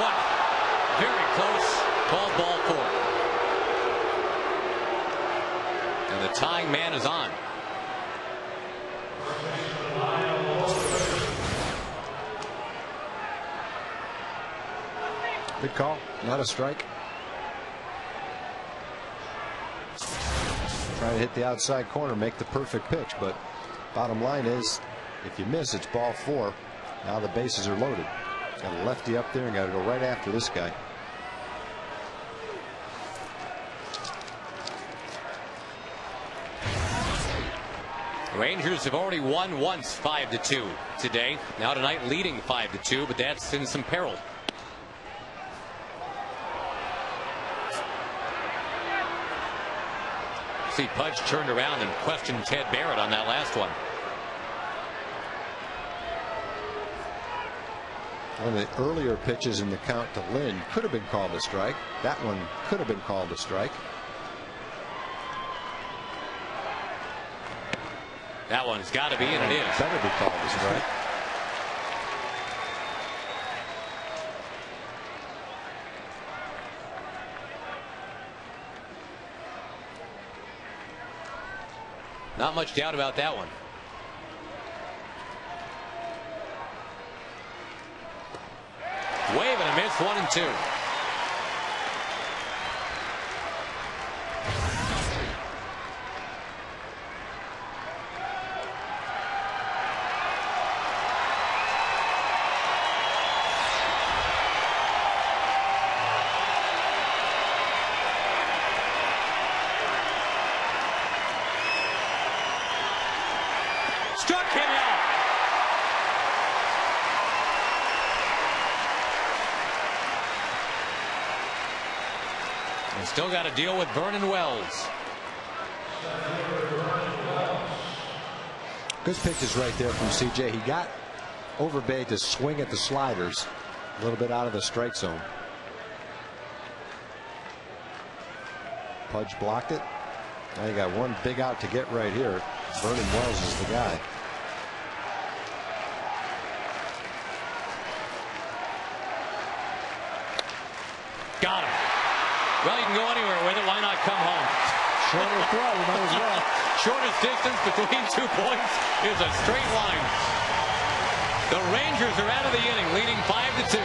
One. Very close. Called ball 4. And the tying man is on. Good call. Not a strike. Trying to hit the outside corner, make the perfect pitch, but bottom line is, if you miss, it's ball 4. Now the bases are loaded. Got a lefty up there and got to go right after this guy. Rangers have already won once 5-2 today. Now tonight leading 5-2, but that's in some peril. See Pudge turned around and questioned Ted Barrett on that last one. One of the earlier pitches in the count to Lynn could have been called a strike. That one could have been called a strike. That one's got to be, and it is. Better be called a strike. Not much doubt about that one. Wave and a miss, 1 and 2. Struck him out. And still got to deal with Vernon Wells. Good pitches right there from CJ. He got Overbay to swing at the sliders a little bit out of the strike zone. Pudge blocked it. Now you got one big out to get right here. Vernon Wells is the guy. Got him. Well, you can go anywhere with it. Why not come home? Shorter throw, you might as well. Shortest distance between 2 points is a straight line. The Rangers are out of the inning, leading 5-2.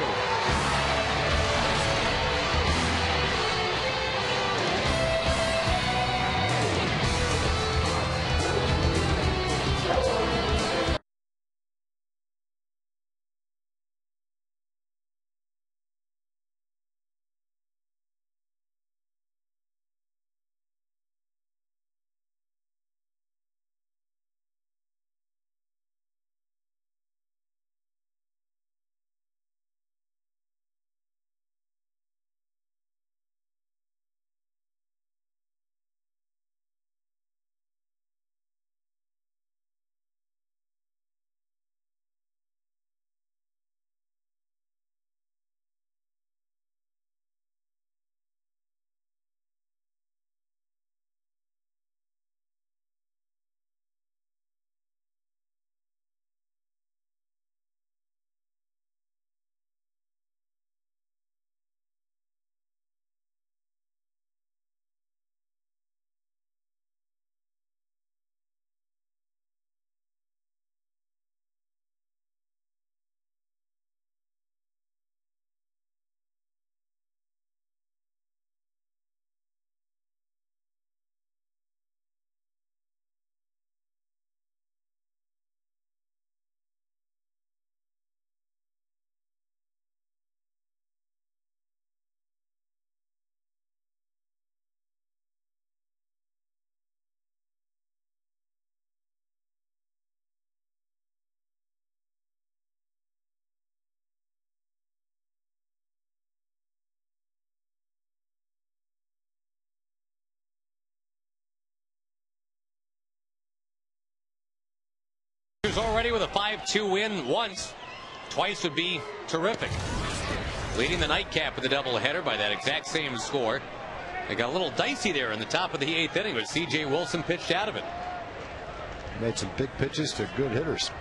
Already with a 5-2 win once. Twice would be terrific. leading the nightcap with a doubleheader by that exact same score. They got a little dicey there in the top of the 8th inning, but C.J. Wilson pitched out of it. Made some big pitches to good hitters.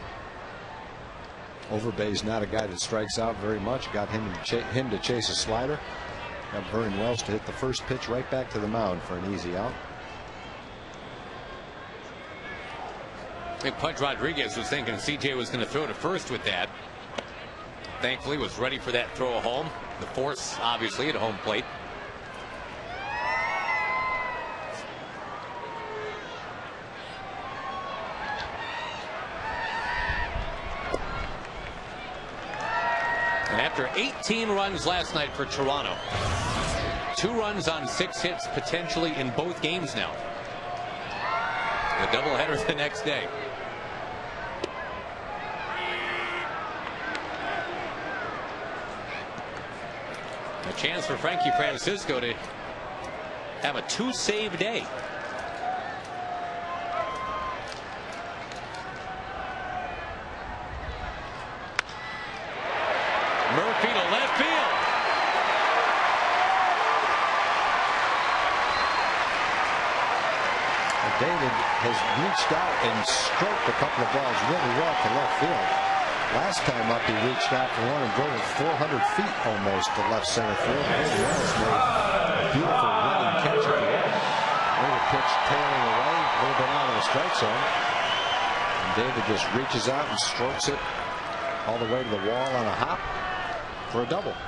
Overbay's not a guy that strikes out very much. Got him to chase a slider. Got Vernon Wells to hit the first pitch right back to the mound for an easy out. I think Pudge Rodriguez was thinking CJ was going to throw to first with that. Thankfully was ready for that throw home. The force obviously at home plate. And after 18 runs last night for Toronto, 2 runs on 6 hits potentially in both games now. A doubleheader the next day. A chance for Frankie Francisco to have a 2-save day. Murphy to left field. David has reached out and stroked a couple of balls really well to left field. Last time up he reached out for one and drove it 400 feet almost to left center field. David Wells made a beautiful running catch at the wall. Little pitch tailing away a little bit out of the strike zone. And David just reaches out and strokes it all the way to the wall on a hop for a double.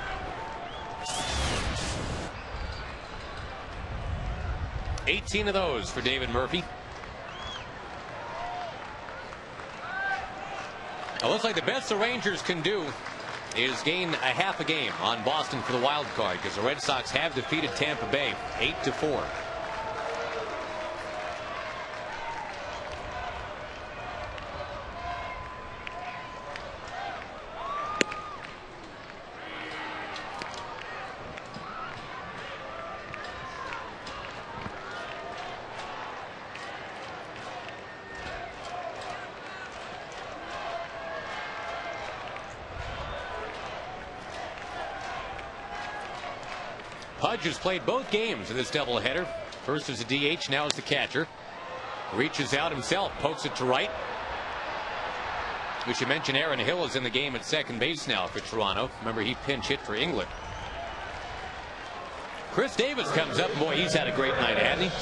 $18 of those for David Murphy. It looks like the best the Rangers can do is gain a half a game on Boston for the wild card, because the Red Sox have defeated Tampa Bay 8-4. Pudge has played both games of this doubleheader. First as a DH, now as the catcher. Reaches out himself, pokes it to right. We should mention Aaron Hill is in the game at second base now for Toronto. Remember, he pinch hit for England. Chris Davis comes up. Boy, he's had a great night, hasn't he?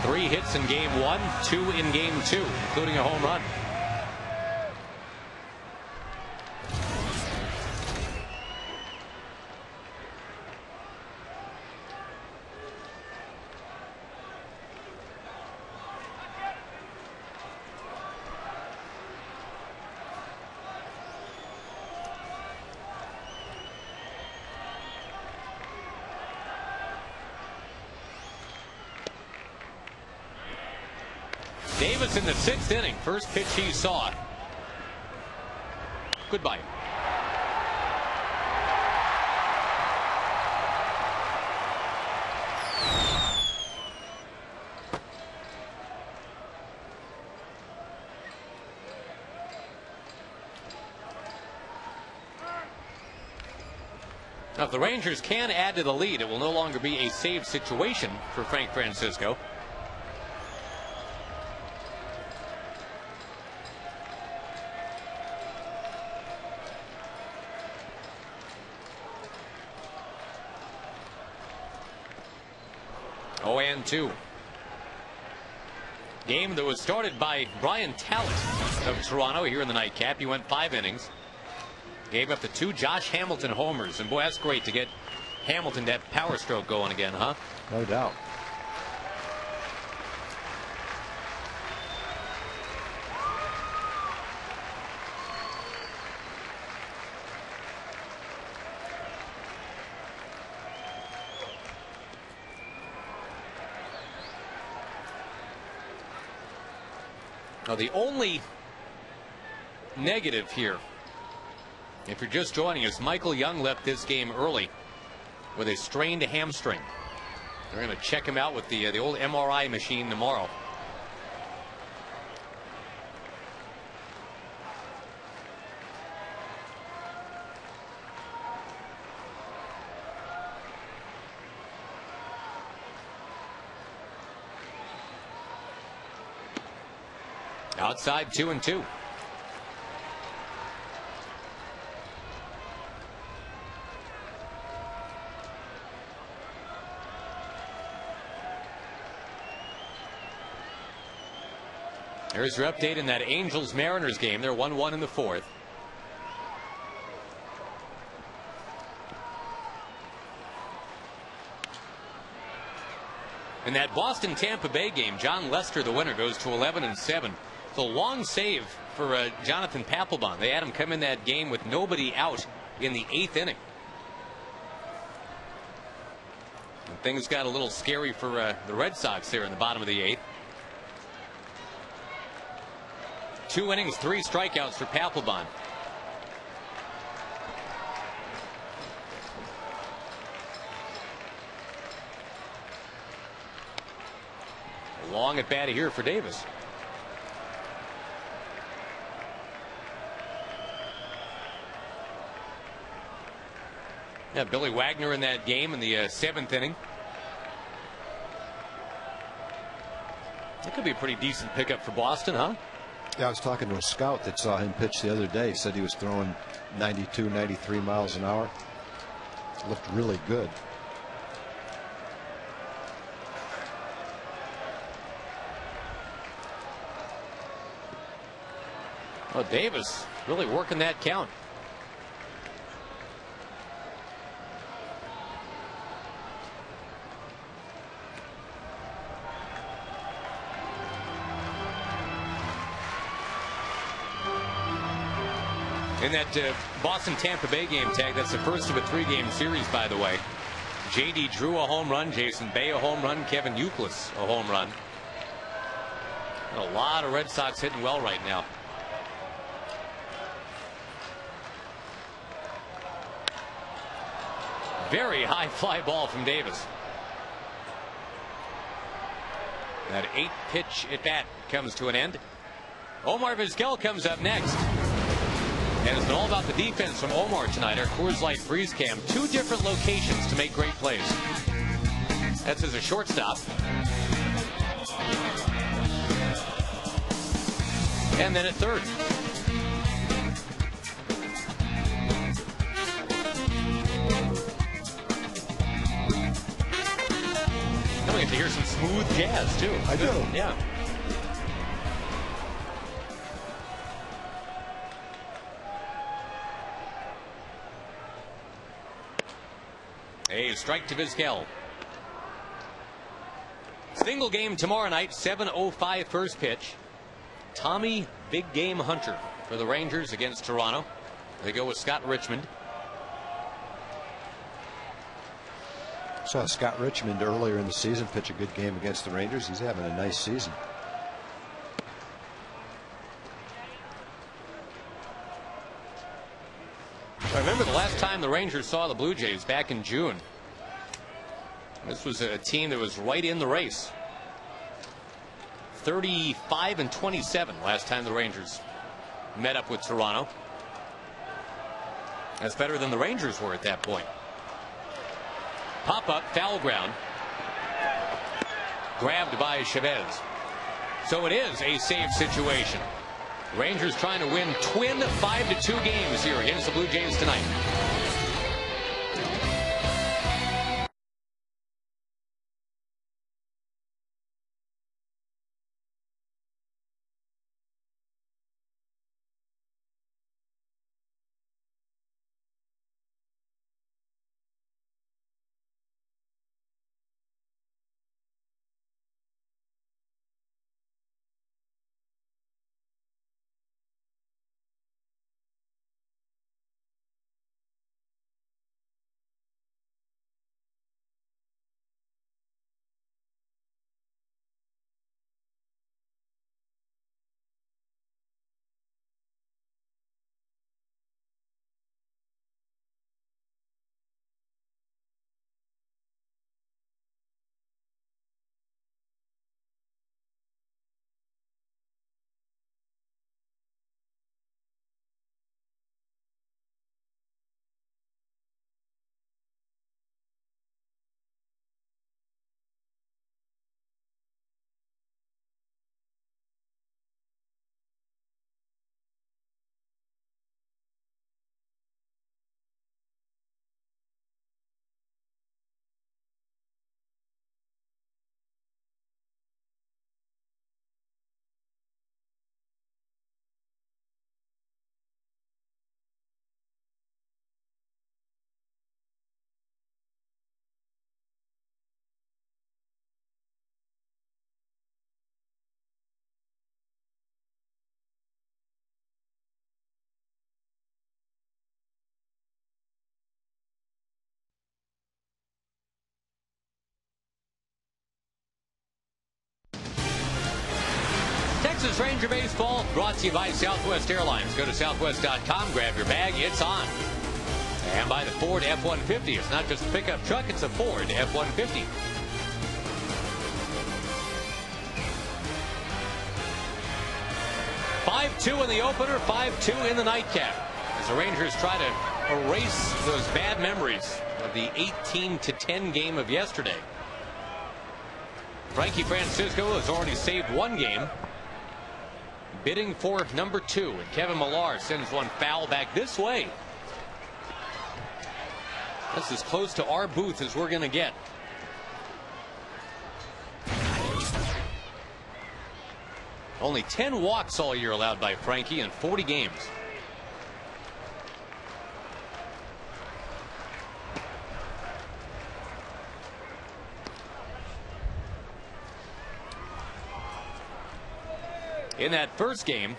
Three hits in game 1, 2 in game 2, including a home run. Davis in the 6th inning. First pitch he saw. Goodbye. Now, if the Rangers can add to the lead, it will no longer be a save situation for Frank Francisco. Oh, and 2. Game that was started by Brian Talent of Toronto here in the nightcap. He went 5 innings. Gave up the 2 Josh Hamilton homers. And boy, that's great to get Hamilton that power stroke going again, huh? No doubt. Now, the only negative here, if you're just joining us, Michael Young left this game early with a strained hamstring. They're going to check him out with the old MRI machine tomorrow. Outside 2-2. Here's your update in that Angels-Mariners game. They're 1-1 in the fourth. In that Boston-Tampa Bay game, John Lester, the winner, goes to 11-7. It's a long save for Jonathan Papelbon. They had him come in that game with nobody out in the 8th inning. And things got a little scary for the Red Sox there in the bottom of the 8th. 2 innings, 3 strikeouts for Papelbon. Long at bat here for Davis. Yeah, Billy Wagner in that game in the 7th inning. That could be a pretty decent pickup for Boston, huh? Yeah, I was talking to a scout that saw him pitch the other day. Said he was throwing 92, 93 miles an hour. Looked really good. Oh, Davis really working that count. In that Boston-Tampa Bay game, Tag, that's the first of a 3-game series, by the way. J.D. Drew a home run, Jason Bay a home run, Kevin Youkilis a home run. And a lot of Red Sox hitting well right now. Very high fly ball from Davis. That 8-pitch at bat comes to an end. Omar Vizquel comes up next. And it's been all about the defense from Omar tonight. Our Coors Light Freeze Cam. 2 different locations to make great plays. That's as a shortstop. And then at third. And we get to hear some smooth jazz, too. I do. Yeah. A strike to Vizquel. Single game tomorrow night, 7:05 first pitch. Tommy Big Game Hunter for the Rangers against Toronto. They go with Scott Richmond. Saw Scott Richmond earlier in the season pitch a good game against the Rangers. He's having a nice season. I remember the last time the Rangers saw the Blue Jays back in June. This was a team that was right in the race. 35-27 last time the Rangers met up with Toronto. That's better than the Rangers were at that point. Pop up, foul ground. Grabbed by Chavez. So it is a save situation. Rangers trying to win twin 5-2 games here against the Blue Jays tonight. It's Ranger Baseball, brought to you by Southwest Airlines. Go to southwest.com, grab your bag, it's on. And by the Ford F-150. It's not just a pickup truck, it's a Ford F-150. (5-2) in the opener, 5-2 in the nightcap. As the Rangers try to erase those bad memories of the 18-10 game of yesterday. Frankie Francisco has already saved one game, bidding for number 2, and Kevin Millar sends one foul back this way. That's as close to our booth as we're going to get. Only 10 walks all year allowed by Frankie in 40 games. In that first game,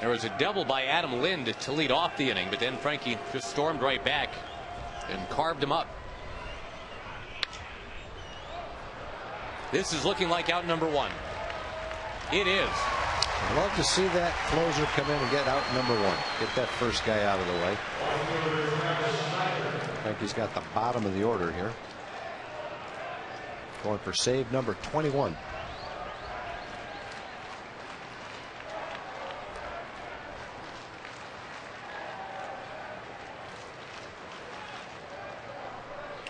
there was a double by Adam Lind to lead off the inning, but then Frankie just stormed right back and carved him up. This is looking like out number 1. It is. I'd love to see that closer come in and get out number 1. Get that first guy out of the way. Frankie's got the bottom of the order here. Going for save number 21.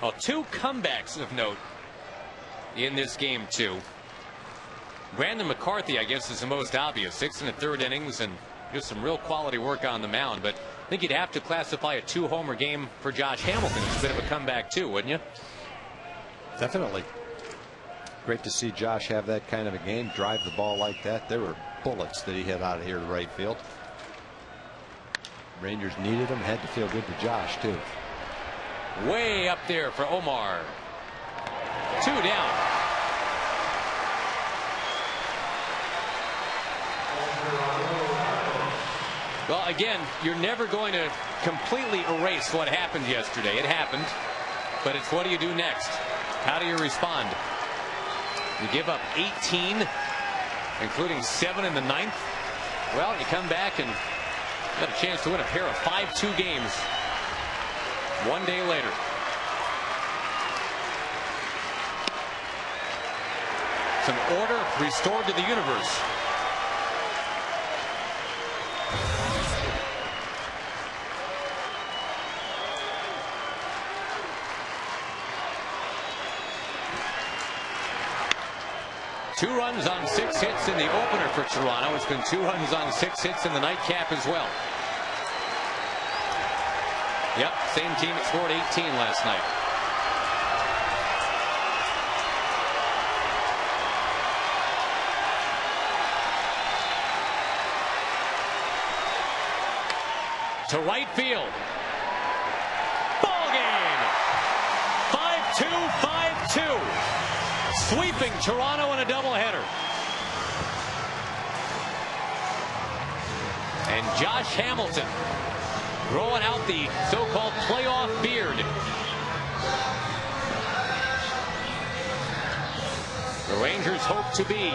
Well, 2 comebacks of note in this game, too. Brandon McCarthy, I guess, is the most obvious. 6 1/3 innings and just some real quality work on the mound. But I think you'd have to classify a 2-homer game for Josh Hamilton as a bit of a comeback, too, wouldn't you? Definitely. Great to see Josh have that kind of a game, drive the ball like that. There were bullets that he hit out of here to right field. Rangers needed him, had to feel good to Josh, too. Way up there for Omar. 2 down. Well, again, you're never going to completely erase what happened yesterday. It happened. But it's what do you do next? How do you respond? You give up 18, including 7 in the 9th. Well, you come back and got a chance to win a pair of 5-2 games 1 day later. Some order restored to the universe. Two runs on 6 hits in the opener for Toronto. It's been 2 runs on 6 hits in the nightcap as well. Yep, same team that scored 18 last night. To right field. Ball game. 5-2, 5-2. Sweeping Toronto in a doubleheader. And Josh Hamilton growing out the so-called playoff beard. The Rangers hope to be